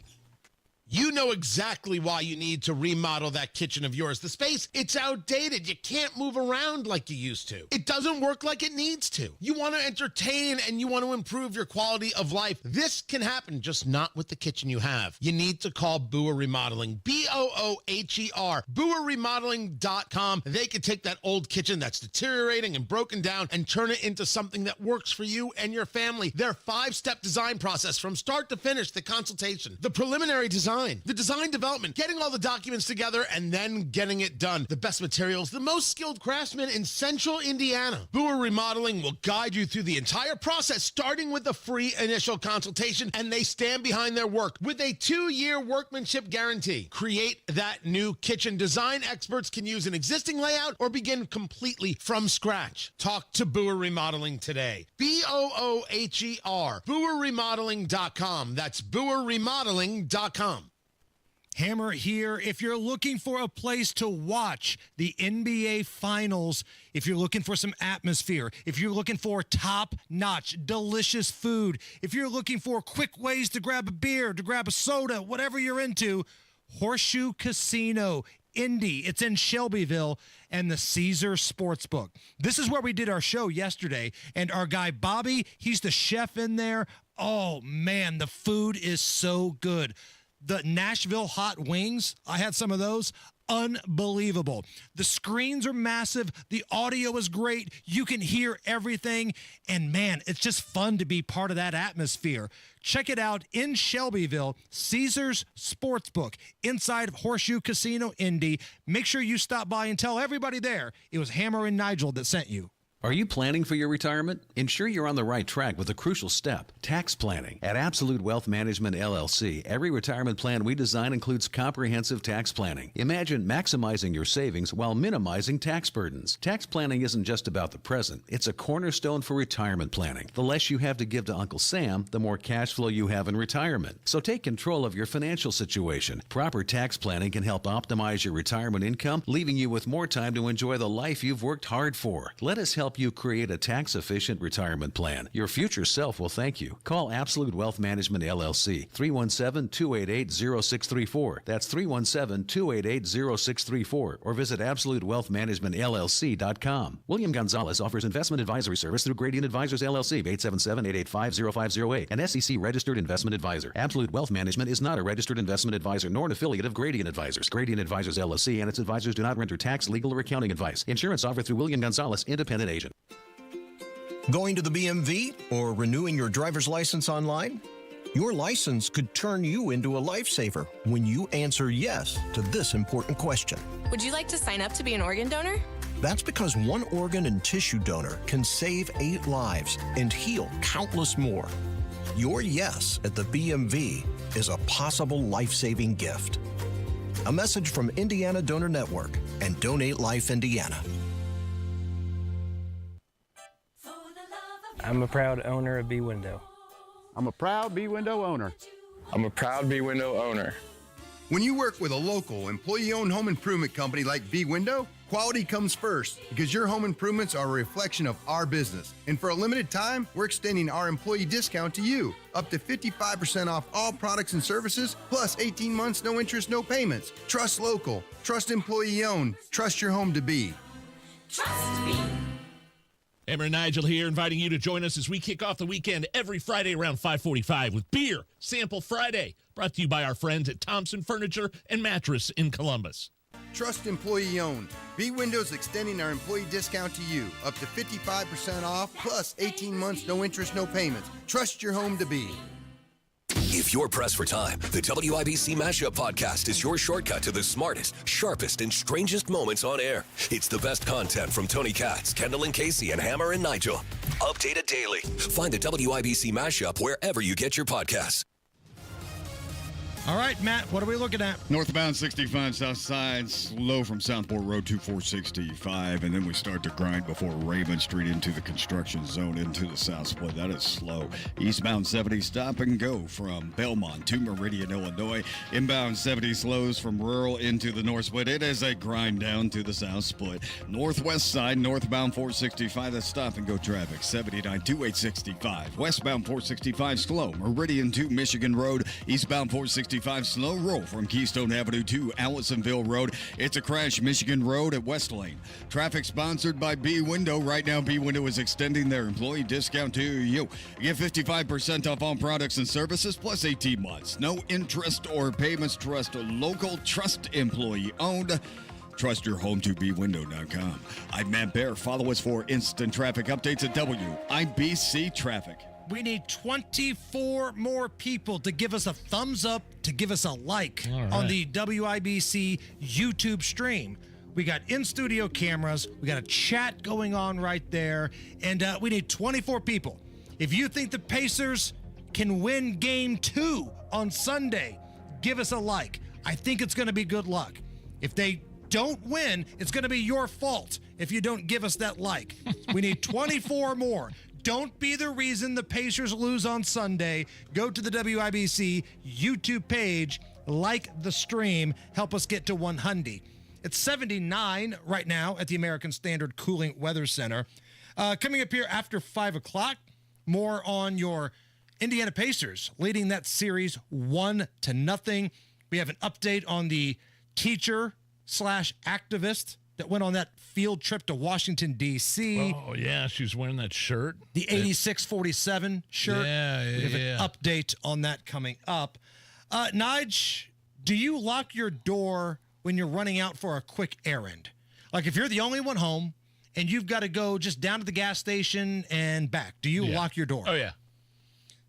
You know exactly why you need to remodel that kitchen of yours. The space, it's outdated. You can't move around like you used to. It doesn't work like it needs to. You want to entertain and you want to improve your quality of life. This can happen, just not with the kitchen you have. You need to call Booher Remodeling, B-O-O-H-E-R, BooherRemodeling.com. They can take that old kitchen that's deteriorating and broken down and turn it into something that works for you and your family. Their 5-step design process from start to finish, the consultation, the preliminary design, the design development, getting all the documents together, and then getting it done. The best materials, the most skilled craftsmen in Central Indiana. Booher Remodeling will guide you through the entire process, starting with a free initial consultation, and they stand behind their work with a 2-year workmanship guarantee. Create that new kitchen. Design experts can use an existing layout or begin completely from scratch. Talk to Booher Remodeling today. B-O-O-H-E-R. BooherRemodeling.com. That's BooherRemodeling.com. Hammer here. If you're looking for a place to watch the NBA Finals, if you're looking for some atmosphere, if you're looking for top-notch, delicious food, if you're looking for quick ways to grab a beer, to grab a soda, whatever you're into, Horseshoe Casino, Indy. It's in Shelbyville, and the Caesars Sportsbook. This is where we did our show yesterday, and our guy Bobby, he's the chef in there. Oh, man, the food is so good. The Nashville hot wings, I had some of those. Unbelievable. The screens are massive. The audio is great. You can hear everything. And man, it's just fun to be part of that atmosphere. Check it out in Shelbyville, Caesars Sportsbook, inside of Horseshoe Casino, Indy. Make sure you stop by and tell everybody there it was Hammer and Nigel that sent you. Are you planning for your retirement? Ensure you're on the right track with a crucial step, tax planning. At Absolute Wealth Management LLC, every retirement plan we design includes comprehensive tax planning. Imagine maximizing your savings while minimizing tax burdens. Tax planning isn't just about the present. It's a cornerstone for retirement planning. The less you have to give to Uncle Sam, the more cash flow you have in retirement. So take control of your financial situation. Proper tax planning can help optimize your retirement income, leaving you with more time to enjoy the life you've worked hard for. Let us help you create a tax-efficient retirement plan. Your future self will thank you. Call Absolute Wealth Management LLC, 317-288-0634. That's 317-288-0634. Or visit AbsoluteWealthManagementLLC.com. William Gonzalez offers investment advisory service through Gradient Advisors LLC, 877-885-0508, an SEC-registered investment advisor. Absolute Wealth Management is not a registered investment advisor nor an affiliate of Gradient Advisors. Gradient Advisors LLC and its advisors do not render tax, legal, or accounting advice. Insurance offered through William Gonzalez, independent agent. Going to the BMV or renewing your driver's license online? Your license could turn you into a lifesaver when you answer yes to this important question. Would you like to sign up to be an organ donor? That's because one organ and tissue donor can save 8 lives and heal countless more. Your yes at the BMV is a possible life-saving gift. A message from Indiana Donor Network and Donate Life Indiana. I'm a proud owner of B-Window. I'm a proud B-Window owner. I'm a proud B-Window owner. When you work with a local, employee-owned home improvement company like B-Window, quality comes first because your home improvements are a reflection of our business. And for a limited time, we're extending our employee discount to you, up to 55% off all products and services, plus 18 months, no interest, no payments. Trust local, trust employee-owned, trust your home to be. Trust me. Hammer and Nigel here, inviting you to join us as we kick off the weekend every Friday around 5:45 with Beer Sample Friday, brought to you by our friends at Thompson Furniture and Mattress in Columbus. Trust employee-owned. B-Window's extending our employee discount to you, up to 55% off, plus 18 months, no interest, no payments. Trust your home to be. If you're pressed for time, the WIBC Mashup Podcast is your shortcut to the smartest, sharpest, and strangest moments on air. It's the best content from Tony Katz, Kendall and Casey, and Hammer and Nigel. Updated daily. Find the WIBC Mashup wherever you get your podcasts. All right, Matt, what are we looking at? Northbound 65 south side, slow from Southport Road to 465, and then we start to grind before Raymond Street into the construction zone into the south split. That is slow. Eastbound 70 stop and go from Belmont to Meridian, Illinois. Inbound 70 slows from rural into the north split. It is a grind down to the south split. Northwest side, northbound 465, that's stop and go traffic. 79 to 865. Westbound 465 slow. Meridian to Michigan Road. Eastbound 465 slow roll from Keystone Avenue to Allisonville Road. It's a crash Michigan Road at West Lane. Traffic sponsored by B-Window. Right now, B-Window is extending their employee discount to you. Get 55% off all products and services plus 18 months. No interest or payments. Trust a local, trust employee owned. Trust your home to bwindow.com. I'm Matt Bear. Follow us for instant traffic updates at WIBC Traffic. We need 24 more people to give us a thumbs up, to give us a like on the WIBC YouTube stream. We got in-studio cameras. We got a chat going on right there. And we need 24 people. If you think the Pacers can win Game 2 on Sunday, give us a like. I think it's going to be good luck. If they don't win, it's going to be your fault if you don't give us that like. We need 24 more. Don't be the reason the Pacers lose on Sunday. Go to the WIBC YouTube page, like the stream, help us get to 100. It's 79 right now at the American Standard Cooling Weather Center. Coming up here after 5 o'clock, more on your Indiana Pacers leading that series 1-0. We have an update on the teacher/activist that went on that field trip to Washington, D.C. Oh, yeah, she was wearing that shirt. The 8647 shirt. Yeah. We have an update on that coming up. Nige, do you lock your door when you're running out for a quick errand? Like if you're the only one home and you've got to go just down to the gas station and back, do you lock your door? Oh, yeah.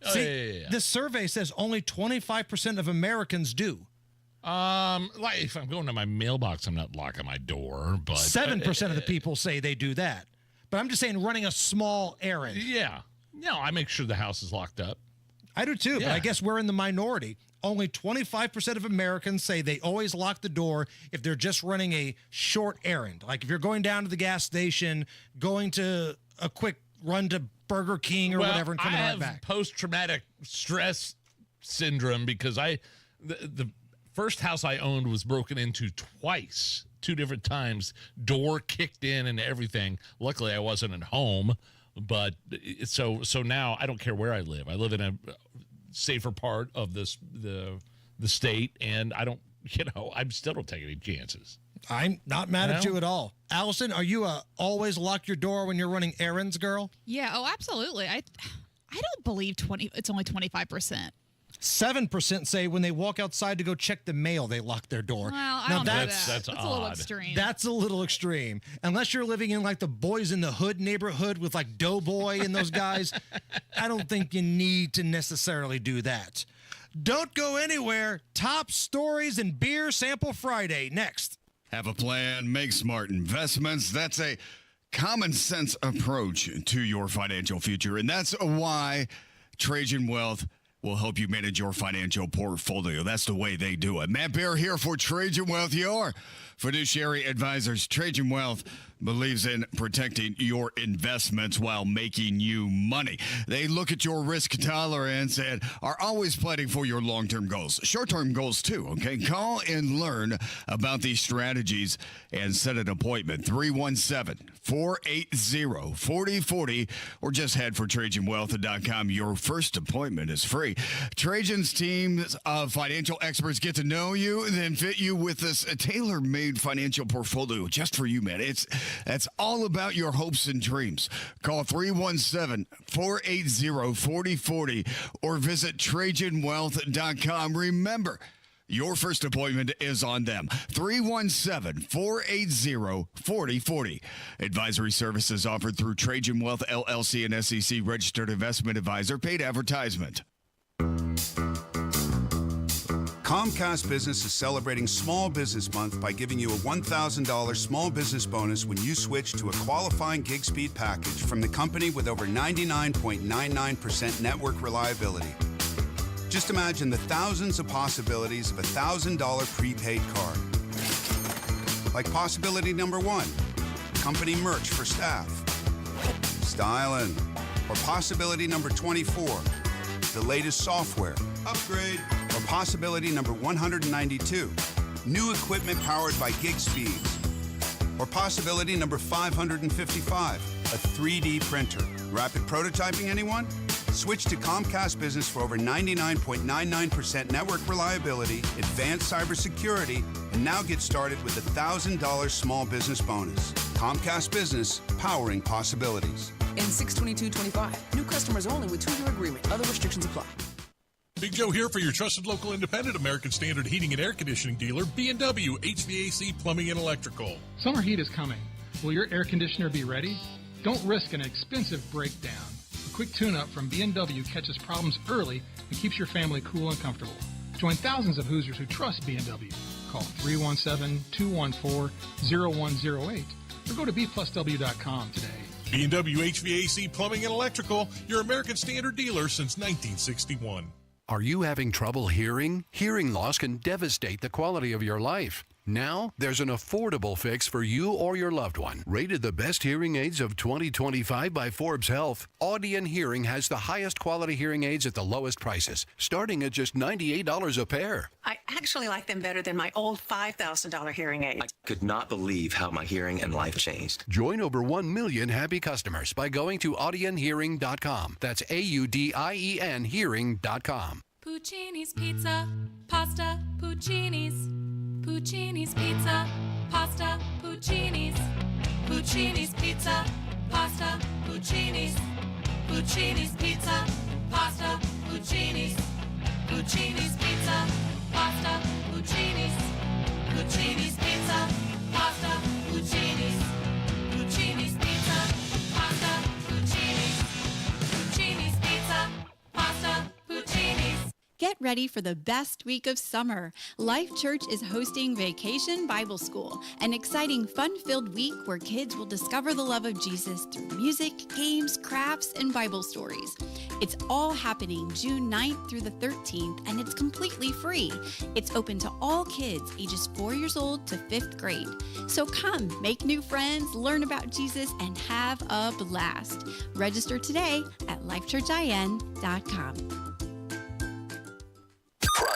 See, this survey says only 25% of Americans do. Like if I'm going to my mailbox, I'm not locking my door, but 7% of the people say they do that. But I'm just saying running a small errand. Yeah. No, I make sure the house is locked up. I do too, but Yeah. I guess we're in the minority. Only 25% of Americans say they always lock the door if they're just running a short errand. Like if you're going down to the gas station, going to a quick run to Burger King or whatever and coming I right have back. post-traumatic stress syndrome because the first house I owned was broken into twice, 2 different times, door kicked in and everything. Luckily, I wasn't at home, but so now I don't care where I live. I live in a safer part of the state, and I still don't take any chances. I'm not mad at you at all. Allison, are you a always lock your door when you're running errands girl? Yeah, oh, absolutely. I don't believe it's only 25%. 7% say when they walk outside to go check the mail, they lock their door. Well, I don't know that. That's a little extreme. That's a little extreme. Unless you're living in like the Boys in the Hood neighborhood with like Doughboy and those guys, I don't think you need to necessarily do that. Don't go anywhere. Top stories and beer sample Friday next. Have a plan, make smart investments. That's a common sense approach to your financial future. And that's why Trajan Wealth will help you manage your financial portfolio. That's the way they do it. Matt Bear here for Trajan Wealth, your fiduciary advisors. Trajan Wealth believes in protecting your investments while making you money. They look at your risk tolerance and are always planning for your long-term goals. Short-term goals too, okay? Call and learn about these strategies and set an appointment. 317-480-4040 or just head for TrajanWealth.com. Your first appointment is free. Trajan's team of financial experts get to know you and then fit you with this tailor-made financial portfolio just for you, man. That's all about your hopes and dreams. Call 317-480-4040 or visit TrajanWealth.com. Remember, your first appointment is on them. 317-480-4040. Advisory services offered through Trajan Wealth LLC and SEC registered investment advisor. Paid advertisement. Comcast Business is celebrating Small Business Month by giving you a $1,000 small business bonus when you switch to a qualifying gig speed package from the company with over 99.99% network reliability. Just imagine the thousands of possibilities of a $1,000 prepaid card. Like possibility number 1, company merch for staff. Styling. Or possibility number 24, the latest software. Upgrade. Or possibility number 192, new equipment powered by gig speeds. Or possibility number 555, a 3D printer. Rapid prototyping, anyone? Switch to Comcast Business for over 99.99% network reliability, advanced cybersecurity, and now get started with a $1,000 small business bonus. Comcast Business, powering possibilities. In 6/22/25, new customers only with 2-year agreement. Other restrictions apply. Big Joe here for your trusted local independent American Standard heating and air conditioning dealer, B&W HVAC Plumbing and Electrical. Summer heat is coming. Will your air conditioner be ready? Don't risk an expensive breakdown. A quick tune-up from B&W catches problems early and keeps your family cool and comfortable. Join thousands of Hoosiers who trust B&W. Call 317-214-0108 or go to bplusw.com today. B&W HVAC Plumbing and Electrical, your American Standard dealer since 1961. Are you having trouble hearing? Hearing loss can devastate the quality of your life. Now, there's an affordable fix for you or your loved one. Rated the best hearing aids of 2025 by Forbes Health, Audion Hearing has the highest quality hearing aids at the lowest prices, starting at just $98 a pair. I actually like them better than my old $5,000 hearing aids. I could not believe how my hearing and life changed. Join over 1 million happy customers by going to audionhearing.com. That's AUDIEN hearing.com. Puccini's Pizza, Pasta, Puccini's. Puccini's Pizza, Pasta, Puccini's. Puccini's Pizza, Pasta, Puccini's. Puccini's Pizza, Pasta, Puccini's. Puccini's Pizza, Pasta, Puccini's. Puccini's Pizza, Pasta, Puccini's. Puccini's Pizza, Pasta, Puccini's. Puccini's Pizza, Pasta, Puccini's. Get ready for the best week of summer. Life Church is hosting Vacation Bible School, an exciting, fun-filled week where kids will discover the love of Jesus through music, games, crafts, and Bible stories. It's all happening June 9th through the 13th, and it's completely free. It's open to all kids ages 4 years old to 5th grade. So come, make new friends, learn about Jesus, and have a blast. Register today at lifechurchin.com.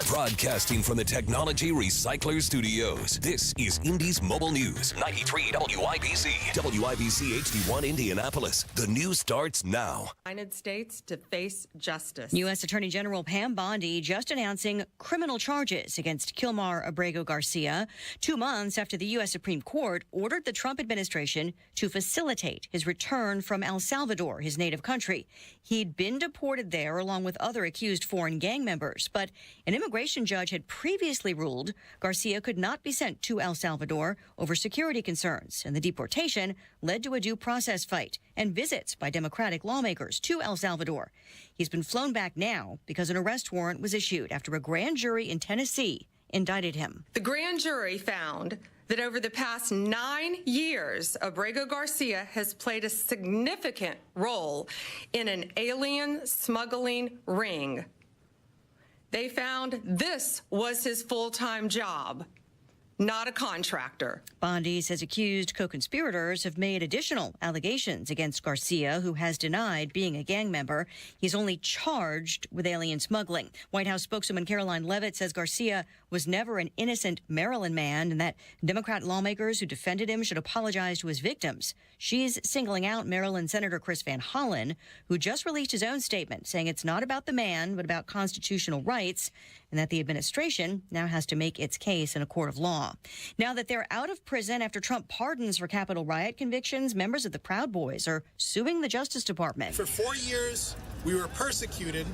Broadcasting from the Technology Recycler Studios, this is Indy's Mobile News, 93 WIBC, WIBC HD1 Indianapolis. The news starts now. United States to face justice. U.S. Attorney General Pam Bondi just announcing criminal charges against Kilmar Abrego Garcia 2 months after the U.S. Supreme Court ordered the Trump administration to facilitate his return from El Salvador, his native country. He'd been deported there along with other accused foreign gang members, but an immigration judge had previously ruled Garcia could not be sent to El Salvador over security concerns, and the deportation led to a due process fight and visits by Democratic lawmakers to El Salvador. He's been flown back now because an arrest warrant was issued after a grand jury in Tennessee indicted him. The grand jury found that over the past 9 years, Abrego Garcia has played a significant role in an alien smuggling ring. They found this was his full-time job, not a contractor. Bondi says accused co-conspirators have made additional allegations against Garcia, who has denied being a gang member. He's only charged with alien smuggling. White House spokeswoman Caroline Leavitt says Garcia was never an innocent Maryland man and that Democrat lawmakers who defended him should apologize to his victims. She's singling out Maryland Senator Chris Van Hollen, who just released his own statement saying it's not about the man, but about constitutional rights, and that the administration now has to make its case in a court of law. Now that they're out of prison after Trump pardons for Capitol riot convictions, members of the Proud Boys are suing the Justice Department. For 4 years, we were persecuted,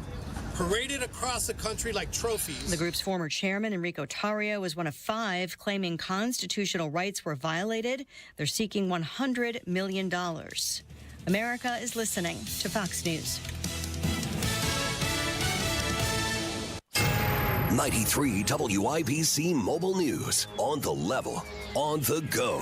paraded across the country like trophies. The group's former chairman, Enrico Tarrio, was one of 5 claiming constitutional rights were violated. They're seeking $100 million. America is listening to Fox News. 93 WIBC Mobile News. On the level, on the go.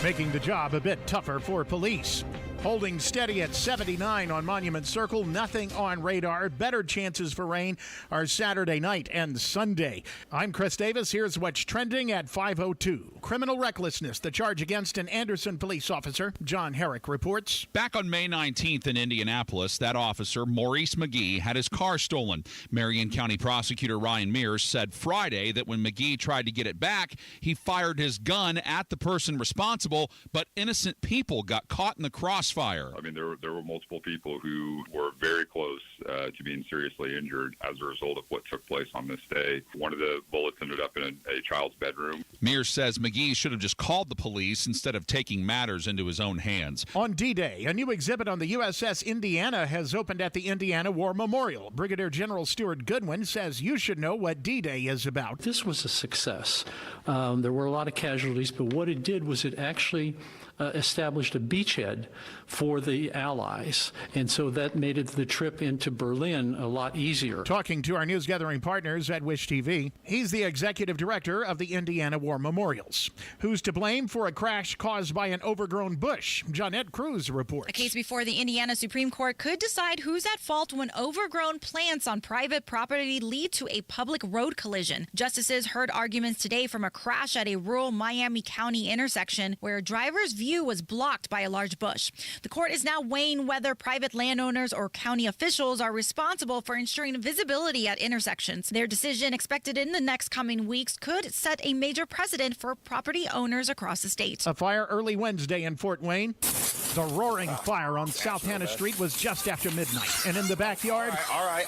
Making the job a bit tougher for police. Holding steady at 79 on Monument Circle, nothing on radar. Better chances for rain are Saturday night and Sunday. I'm Chris Davis. Here's what's trending at 5:02. Criminal recklessness, the charge against an Anderson police officer. John Herrick reports. Back on May 19th in Indianapolis, that officer, Maurice McGee, had his car stolen. Marion County Prosecutor Ryan Mears said Friday that when McGee tried to get it back, he fired his gun at the person responsible, but innocent people got caught in the crossfire. I mean, there were multiple people who were very close to being seriously injured as a result of what took place on this day. One of the bullets ended up in a child's bedroom. Mears says McGee should have just called the police instead of taking matters into his own hands. On D-Day, a new exhibit on the USS Indiana has opened at the Indiana War Memorial. Brigadier General Stuart Goodwin says you should know what D-Day is about. This was a success. There were a lot of casualties, but what it did was it actually established a beachhead for the Allies, and so that made the trip into Berlin a lot easier. Talking to our news gathering partners at Wish TV, he's the executive director of the Indiana War Memorials. Who's to blame for a crash caused by an overgrown bush? Jeanette Cruz reports. A case before the Indiana Supreme Court could decide who's at fault when overgrown plants on private property lead to a public road collision. Justices heard arguments today from a crash at a rural Miami County intersection where a driver's view was blocked by a large bush. The court is now weighing whether private landowners or county officials are responsible for ensuring visibility at intersections. Their decision, expected in the next coming weeks, could set a major precedent for property owners across the state. A fire early Wednesday in Fort Wayne. The roaring fire on South Hannah Street was just after midnight. And in the backyard... All right.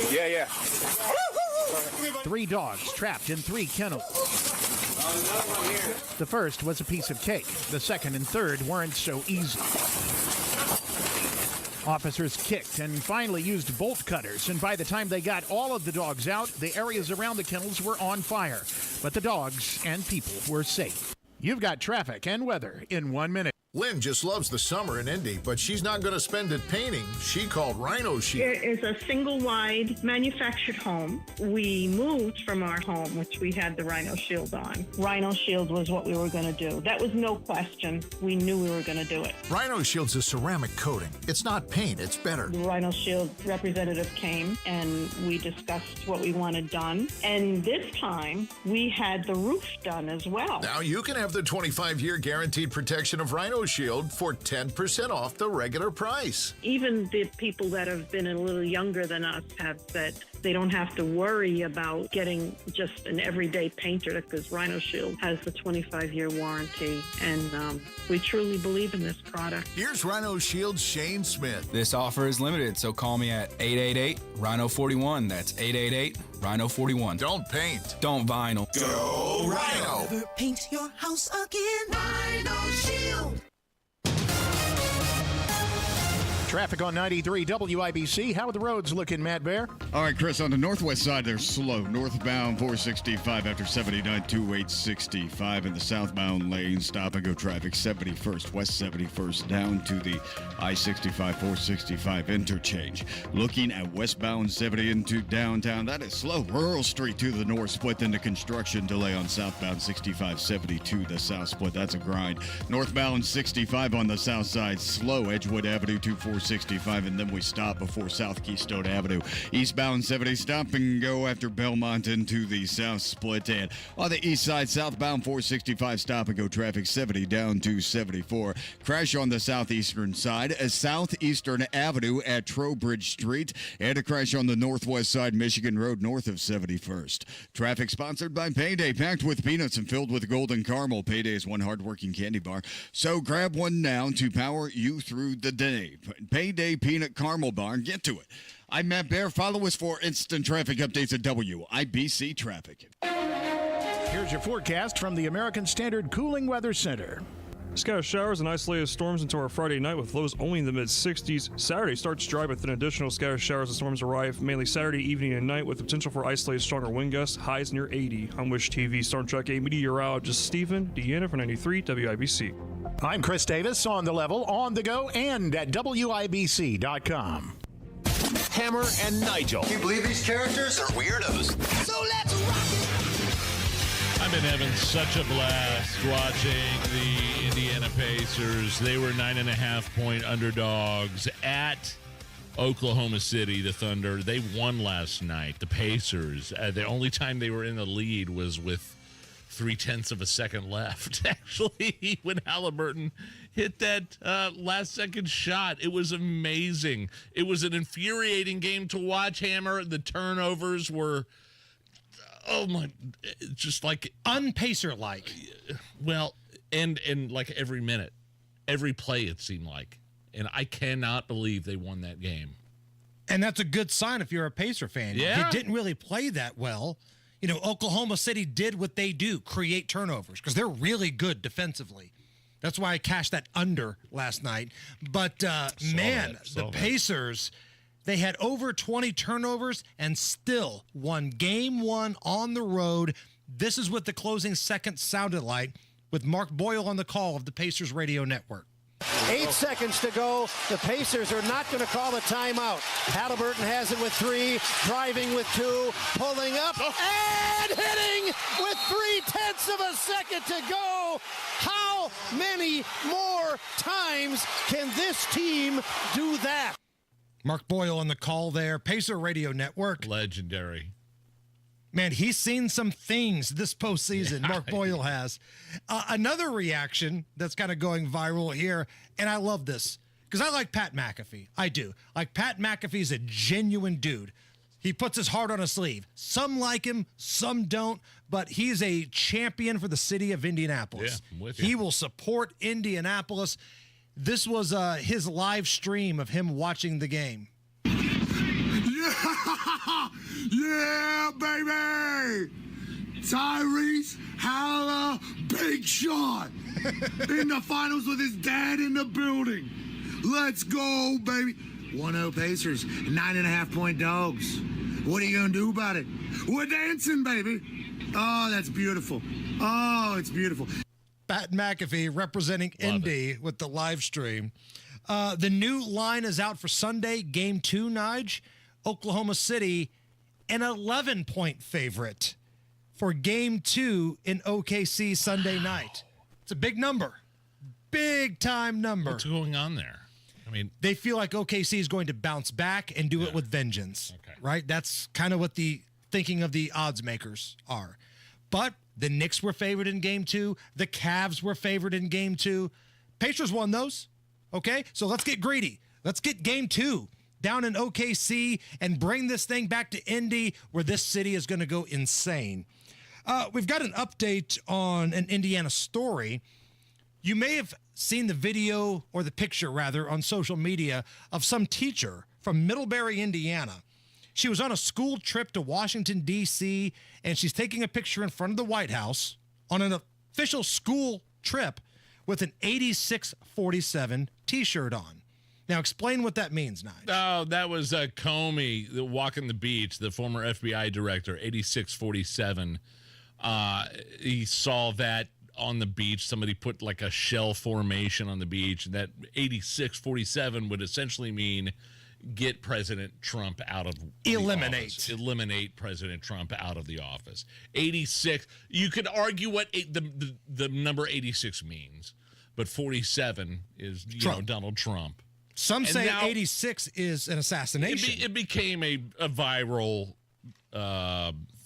Yeah. 3 dogs trapped in 3 kennels. The first was a piece of cake. The second and third weren't so easy. Officers kicked and finally used bolt cutters, and by the time they got all of the dogs out, the areas around the kennels were on fire. But the dogs and people were safe. You've got traffic and weather in 1 minute. Lynn just loves the summer in Indy, but she's not going to spend it painting. She called Rhino Shield. It is a single-wide manufactured home. We moved from our home, which we had the Rhino Shield on. Rhino Shield was what we were going to do. That was no question. We knew we were going to do it. Rhino Shield's a ceramic coating. It's not paint, it's better. The Rhino Shield representative came, and we discussed what we wanted done. And this time, we had the roof done as well. Now you can have the 25-year guaranteed protection of Rhino Shield for 10% off the regular price. Even the people that have been a little younger than us have said they don't have to worry about getting just an everyday painter because Rhino Shield has the 25-year warranty, and we truly believe in this product. Here's Rhino Shield's Shane Smith. This offer is limited, so call me at 888-RHINO-41. That's 888-RHINO-41. Don't paint. Don't vinyl. Go Rhino! Never paint your house again. Rhino Shield. Traffic on 93 WIBC. How are the roads looking, Matt Bear? All right, Chris, on the northwest side, they're slow. Northbound 465 after 79, 2865. In the southbound lane, stop-and-go traffic 71st, west 71st, down to the I-65, 465 interchange. Looking at westbound 70 into downtown, that is slow. Rural Street to the north, split into construction delay on southbound 65, 72, the south split. That's a grind. Northbound 65 on the south side, slow. Edgewood Avenue to 465, and then we stop before South Keystone Avenue. Eastbound 70, stop and go after Belmont into the south split. And on the east side, southbound 465, stop and go traffic 70 down to 74. Crash on the southeastern side, a Southeastern Avenue at Trowbridge Street, and a crash on the northwest side, Michigan Road north of 71st. Traffic sponsored by Payday, packed with peanuts and filled with golden caramel. Payday is one hardworking candy bar, so grab one now to power you through the day. Payday Peanut Caramel Bar. Get to it. I'm Matt Bear. Follow us for instant traffic updates at WIBC Traffic. Here's your forecast from the American Standard Cooling Weather Center. Scattered showers and isolated storms into our Friday night with lows only in the mid-60s. Saturday starts dry, but then additional scattered showers and storms arrive mainly Saturday evening and night with the potential for isolated stronger wind gusts, highs near 80. I'm Wish TV Storm Track 8 meteorologist Stephen Deanna for 93 WIBC. I'm Chris Davis, on the level, on the go, and at WIBC.com. Hammer and Nigel. Can you believe these characters are weirdos? So let's rock it! I've been having such a blast watching the Indiana Pacers. They were 9.5-point underdogs at Oklahoma City, the Thunder. They won last night, the Pacers. The only time they were in the lead was with 0.3 of a second left, actually, when Halliburton hit that last-second shot. It was amazing. It was an infuriating game to watch, Hammer. The turnovers were, oh, my, just like... unpacer-like. Well, and like every minute, every play, it seemed like. And I cannot believe they won that game. And that's a good sign if you're a Pacer fan. Yeah. They didn't really play that well. You know, Oklahoma City did what they do, create turnovers, because they're really good defensively. That's why I cashed that under last night. But, the Pacers, they had over 20 turnovers and still won game one on the road. This is what the closing seconds sounded like with Mark Boyle on the call of the Pacers radio network. 8 seconds to go. The Pacers are not going to call a timeout. Halliburton has it with 3, driving with 2, pulling up, and hitting with 0.3 of a second to go. How many more times can this team do that? Mark Boyle on the call there, Pacer Radio Network. Legendary. Man, he's seen some things this postseason, Mark Boyle has. Another reaction that's kind of going viral here, and I love this, because I like Pat McAfee. I do. Like, Pat McAfee's a genuine dude. He puts his heart on his sleeve. Some like him, some don't, but he's a champion for the city of Indianapolis. Yeah, I'm with you. He will support Indianapolis. This was his live stream of him watching the game. Yeah, baby! Tyrese Halla, big shot! In the finals with his dad in the building. Let's go, baby. 1-0 Pacers, 9.5-point dogs. What are you going to do about it? We're dancing, baby. Oh, that's beautiful. Oh, it's beautiful. Pat McAfee representing Indy with the live stream. The new line is out for Sunday, Game 2, Nige. Oklahoma City, an 11-point favorite for Game 2 in OKC Sunday night. It's a big number. Big-time number. What's going on there? I mean, they feel like OKC is going to bounce back and do it with vengeance, right? That's kind of what the thinking of the odds makers are. But the Knicks were favored in Game 2. The Cavs were favored in Game 2. Pacers won those, okay? So let's get greedy. Let's get Game 2 down in OKC and bring this thing back to Indy, where this city is going to go insane. We've got an update on an Indiana story. You may have seen the video, or the picture rather, on social media of some teacher from Middlebury, Indiana. She was on a school trip to Washington, D.C., and she's taking a picture in front of the White House on an official school trip with an 8647 T-shirt on. Now, explain what that means, Nige. Oh, that was Comey walking the beach, the former FBI director, 8647. He saw that on the beach. Somebody put like a shell formation on the beach, and that 8647 would essentially mean get President Trump out of eliminate President Trump out of the office. 86. You could argue what the number 86 means, but 47 is Donald Trump. Some say 86 is an assassination. It became a viral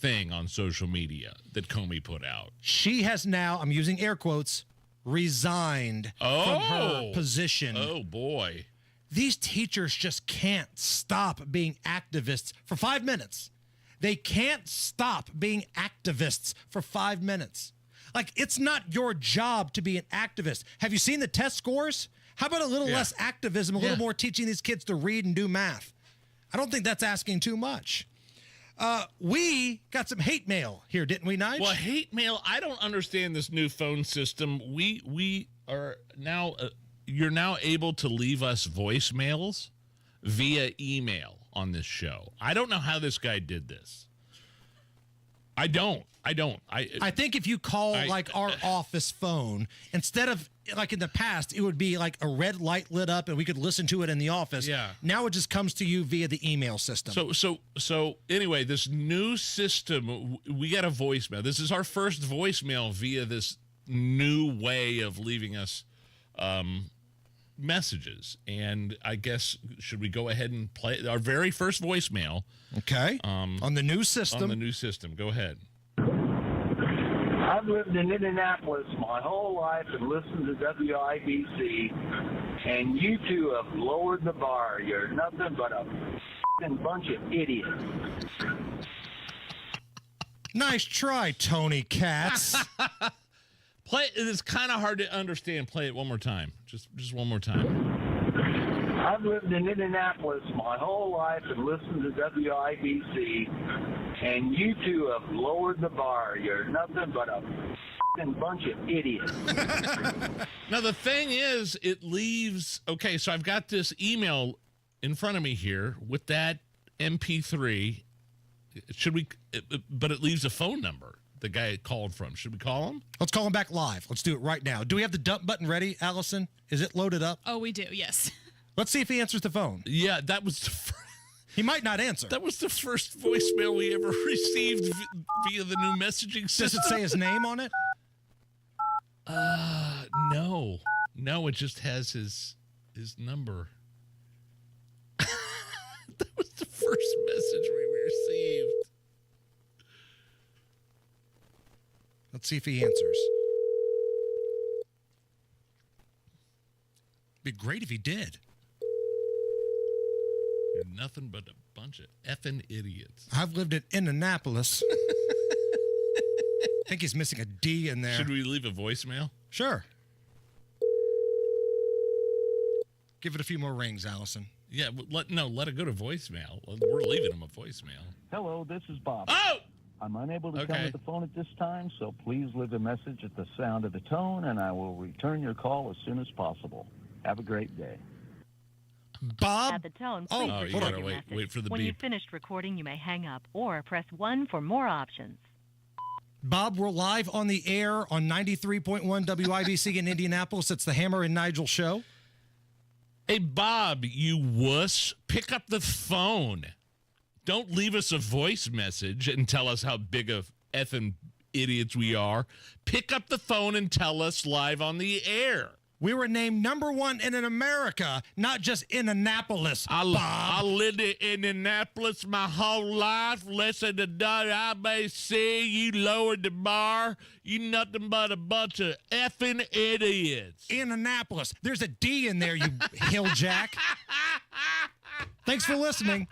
thing on social media that Comey put out. She has now, I'm using air quotes, resigned from her position. Oh, boy. These teachers just can't stop being activists for 5 minutes. They can't stop being activists for 5 minutes. Like, it's not your job to be an activist. Have you seen the test scores? How about a little less activism, a little more teaching these kids to read and do math? I don't think that's asking too much. We got some hate mail here, didn't we, Nige? Well, hate mail, I don't understand this new phone system. We are now, you're now able to leave us voicemails via email on this show. I don't know how this guy did this. I don't. I think if you call like our office phone, instead of like in the past, it would be like a red light lit up and we could listen to it in the office. Yeah. Now it just comes to you via the email system. So anyway, this new system, we got a voicemail. This is our first voicemail via this new way of leaving us messages. And I guess, should we go ahead and play our very first voicemail? Okay. On the new system. On the new system. Go ahead. I've lived in Indianapolis my whole life and listened to WIBC, and you two have lowered the bar. You're nothing but a f***ing bunch of idiots. Nice try, Tony Katz. Play. It's kind of hard to understand. Play it one more time. Just one more time. I've lived in Indianapolis my whole life and listened to WIBC, and you two have lowered the bar. You're nothing but a f***ing bunch of idiots. Now, the thing is, it leaves... Okay, so I've got this email in front of me here with that MP3. Should we... But it leaves a phone number the guy called from. Should we call him? Let's call him back live. Let's do it right now. Do we have the dump button ready, Allison? Is it loaded up? Oh, we do, yes. Let's see if he answers the phone. Yeah, that was the first... He might not answer. That was the first voicemail we ever received via the new messaging system. Does it say his name on it? No. No, it just has his number. That was the first message we received. Let's see if he answers. Be great if he did. You're nothing but a bunch of effing idiots. I've lived in Indianapolis. I think he's missing a D in there. Should we leave a voicemail? Sure. Give it a few more rings, Allison. Yeah, let it go to voicemail. We're leaving him a voicemail. Hello, this is Bob. Oh! I'm unable to come to the phone at this time, so please leave a message at the sound of the tone, and I will return your call as soon as possible. Have a great day. Bob? At the tone, please record you gotta your wait for the When beep. you've finished recording, you may hang up or press 1 for more options. Bob, we're live on the air on 93.1 WIBC in Indianapolis. It's the Hammer and Nigel show. Hey, Bob, you wuss, pick up the phone. Don't leave us a voice message and tell us how big of effing idiots we are. Pick up the phone and tell us live on the air. We were named number one in America, not just in Annapolis, Bob. I lived in Indianapolis my whole life. Listen to WIBC. You lowered the bar. You nothing but a bunch of effing idiots. In Annapolis. There's a D in there, you hilljack. Thanks for listening.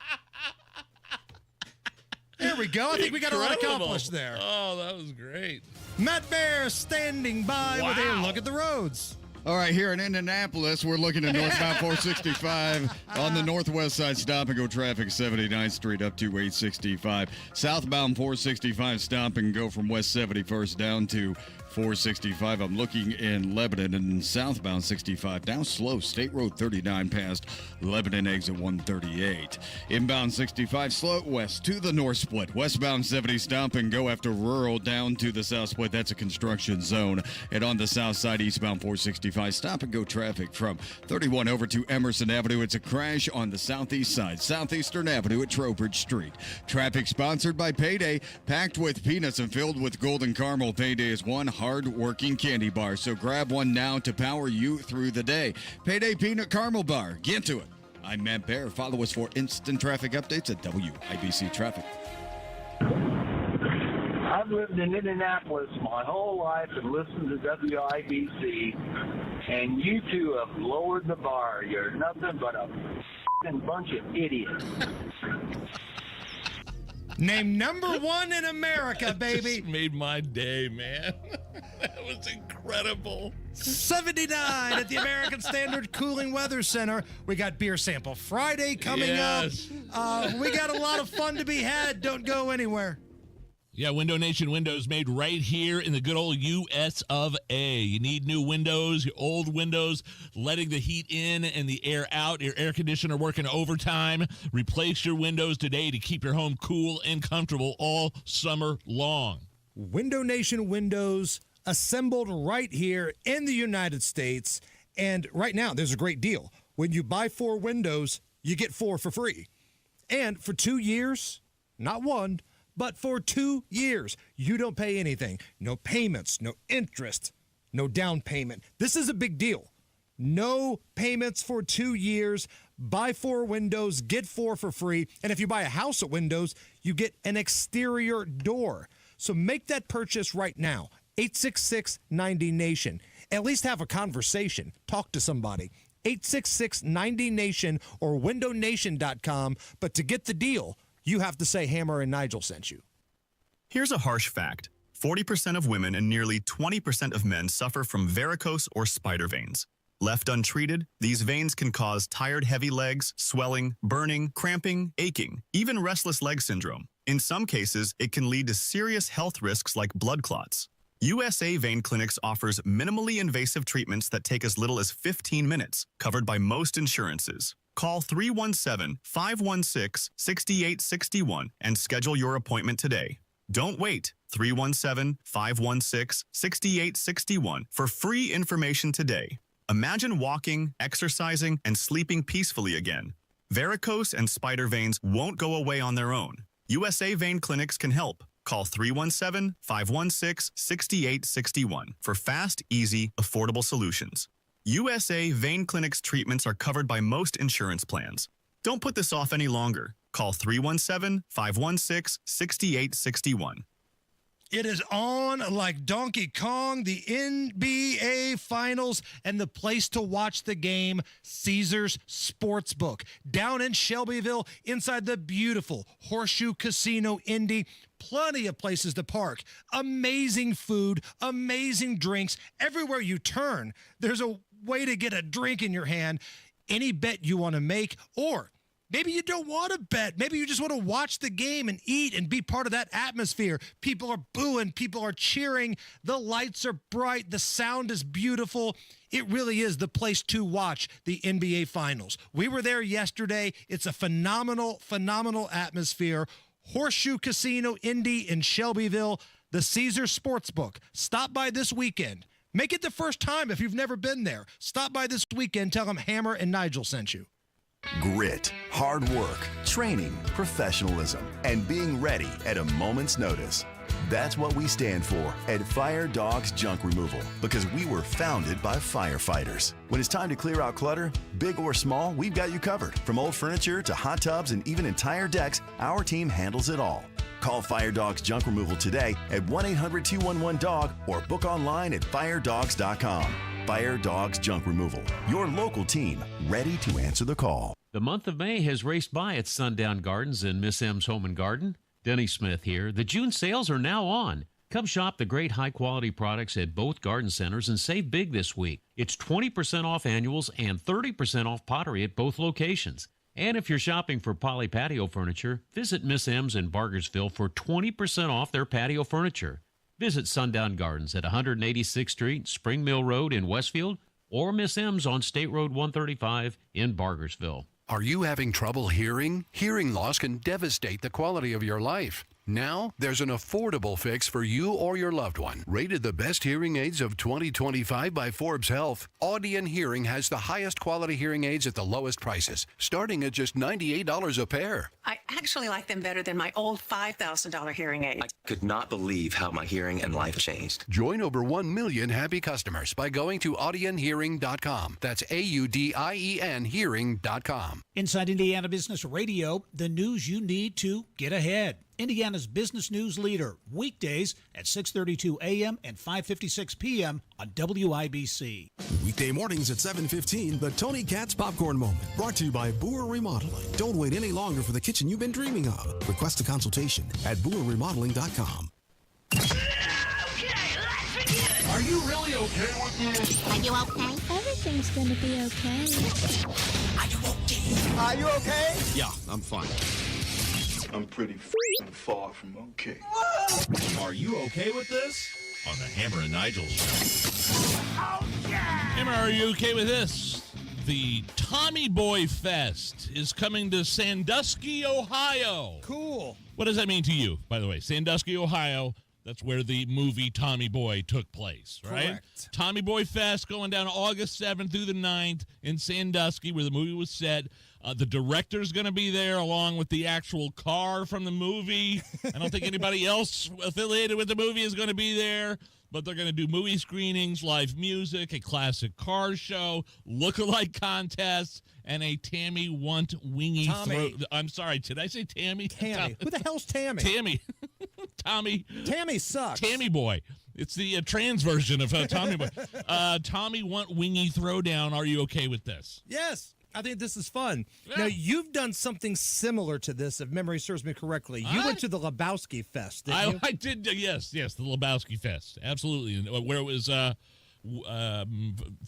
There we go. I think we got a lot accomplished there. Oh, that was great. Matt Bear standing by with a look at the roads. All right, here in Indianapolis, we're looking at northbound 465 on the northwest side. Stop and go traffic, 79th Street up to 865. Southbound 465, stop and go from West 71st down to 465. I'm looking in Lebanon and southbound 65. Down slow, State Road 39 past Lebanon exit 138. Inbound 65, slow west to the north split. Westbound 70, stop and go after rural down to the south split. That's a construction zone. And on the south side, eastbound 465, stop and go traffic from 31 over to Emerson Avenue. It's a crash on the southeast side, Southeastern Avenue at Trowbridge Street. Traffic sponsored by Payday, packed with peanuts and filled with golden caramel. Payday is one hard-working candy bar, so grab one now to power you through the day. Payday Peanut Caramel Bar. Get to it. I'm Matt Bear. Follow us for instant traffic updates at WIBC Traffic. I've lived in Indianapolis my whole life and listened to WIBC, and you two have lowered the bar. You're nothing but a f***ing bunch of idiots. Named number one in America, baby. Just made my day, man. That was incredible. 79 at the American Standard Cooling Weather Center. We got Beer Sample Friday coming up. We got a lot of fun to be had. Don't go anywhere. Yeah, Window Nation windows made right here in the good old U.S. of A. You need new windows, your old windows, letting the heat in and the air out, your air conditioner working overtime. Replace your windows today to keep your home cool and comfortable all summer long. Window Nation windows assembled right here in the United States. And right now, there's a great deal. When you buy 4 windows, you get 4 for free. And for 2 years, not one, but for 2 years, you don't pay anything. No payments, no interest, no down payment. This is a big deal. No payments for 2 years. Buy 4 windows, get 4 for free. And if you buy a house at Windows, you get an exterior door. So make that purchase right now. 866-90-NATION. At least have a conversation. Talk to somebody. 866-90-NATION or windownation.com. But to get the deal, you have to say Hammer and Nigel sent you. Here's a harsh fact. 40% of women and nearly 20% of men suffer from varicose or spider veins. Left untreated, these veins can cause tired, heavy legs, swelling, burning, cramping, aching, even restless leg syndrome. In some cases, it can lead to serious health risks like blood clots. USA Vein Clinics offers minimally invasive treatments that take as little as 15 minutes, covered by most insurances. Call 317-516-6861 and schedule your appointment today. Don't wait. 317-516-6861 for free information today. Imagine walking, exercising, and sleeping peacefully again. Varicose and spider veins won't go away on their own. USA Vein Clinics can help. Call 317-516-6861 for fast, easy, affordable solutions. USA Vein Clinic's treatments are covered by most insurance plans. Don't put this off any longer. Call 317-516-6861. It is on like Donkey Kong, the NBA Finals, and the place to watch the game, Caesars Sportsbook. Down in Shelbyville, inside the beautiful Horseshoe Casino Indy. Plenty of places to park. Amazing food, amazing drinks. Everywhere you turn, there's a way to get a drink in your hand. Any bet you want to make, or maybe you don't want to bet. Maybe you just want to watch the game and eat and be part of that atmosphere. People are booing. People are cheering. The lights are bright. The sound is beautiful. It really is the place to watch the NBA Finals. We were there yesterday. It's a phenomenal, phenomenal atmosphere. Horseshoe Casino Indy in Shelbyville. the Caesars Sportsbook. Stop by this weekend. Make it the first time if you've never been there. Stop by this weekend. Tell them Hammer and Nigel sent you. Grit, hard work, training, professionalism, and being ready at a moment's notice. That's what we stand for at Fire Dogs Junk Removal, because we were founded by firefighters. When it's time to clear out clutter, big or small, we've got you covered. From old furniture to hot tubs and even entire decks, our team handles it all. Call Fire Dogs Junk Removal today at 1-800-211-DOG or book online at firedogs.com. Fire Dogs Junk Removal, your local team ready to answer the call. The month of May has raced by at Sundown Gardens in Miss M's Home and Garden. Denny Smith here. The June sales are now on. Come shop the great high-quality products at both garden centers and save big this week. It's 20% off annuals and 30% off pottery at both locations. And if you're shopping for poly patio furniture, visit Miss M's in Bargersville for 20% off their patio furniture. Visit Sundown Gardens at 186th Street, Spring Mill Road in Westfield, or Miss M's on State Road 135 in Bargersville. Are you having trouble hearing? Hearing loss can devastate the quality of your life. Now, there's an affordable fix for you or your loved one. Rated the best hearing aids of 2025 by Forbes Health, Audion Hearing has the highest quality hearing aids at the lowest prices, starting at just $98 a pair. I actually like them better than my old $5,000 hearing aid. I could not believe how my hearing and life changed. Join over 1 million happy customers by going to audionhearing.com. That's AUDIEN hearing.com. Inside Indiana Business Radio, the news you need to get ahead. Indiana's business news leader, weekdays at 6:32 a.m. and 5:56 p.m. on WIBC. Weekday mornings at 7:15, the Tony Katz Popcorn Moment, brought to you by Boer Remodeling. Don't wait any longer for the kitchen you've been dreaming of. Request a consultation at BoerRemodeling.com. Are you really okay with this? Are you okay? Everything's gonna be okay. Are you okay? Are you okay? Yeah, I'm fine. I'm pretty far from okay. Are you okay with this? On the Hammer and Nigel show. Oh, yeah! Hammer, are you okay with this? The Tommy Boy Fest is coming to Sandusky, Ohio. Cool. What does that mean to you, by the way? Sandusky, Ohio. That's where the movie Tommy Boy took place, right? Correct. Tommy Boy Fest going down August 7th through the 9th in Sandusky, where the movie was set. The director's going to be there along with the actual car from the movie. I don't think anybody else affiliated with the movie is going to be there, but they're going to do movie screenings, live music, a classic car show, look-alike contests, and a Tammy Want Wingy throw. I'm sorry, did I say Tammy? Tammy. Who the hell's Tammy? Tammy. Tommy. Tammy sucks. Tammy Boy. It's the trans version of Tommy Boy. Tommy Want Wingy Throwdown. Are you okay with this? Yes. I think this is fun. Yeah. Now, you've done something similar to this, if memory serves me correctly. You went to the Lebowski Fest, didn't you? I did, yes, the Lebowski Fest. Absolutely. Where it was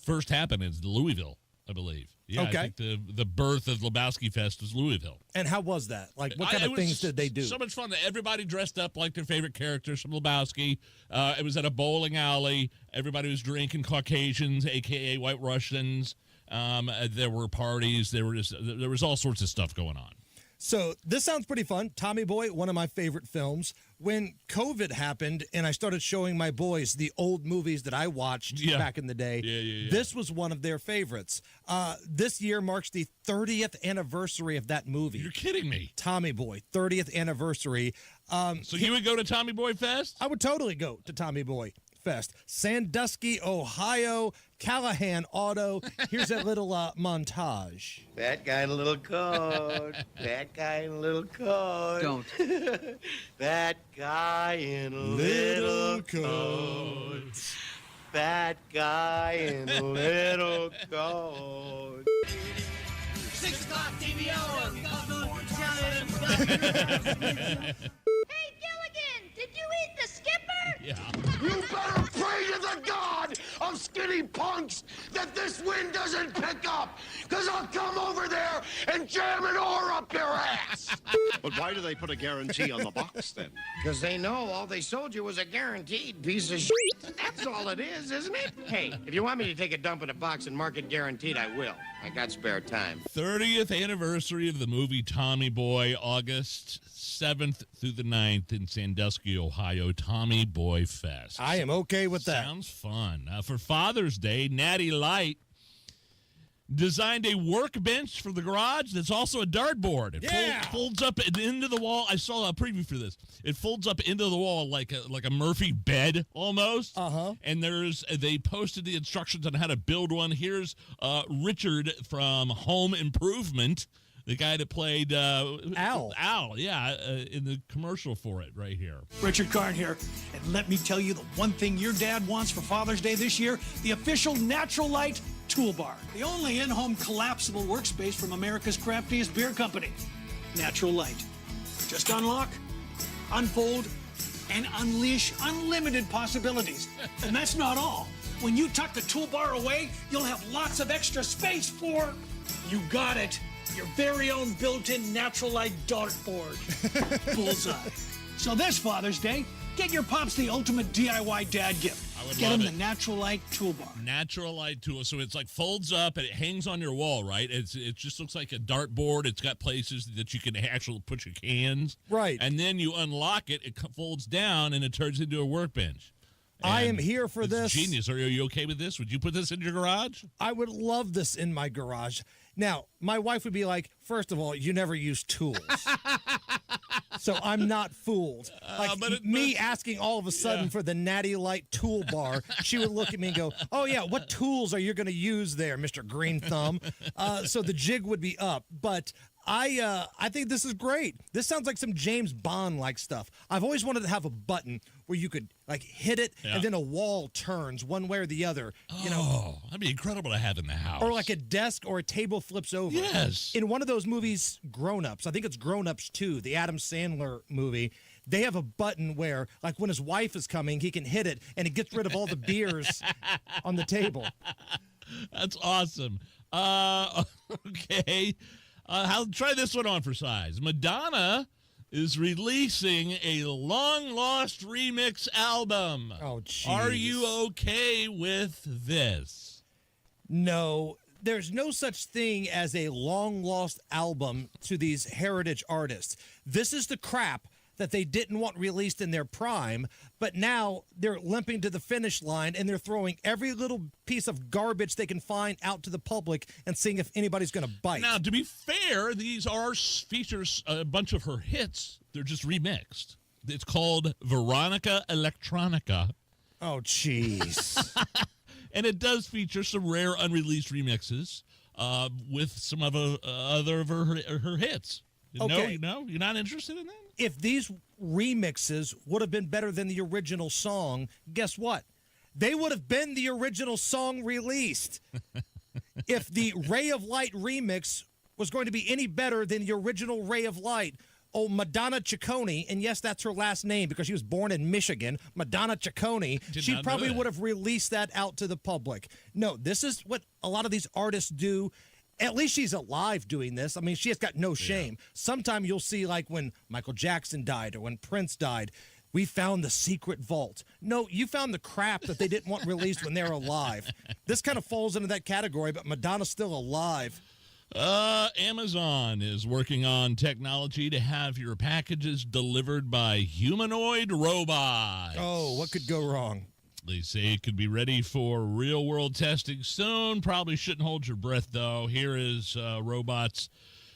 first happened is Louisville, I believe. Yeah, okay. I think the birth of Lebowski Fest was Louisville. And how was that? Like, what kind of things did they do? So much fun. Everybody dressed up like their favorite characters from Lebowski. It was at a bowling alley. Everybody was drinking Caucasians, a.k.a. White Russians. There were parties. There was all sorts of stuff going on. So this sounds pretty fun. Tommy Boy, one of my favorite films. When COVID happened and I started showing my boys the old movies that I watched back in the day, this was one of their favorites. This year marks the 30th anniversary of that movie. You're kidding me. Tommy Boy, 30th anniversary. So you would go to Tommy Boy Fest? I would totally go to Tommy Boy Fest. Sandusky, Ohio, Callahan Auto. Here's a little montage. That guy in a little coat. That guy in a little coat. Don't. That guy in a little coat. That guy in a little coat. 6 o'clock TV hour. Hey, Gilligan, did you eat the skipper? Yeah. You better pray to the God of skinny punks that this wind doesn't pick up, because I'll come over there and jam an oar up your ass. But why do they put a guarantee on the box then? Because they know all they sold you was a guaranteed piece of shit. That's all it is, isn't it? Hey, if you want me to take a dump in a box and mark it guaranteed, I will. I got spare time. 30th anniversary of the movie Tommy Boy, August 7th through the 9th in Sandusky, Ohio, Tommy Boy Fest. I am okay with that. Sounds fun. For Father's Day, Natty Light designed a workbench for the garage that's also a dartboard. It folds up into the wall. I saw a preview for this. It folds up into the wall like a Murphy bed almost. And they posted the instructions on how to build one. Here's Richard from Home Improvement, the guy that played Al. In the commercial for it right here. Richard Karn here, and let me tell you the one thing your dad wants for Father's Day this year, the official Natural Light Toolbar, the only in-home collapsible workspace from America's craftiest beer company, Natural Light. Just unlock, unfold, and unleash unlimited possibilities. And that's not all. When you tuck the toolbar away, you'll have lots of extra space for, you got it, your very own built-in Natural Light dartboard. Bullseye. So this Father's Day, get your pops the ultimate DIY dad gift. Get him the Natural Light Toolbar. Natural Light Tool. So it's like folds up and it hangs on your wall, right? It just looks like a dartboard. It's got places that you can actually put your cans. Right. And then you unlock it, it folds down, and it turns into a workbench. I am here for this. Genius. Are you okay with this? Would you put this in your garage? I would love this in my garage. Now, my wife would be like, first of all, you never use tools. So I'm not fooled. Me asking all of a sudden for the Natty Light toolbar, she would look at me and go, oh, yeah, what tools are you going to use there, Mr. Green Thumb? So the jig would be up. But I think this is great. This sounds like some James Bond-like stuff. I've always wanted to have a button where you could like hit it and then a wall turns one way or the other. That'd be incredible to have in the house. Or like a desk or a table flips over. Yes. In one of those movies, Grown Ups, I think it's Grown Ups 2, the Adam Sandler movie, they have a button where, like, when his wife is coming, he can hit it and it gets rid of all the beers on the table. That's awesome. Okay. I'll try this one on for size. Madonna is releasing a long-lost remix album. Oh, jeez. Are you okay with this? No. There's no such thing as a long-lost album to these heritage artists. This is the crap that they didn't want released in their prime, but now they're limping to the finish line and they're throwing every little piece of garbage they can find out to the public and seeing if anybody's going to bite. Now, to be fair, these features a bunch of her hits. They're just remixed. It's called Veronica Electronica. Oh, jeez. And it does feature some rare unreleased remixes with some other of her hits. Okay. No, you're not interested in that? If these remixes would have been better than the original song, guess what? They would have been the original song released. If the Ray of Light remix was going to be any better than the original Ray of Light, Madonna Ciccone, and yes, that's her last name because she was born in Michigan, Madonna Ciccone, she probably would have released that out to the public. No, this is what a lot of these artists do. At least she's alive doing this. I mean, she has got no shame. Sometime you'll see, like when Michael Jackson died or when Prince died, we found the secret vault. No, you found the crap that they didn't want released when they were alive. This kind of falls into that category, but Madonna's still alive. Amazon is working on technology to have your packages delivered by humanoid robots. Oh, what could go wrong? They say it could be ready for real-world testing soon. Probably shouldn't hold your breath, though. Here is Robot's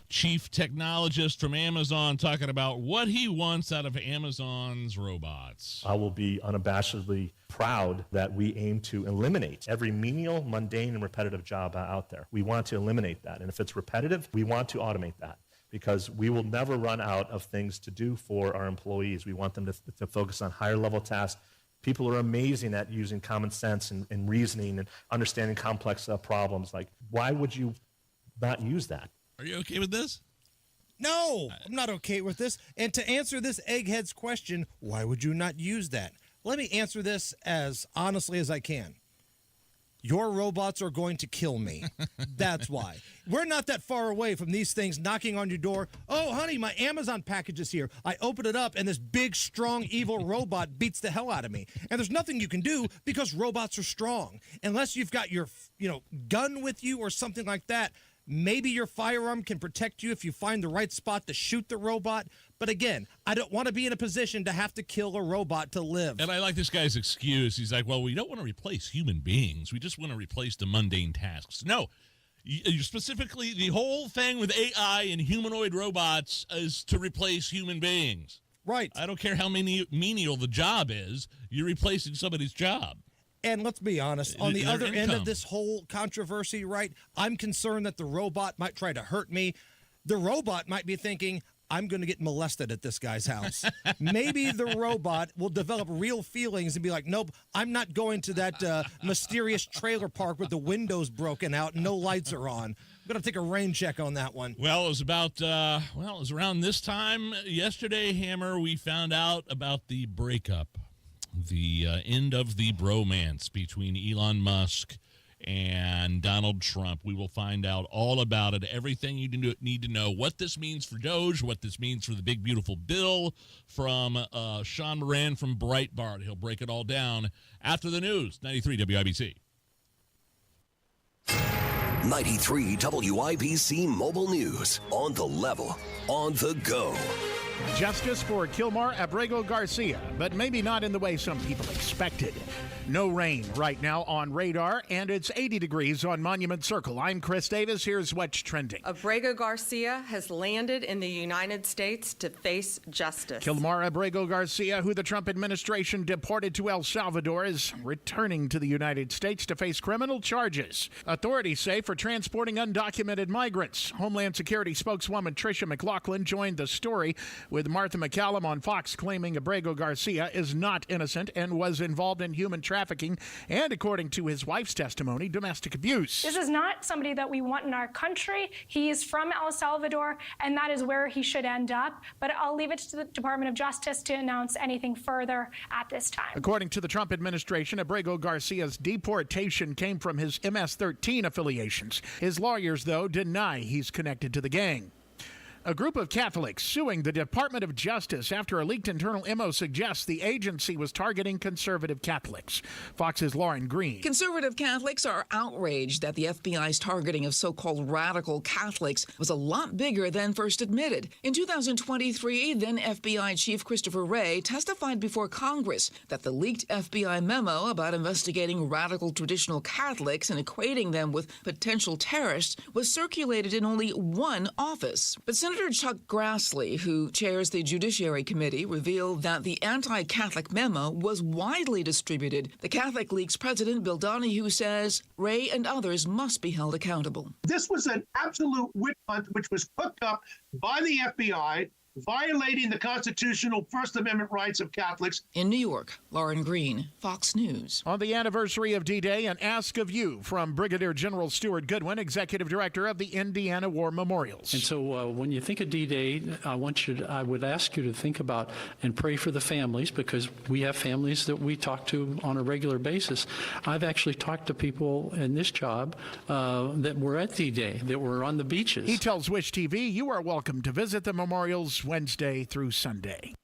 chief technologist from Amazon talking about what he wants out of Amazon's robots. I will be unabashedly proud that we aim to eliminate every menial, mundane, and repetitive job out there. We want to eliminate that. And if it's repetitive, we want to automate that, because we will never run out of things to do for our employees. We want them to focus on higher-level tasks. People are amazing at using common sense and reasoning and understanding complex problems. Like, why would you not use that? Are you okay with this? No, I'm not okay with this. And to answer this egghead's question, why would you not use that? Let me answer this as honestly as I can. Your robots are going to kill me. That's why. We're not that far away from these things knocking on your door. Oh, honey, my Amazon package is here. I open it up, and this big, strong, evil robot beats the hell out of me. And there's nothing you can do because robots are strong. Unless you've got your, gun with you or something like that, Maybe your firearm can protect you if you find the right spot to shoot the robot. But again, I don't want to be in a position to have to kill a robot to live. And I like this guy's excuse. He's like, well, we don't want to replace human beings. We just want to replace the mundane tasks. No, you specifically, the whole thing with AI and humanoid robots is to replace human beings. Right. I don't care how menial the job is. You're replacing somebody's job. And let's be honest, on the other end of this whole controversy, right, I'm concerned that the robot might try to hurt me. The robot might be thinking, I'm going to get molested at this guy's house. Maybe the robot will develop real feelings and be like, nope, I'm not going to that mysterious trailer park with the windows broken out and no lights are on. I'm going to take a rain check on that one. Well, it was about, it was around this time yesterday, Hammer, we found out about the breakup, the end of the bromance between Elon Musk and Donald Trump. We will find out all about it, everything you need to know, what this means for Doge, what this means for the big, beautiful bill from Sean Moran from Breitbart. He'll break it all down after the news. 93 WIBC. 93 WIBC Mobile News. On the level, on the go. Justice for Kilmar Abrego Garcia, but maybe not in the way some people expected. No rain right now on radar, and it's 80 degrees on Monument Circle. I'm Chris Davis. Here's what's trending. Abrego Garcia has landed in the United States to face justice. Kilmar Abrego Garcia, who the Trump administration deported to El Salvador, is returning to the United States to face criminal charges. Authorities say for transporting undocumented migrants. Homeland Security spokeswoman Tricia McLaughlin joined the story with Martha McCallum on Fox, claiming Abrego Garcia is not innocent and was involved in human trafficking and, according to his wife's testimony, domestic abuse. This is not somebody that we want in our country. He is from El Salvador, and that is where he should end up. But I'll leave it to the Department of Justice to announce anything further at this time. According to the Trump administration, Abrego Garcia's deportation came from his MS-13 affiliations. His lawyers, though, deny he's connected to the gang. A group of Catholics suing the Department of Justice after a leaked internal memo suggests the agency was targeting conservative Catholics. Fox's Lauren Green. Conservative Catholics are outraged that the FBI's targeting of so-called radical Catholics was a lot bigger than first admitted. In 2023, then FBI Chief Christopher Wray testified before Congress that the leaked FBI memo about investigating radical traditional Catholics and equating them with potential terrorists was circulated in only one office. But Senator Chuck Grassley, who chairs the Judiciary Committee, revealed that the anti-Catholic memo was widely distributed. The Catholic League's president, Bill Donahue, says Wray and others must be held accountable. This was an absolute witch hunt which was cooked up by the FBI, violating the constitutional First Amendment rights of Catholics. In New York, Lauren Green, Fox News. On the anniversary of D-Day, an ask of you from Brigadier General Stuart Goodwin, Executive Director of the Indiana War Memorials. And so when you think of D-Day, I would ask you to think about and pray for the families, because we have families that we talk to on a regular basis. I've actually talked to people in this job that were at D-Day, that were on the beaches. He tells Wish TV you are welcome to visit the memorials Wednesday through Sunday.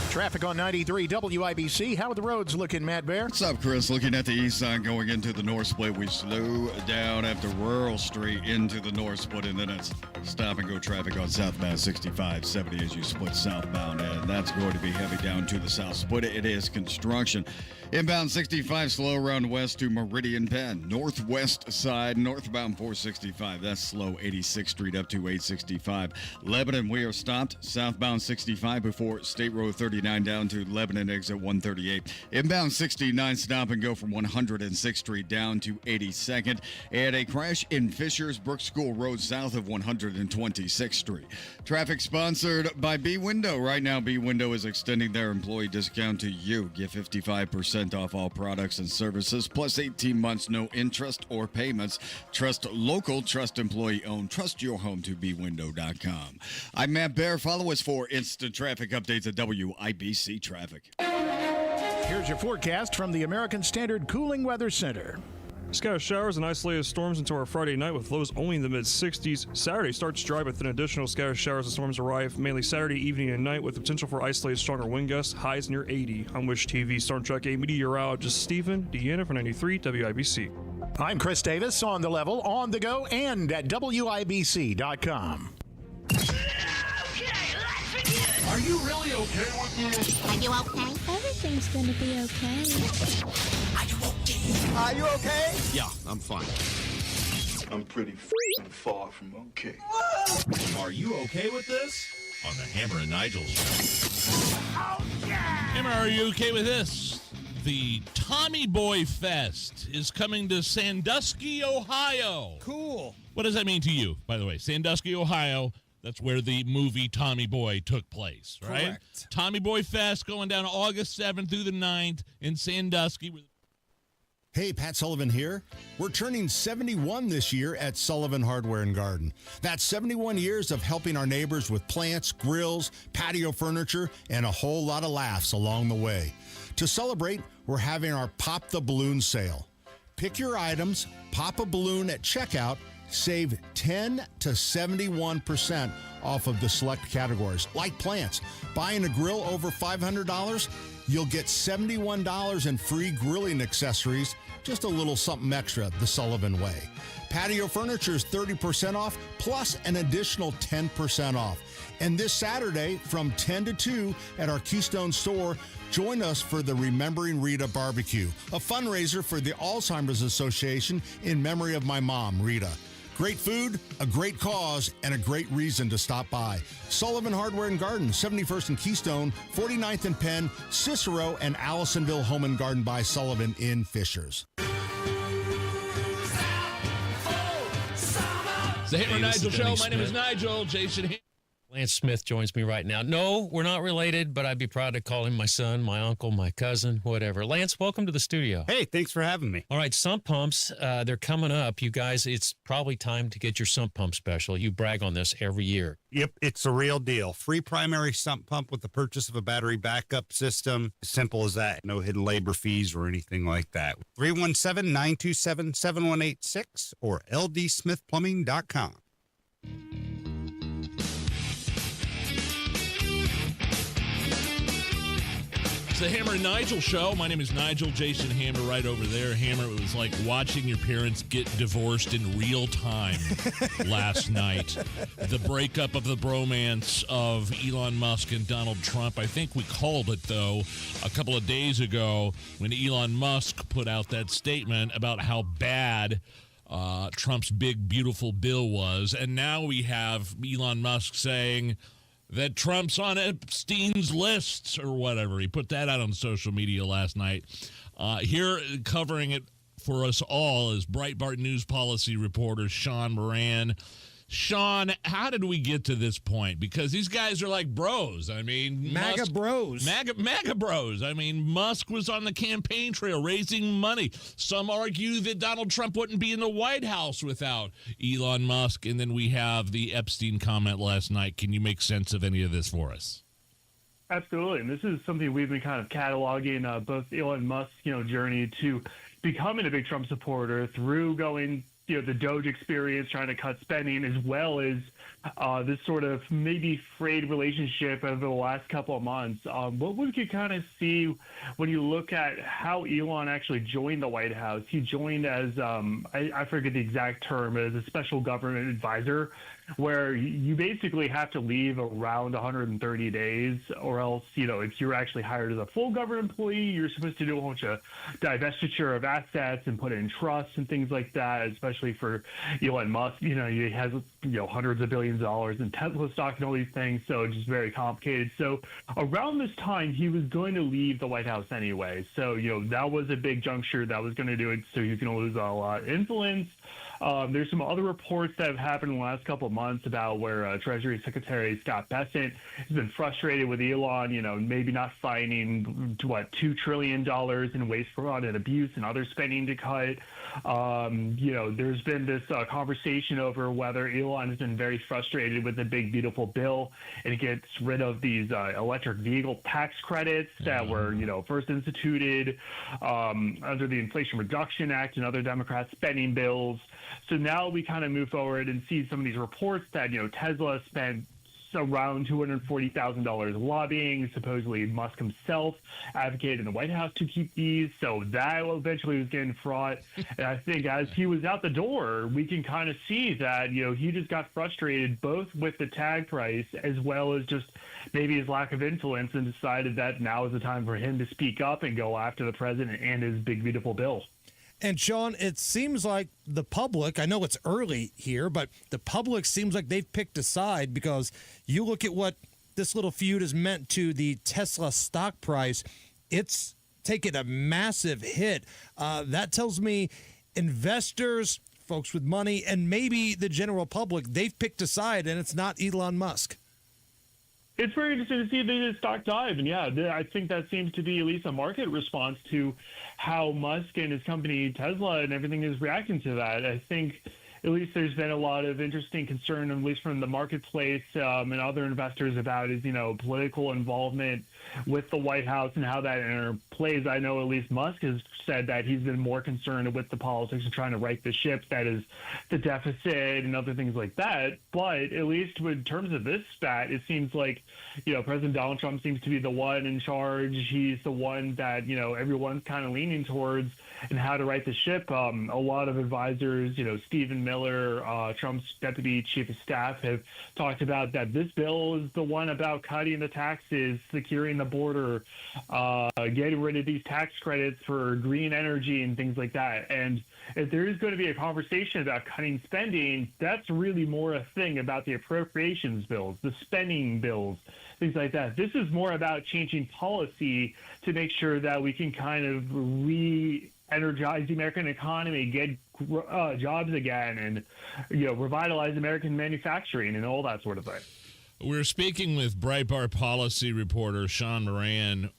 Traffic on 93 WIBC. How are the roads looking, Matt Bear? What's up, Chris? Looking at the east side going into the north split, we slow down after Rural Street into the north split, and then it's stop and go traffic on southbound 65-70 as you split southbound, and that's going to be heavy down to the south split. It is construction. Inbound 65 slow around west to Meridian Penn. Northwest side, northbound 465. That's slow 86th Street up to 865. Lebanon, we are stopped. Southbound 65 before State Road 39 down to Lebanon exit 138. Inbound 69 stop and go from 106th Street down to 82nd. And a crash in Fishers Brook School Road south of 126th Street. Traffic sponsored by B Window. Right now, B Window is extending their employee discount to you. Get 55% off all products and services, plus 18 months, no interest or payments. Trust local, trust employee owned. Trust your home to bwindow.com. I'm Matt Bear. Follow us for instant traffic updates at WIBC Traffic. Here's your forecast from the American Standard Cooling Weather Center. Scattered showers and isolated storms into our Friday night with lows only in the mid-60s. Saturday starts dry, but then additional scattered showers and storms arrive mainly Saturday evening and night with the potential for isolated stronger wind gusts, highs near 80. I'm Wish TV Storm Track 8 meteorologist Stephen Deanna for 93 WIBC. I'm Chris Davis on the level, on the go, and at WIBC.com. Are you really okay with this? Are you okay? Everything's gonna be okay. Are you okay? Are you okay? Yeah, I'm fine. I'm pretty far from okay. Are you okay with this? On the Hammer and Nigel show. Hammer, are you okay with this? The Tommy Boy Fest is coming to Sandusky, Ohio. Cool. What does that mean to you, by the way? Sandusky, Ohio. That's where the movie Tommy Boy took place, right? Correct. Tommy Boy Fest going down August 7th through the 9th in Sandusky. Hey, Pat Sullivan here. We're turning 71 this year at Sullivan Hardware and Garden. That's 71 years of helping our neighbors with plants, grills, patio furniture, and a whole lot of laughs along the way. To celebrate, we're having our Pop the Balloon sale. Pick your items, pop a balloon at checkout, save 10 to 71% off of the select categories, like plants. Buying a grill over $500, you'll get $71 in free grilling accessories, just a little something extra the Sullivan way. Patio furniture is 30% off, plus an additional 10% off. And this Saturday from 10 to 2 at our Keystone store, join us for the Remembering Rita Barbecue, a fundraiser for the Alzheimer's Association in memory of my mom, Rita. Great food, a great cause, and a great reason to stop by. Sullivan Hardware and Garden, 71st and Keystone, 49th and Penn, Cicero, and Allisonville Home and Garden by Sullivan in Fishers. It's the Hammer and Nigel show. My name is Nigel. Jason Hammer. Lance Smith joins me right now. No, we're not related, but I'd be proud to call him my son, my uncle, my cousin, whatever. Lance, welcome to the studio. Hey, thanks for having me. All right, sump pumps, they're coming up. You guys, it's probably time to get your sump pump special. You brag on this every year. Yep, it's a real deal. Free primary sump pump with the purchase of a battery backup system. Simple as that. No hidden labor fees or anything like that. 317-927-7186 or ldsmithplumbing.com. The Hammer and Nigel show. My name is Nigel. Jason Hammer right over there. Hammer, it was like watching your parents get divorced in real time last night. The breakup of the bromance of Elon Musk and Donald Trump. I think we called it, though, a couple of days ago when Elon Musk put out that statement about how bad Trump's big, beautiful bill was. And now we have Elon Musk saying that Trump's on Epstein's lists or whatever. He put that out on social media last night. Here covering it for us all is Breitbart News policy reporter Sean Moran. Sean, how did we get to this point? Because these guys are like bros. I mean, MAGA bros. MAGA bros. I mean, Musk was on the campaign trail raising money. Some argue that Donald Trump wouldn't be in the White House without Elon Musk. And then we have the Epstein comment last night. Can you make sense of any of this for us? Absolutely. And this is something we've been kind of cataloging, both Elon Musk's, journey to becoming a big Trump supporter through going the Doge experience, trying to cut spending, as well as this sort of maybe frayed relationship over the last couple of months. What we could kind of see when you look at how Elon actually joined the White House, he joined as, I forget the exact term, as a special government advisor, where you basically have to leave around 130 days, or else, if you're actually hired as a full government employee, you're supposed to do a bunch of divestiture of assets and put it in trusts and things like that, especially for Elon Musk. He has, hundreds of billions of dollars in Tesla stock and all these things, so it's just very complicated. So around this time, he was going to leave the White House anyway. So, that was a big juncture that was going to do it, so he's going to lose a lot of influence. There's some other reports that have happened in the last couple of months months about where Treasury Secretary Scott Bessent has been frustrated with Elon, maybe not finding, $2 trillion in waste, fraud, and abuse and other spending to cut. There's been this conversation over whether Elon has been very frustrated with the big, beautiful bill and gets rid of these electric vehicle tax credits that were, first instituted under the Inflation Reduction Act and other Democrat spending bills. So now we kind of move forward and see some of these reports that, Tesla spent around $240,000 lobbying. Supposedly Musk himself advocated in the White House to keep these. So that eventually was getting fraught. And I think as he was out the door, we can kind of see that, he just got frustrated both with the tag price as well as just maybe his lack of influence, and decided that now is the time for him to speak up and go after the president and his big, beautiful bill. And Sean, it seems like the public, I know it's early here, but the public seems like they've picked a side, because you look at what this little feud has meant to the Tesla stock price. It's taken a massive hit. That tells me investors, folks with money, and maybe the general public, they've picked a side, and it's not Elon Musk. It's very interesting to see the stock dive. And I think that seems to be at least a market response to how Musk and his company Tesla and everything is reacting to that. I think at least there's been a lot of interesting concern, at least from the marketplace and other investors, about his, political involvement with the White House and how that interplays. I know at least Musk has said that he's been more concerned with the politics of trying to right the ship, that is the deficit and other things like that. But at least in terms of this spat, it seems like, President Donald Trump seems to be the one in charge. He's the one that, everyone's kind of leaning towards and how to right the ship. A lot of advisors, Stephen Miller, Trump's deputy chief of staff, have talked about that this bill is the one about cutting the taxes, securing the border, getting rid of these tax credits for green energy and things like that. And if there is going to be a conversation about cutting spending, that's really more a thing about the appropriations bills, the spending bills, things like that. This is more about changing policy to make sure that we can kind of re-energize the American economy, get jobs again, and revitalize American manufacturing and all that sort of thing. We're speaking with Breitbart policy reporter Sean Moran.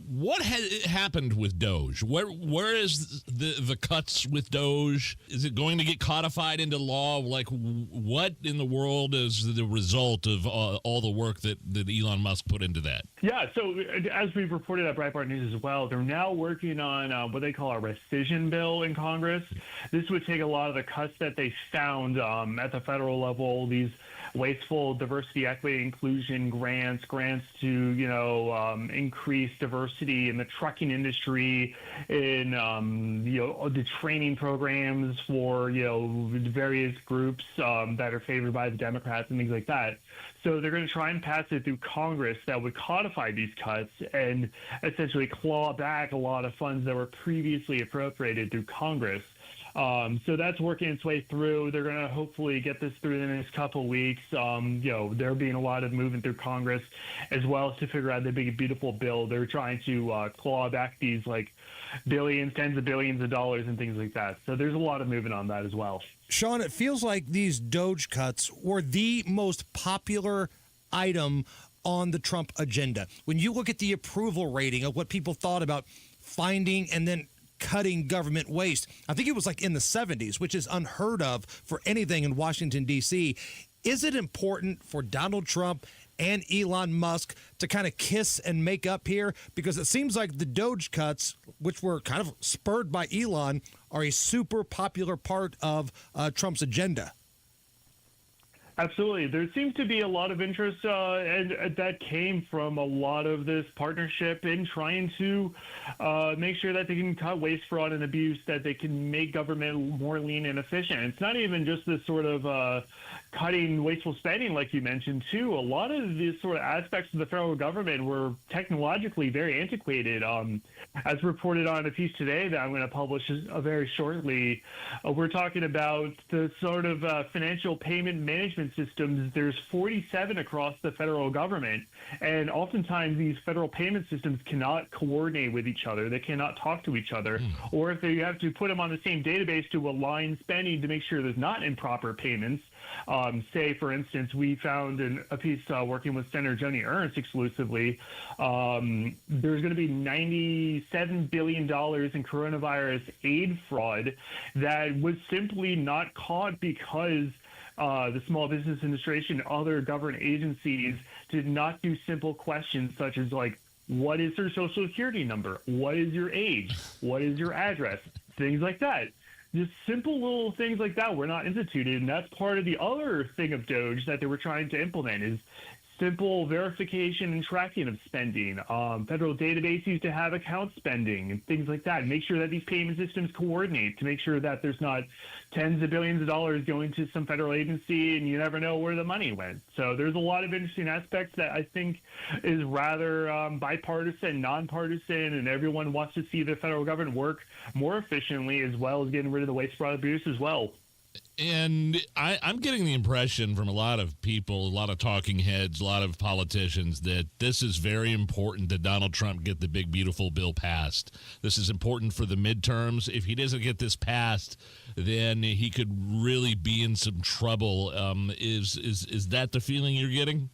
What has happened with Doge? Where is the cuts with Doge? Is it going to get codified into law? Like, what in the world is the result of all the work that Elon Musk put into that? Yeah, so as we've reported at Breitbart News as well, they're now working on what they call a rescission bill in Congress. This would take a lot of the cuts that they found at the federal level, these wasteful diversity, equity, inclusion grants to, increase diversity in the trucking industry, in, the training programs for, various groups that are favored by the Democrats and things like that. So they're going to try and pass it through Congress that would codify these cuts and essentially claw back a lot of funds that were previously appropriated through Congress. So that's working its way through. They're going to hopefully get this through in the next couple of weeks. There being a lot of movement through Congress, as well as to figure out the big, beautiful bill. They're trying to claw back these billions, tens of billions of dollars and things like that. So there's a lot of movement on that as well. Sean, it feels like these Doge cuts were the most popular item on the Trump agenda. When you look at the approval rating of what people thought about finding and then cutting government waste, I think it was in the 70s, which is unheard of for anything in Washington, D.C. Is it important for Donald Trump and Elon Musk to kind of kiss and make up here? Because it seems like the Doge cuts, which were kind of spurred by Elon, are a super popular part of Trump's agenda. Absolutely. There seems to be a lot of interest, and that came from a lot of this partnership in trying to make sure that they can cut waste, fraud, and abuse, that they can make government more lean and efficient. It's not even just this sort of cutting wasteful spending, like you mentioned, too. A lot of these sort of aspects of the federal government were technologically very antiquated. As reported on a piece today that I'm going to publish very shortly, we're talking about the sort of financial payment management payment systems. There's 47 across the federal government, and oftentimes these federal payment systems cannot coordinate with each other. They cannot talk to each other, or if you have to put them on the same database to align spending to make sure there's not improper payments. Say, for instance, we found in a piece working with Senator Joni Ernst exclusively, there's going to be $97 billion in coronavirus aid fraud that was simply not caught because the Small Business Administration and other government agencies did not do simple questions such as, like, what is your social security number? What is your age? What is your address? Things like that. Just simple little things like that were not instituted, and that's part of the other thing of Doge that they were trying to implement is simple verification and tracking of spending. Federal databases to have account spending and things like that. Make sure that these payment systems coordinate to make sure that there's not tens of billions of dollars going to some federal agency and you never know where the money went. So there's a lot of interesting aspects that I think is rather bipartisan, nonpartisan, and everyone wants to see the federal government work more efficiently as well as getting rid of the waste, fraud, abuse as well. And I'm getting the impression from a lot of people, a lot of talking heads, a lot of politicians, that this is very important that Donald Trump get the big, beautiful bill passed. This is important for the midterms. If he doesn't get this passed, then he could really be in some trouble. Is that the feeling you're getting?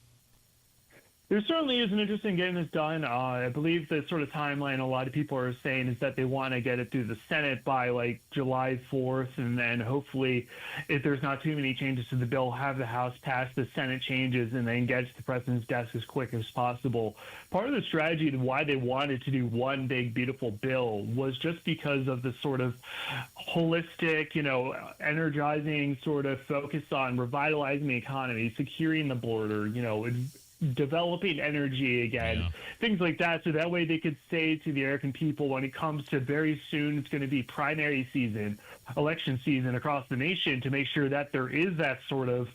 There certainly is an interest in getting this done. I believe the sort of timeline a lot of people are saying is that they want to get it through the Senate by like July 4th, and then hopefully, if there's not too many changes to the bill, have the House pass the Senate changes and then get it to the president's desk as quick as possible. Part of the strategy and why they wanted to do one big, beautiful bill was just because of the sort of holistic, energizing sort of focus on revitalizing the economy, securing the border, developing energy again, things like that. So that way they could say to the American people, when it comes to very soon, it's going to be primary season, election season across the nation, to make sure that there is that sort of,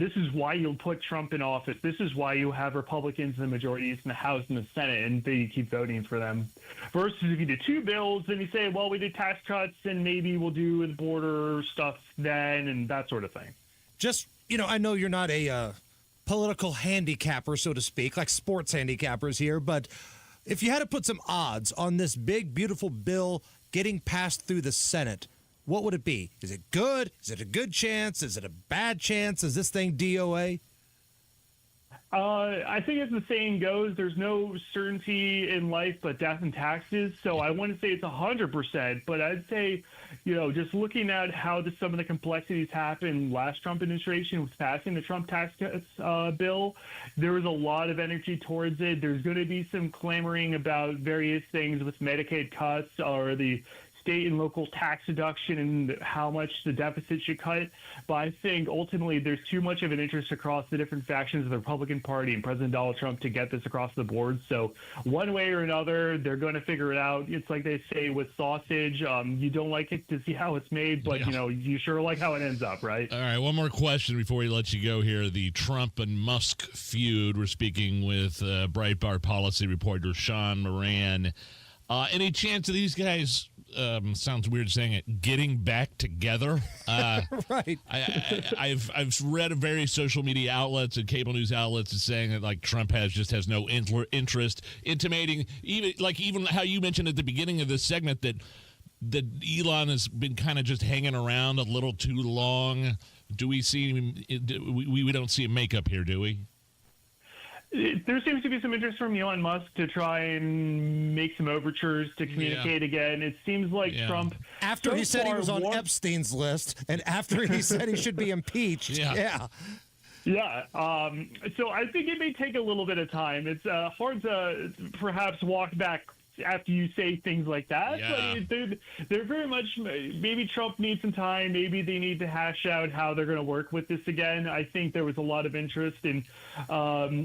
this is why you'll put Trump in office. This is why you have Republicans in the majorities in the House and the Senate, and they keep voting for them. Versus if you do two bills, then you say, well, we did tax cuts and maybe we'll do the border stuff then and that sort of thing. Just, I know you're not a political handicapper, so to speak, like sports handicappers here, but if you had to put some odds on this big, beautiful bill getting passed through the Senate, what would it be? Is it good? Is it a good chance? Is it a bad chance? Is this thing DOA? I think as the saying goes, there's no certainty in life but death and taxes. So I wouldn't say it's 100%, but I'd say, just looking at how some of the complexities happened last Trump administration with passing the Trump tax cuts bill, there was a lot of energy towards it. There's going to be some clamoring about various things with Medicaid cuts or the state and local tax deduction and how much the deficit should cut. But I think ultimately there's too much of an interest across the different factions of the Republican Party and President Donald Trump to get this across the board. So one way or another, they're going to figure it out. It's like they say with sausage, you don't like it to see how it's made, but you sure like how it ends up, right? All right, one more question before we let you go here. The Trump and Musk feud. We're speaking with Breitbart policy reporter Sean Moran. Any chance of these guys, sounds weird saying it, getting back together? Right. I've read various social media outlets and cable news outlets saying that like Trump has no interest, intimating even how you mentioned at the beginning of this segment that Elon has been kind of just hanging around a little too long. Do we see we don't see a makeup here, do we? There seems to be some interest from Elon Musk to try and make some overtures to communicate again. It seems like Trump... After he said he was on Epstein's list and after he said he should be impeached. Yeah. So I think it may take a little bit of time. It's hard to perhaps walk back after you say things like that. But they're very much, maybe Trump needs some time. Maybe they need to hash out how they're going to work with this again. I think there was a lot of interest in,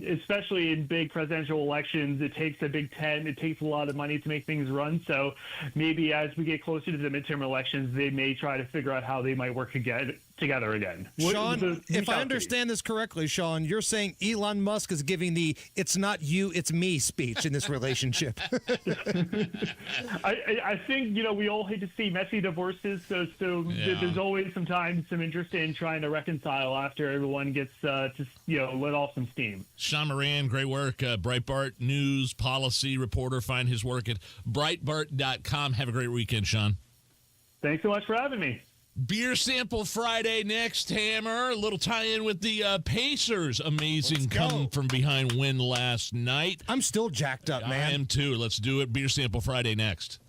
especially in big presidential elections, it takes a big tent. It takes a lot of money to make things run. So maybe as we get closer to the midterm elections, they may try to figure out how they might work together again. Sean, if I understand this correctly, Sean, you're saying Elon Musk is giving the "it's not you, it's me" speech in this relationship. I think, we all hate to see messy divorces, so there's always sometimes some interest in trying to reconcile after everyone gets to let off some steam. Sean Moran, great work. Breitbart News policy reporter. Find his work at Breitbart.com. Have a great weekend, Sean. Thanks so much for having me. Beer Sample Friday next, Hammer. A little tie-in with the Pacers. Amazing come from behind win last night. I'm still jacked up, man. I am too. Let's do it. Beer Sample Friday next.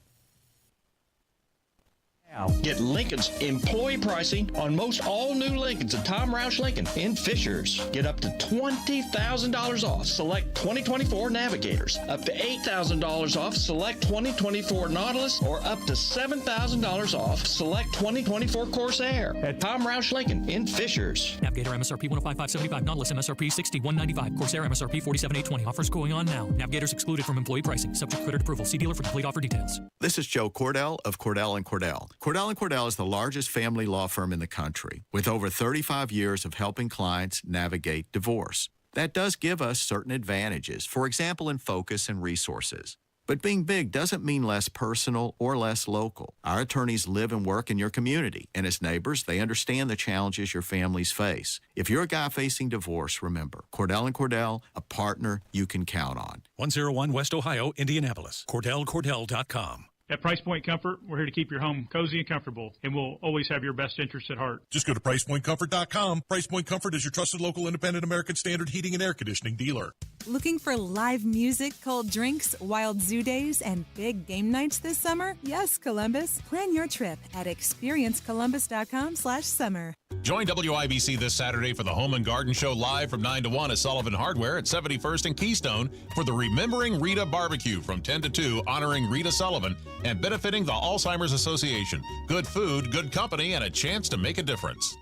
Get Lincoln's employee pricing on most all new Lincolns at Tom Roush Lincoln in Fishers. Get up to $20,000 off select 2024 Navigators, up to $8,000 off select 2024 Nautilus, or up to $7,000 off select 2024 Corsair at Tom Roush Lincoln in Fishers. Navigator MSRP 105,575, Nautilus MSRP 6195, Corsair MSRP 47,820. Offers going on now. Navigators excluded from employee pricing. Subject to credit approval. See dealer for complete offer details. This is Joe Cordell of Cordell & Cordell. Cordell & Cordell is the largest family law firm in the country, with over 35 years of helping clients navigate divorce. That does give us certain advantages, for example, in focus and resources. But being big doesn't mean less personal or less local. Our attorneys live and work in your community, and as neighbors, they understand the challenges your families face. If you're a guy facing divorce, remember, Cordell & Cordell, a partner you can count on. 101 West Ohio, Indianapolis. CordellCordell.com. At Price Point Comfort, we're here to keep your home cozy and comfortable, and we'll always have your best interests at heart. Just go to PricePointComfort.com. Price Point Comfort is your trusted local independent American Standard heating and air conditioning dealer. Looking for live music, cold drinks, wild zoo days, and big game nights this summer? Yes, Columbus. Plan your trip at ExperienceColumbus.com/summer. Join WIBC this Saturday for the Home and Garden Show live from 9 to 1 at Sullivan Hardware at 71st and Keystone for the Remembering Rita Barbecue from 10 to 2, honoring Rita Sullivan and benefiting the Alzheimer's Association. Good food, good company, and a chance to make a difference.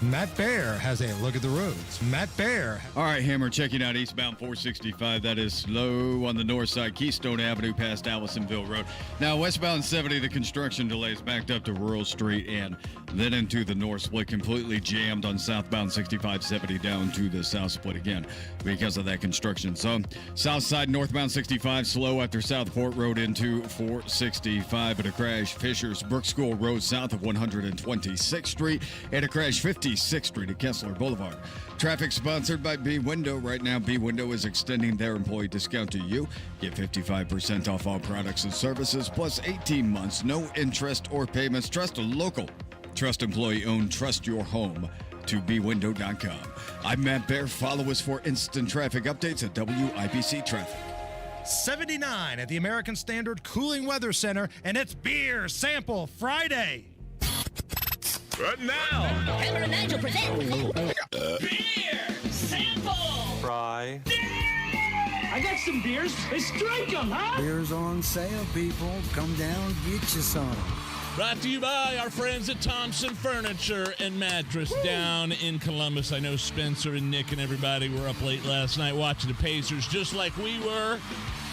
Matt Bear has a look at the roads. Matt Bear. All right, Hammer, checking out eastbound 465. That is slow on the north side, Keystone Avenue past Allisonville Road. Now, westbound 70, the construction delays backed up to Rural Street and then into the north split, completely jammed on southbound 6570 down to the south split again because of that construction. So, south side, northbound 65, slow after Southport Road into 465. But a crash, Fishers Brook School Road south of 126th Street, and a crash 56th Street at Kessler Boulevard. Traffic sponsored by B Window. Right now, B Window is extending their employee discount to you. Get 55% off all products and services, plus 18 months, no interest or payments. Trust a local, trust employee owned, trust your home to bwindow.com. I'm Matt Bear. Follow us for instant traffic updates at WIBC Traffic. 79 at the American Standard Cooling Weather Center, and it's Beer Sample Friday. Right now, Hammer and Nigel present Beer Sample Fry. I got some beers. Let's drink them, huh? Beers on sale, people. Come down, get you some. Brought to you by our friends at Thompson Furniture and Mattress down in Columbus. I know Spencer and Nick and everybody were up late last night watching the Pacers just like we were.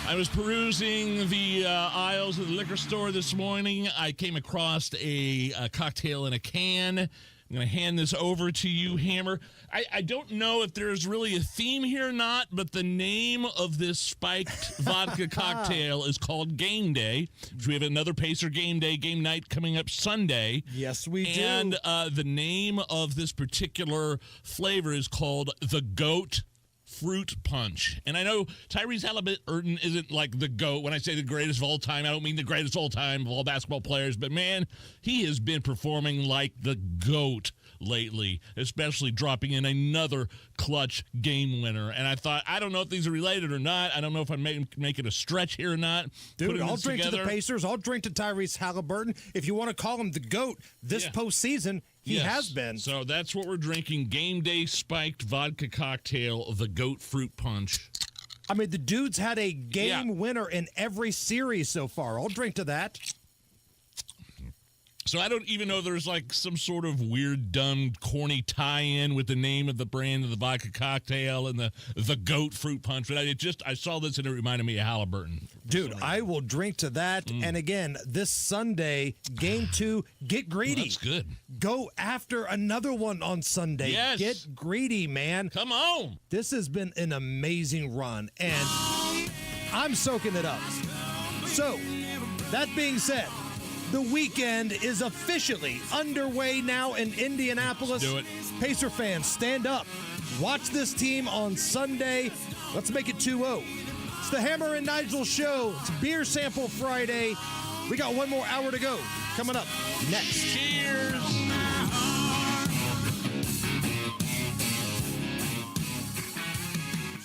I was perusing the aisles of the liquor store this morning. I came across a cocktail in a can. I'm going to hand this over to you, Hammer. I don't know if there's really a theme here or not, but the name of this spiked vodka cocktail is called Game Day. We have another Pacer Game Day game night coming up Sunday. Yes, we do. And the name of this particular flavor is called the Goat Fruit Punch. And I know Tyrese Halliburton isn't like the GOAT. When I say the greatest of all time, I don't mean the greatest of all time of all basketball players, but man, he has been performing like the GOAT lately, especially dropping in another clutch game winner. And I thought, I don't know if these are related or not. I don't know if I'm making a stretch here or not. Dude, I'll drink to the Pacers. I'll drink to Tyrese Halliburton. If you want to call him the GOAT this postseason, he has been. So that's what we're drinking. Game Day spiked vodka cocktail, the Goat Fruit Punch. I mean, the dude's had a game winner in every series so far. I'll drink to that. So I don't even know there's like some sort of weird, dumb, corny tie-in with the name of the brand of the vodka cocktail and the goat fruit punch. But I saw this and it reminded me of Halliburton. Dude, I will drink to that. And again, this Sunday, Game 2, get greedy. Well, that's good. Go after another one on Sunday. Yes. Get greedy, man. Come on. This has been an amazing run, and I'm soaking it up. So, that being said, the weekend is officially underway now in Indianapolis. Let's do it. Pacer fans, stand up. Watch this team on Sunday. Let's make it 2-0. It's the Hammer and Nigel Show. It's Beer Sample Friday. We got one more hour to go. Coming up next. Cheers.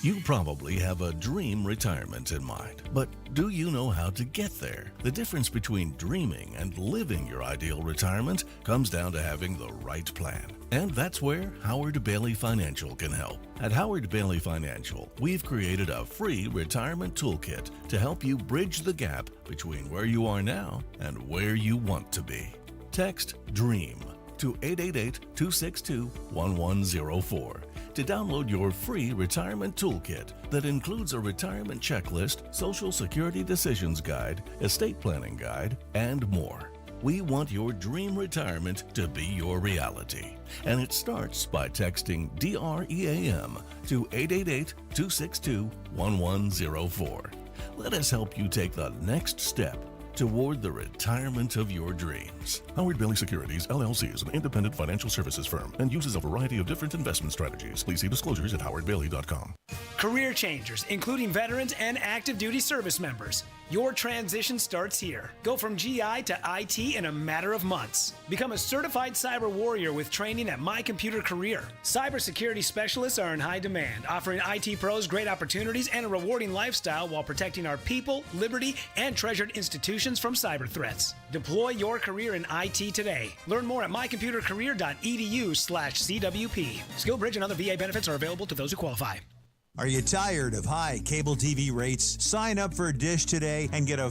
You probably have a dream retirement in mind, but do you know how to get there? The difference between dreaming and living your ideal retirement comes down to having the right plan. And that's where Howard Bailey Financial can help. At Howard Bailey Financial, we've created a free retirement toolkit to help you bridge the gap between where you are now and where you want to be. Text DREAM to 888-262-1104 to download your free retirement toolkit that includes a retirement checklist, Social Security decisions guide, estate planning guide, and more. We want your dream retirement to be your reality. And it starts by texting DREAM to 888-262-1104. Let us help you take the next step toward the retirement of your dreams. Howard Bailey Securities, LLC is an independent financial services firm and uses a variety of different investment strategies. Please see disclosures at howardbailey.com. Career changers, including veterans and active duty service members. Your transition starts here. Go from GI to IT in a matter of months. Become a certified cyber warrior with training at My Computer Career. Cybersecurity specialists are in high demand, offering IT pros great opportunities and a rewarding lifestyle while protecting our people, liberty, and treasured institutions from cyber threats. Deploy your career in IT today. Learn more at mycomputercareer.edu/CWP. SkillBridge and other VA benefits are available to those who qualify. Are you tired of high cable TV rates? Sign up for Dish today and get a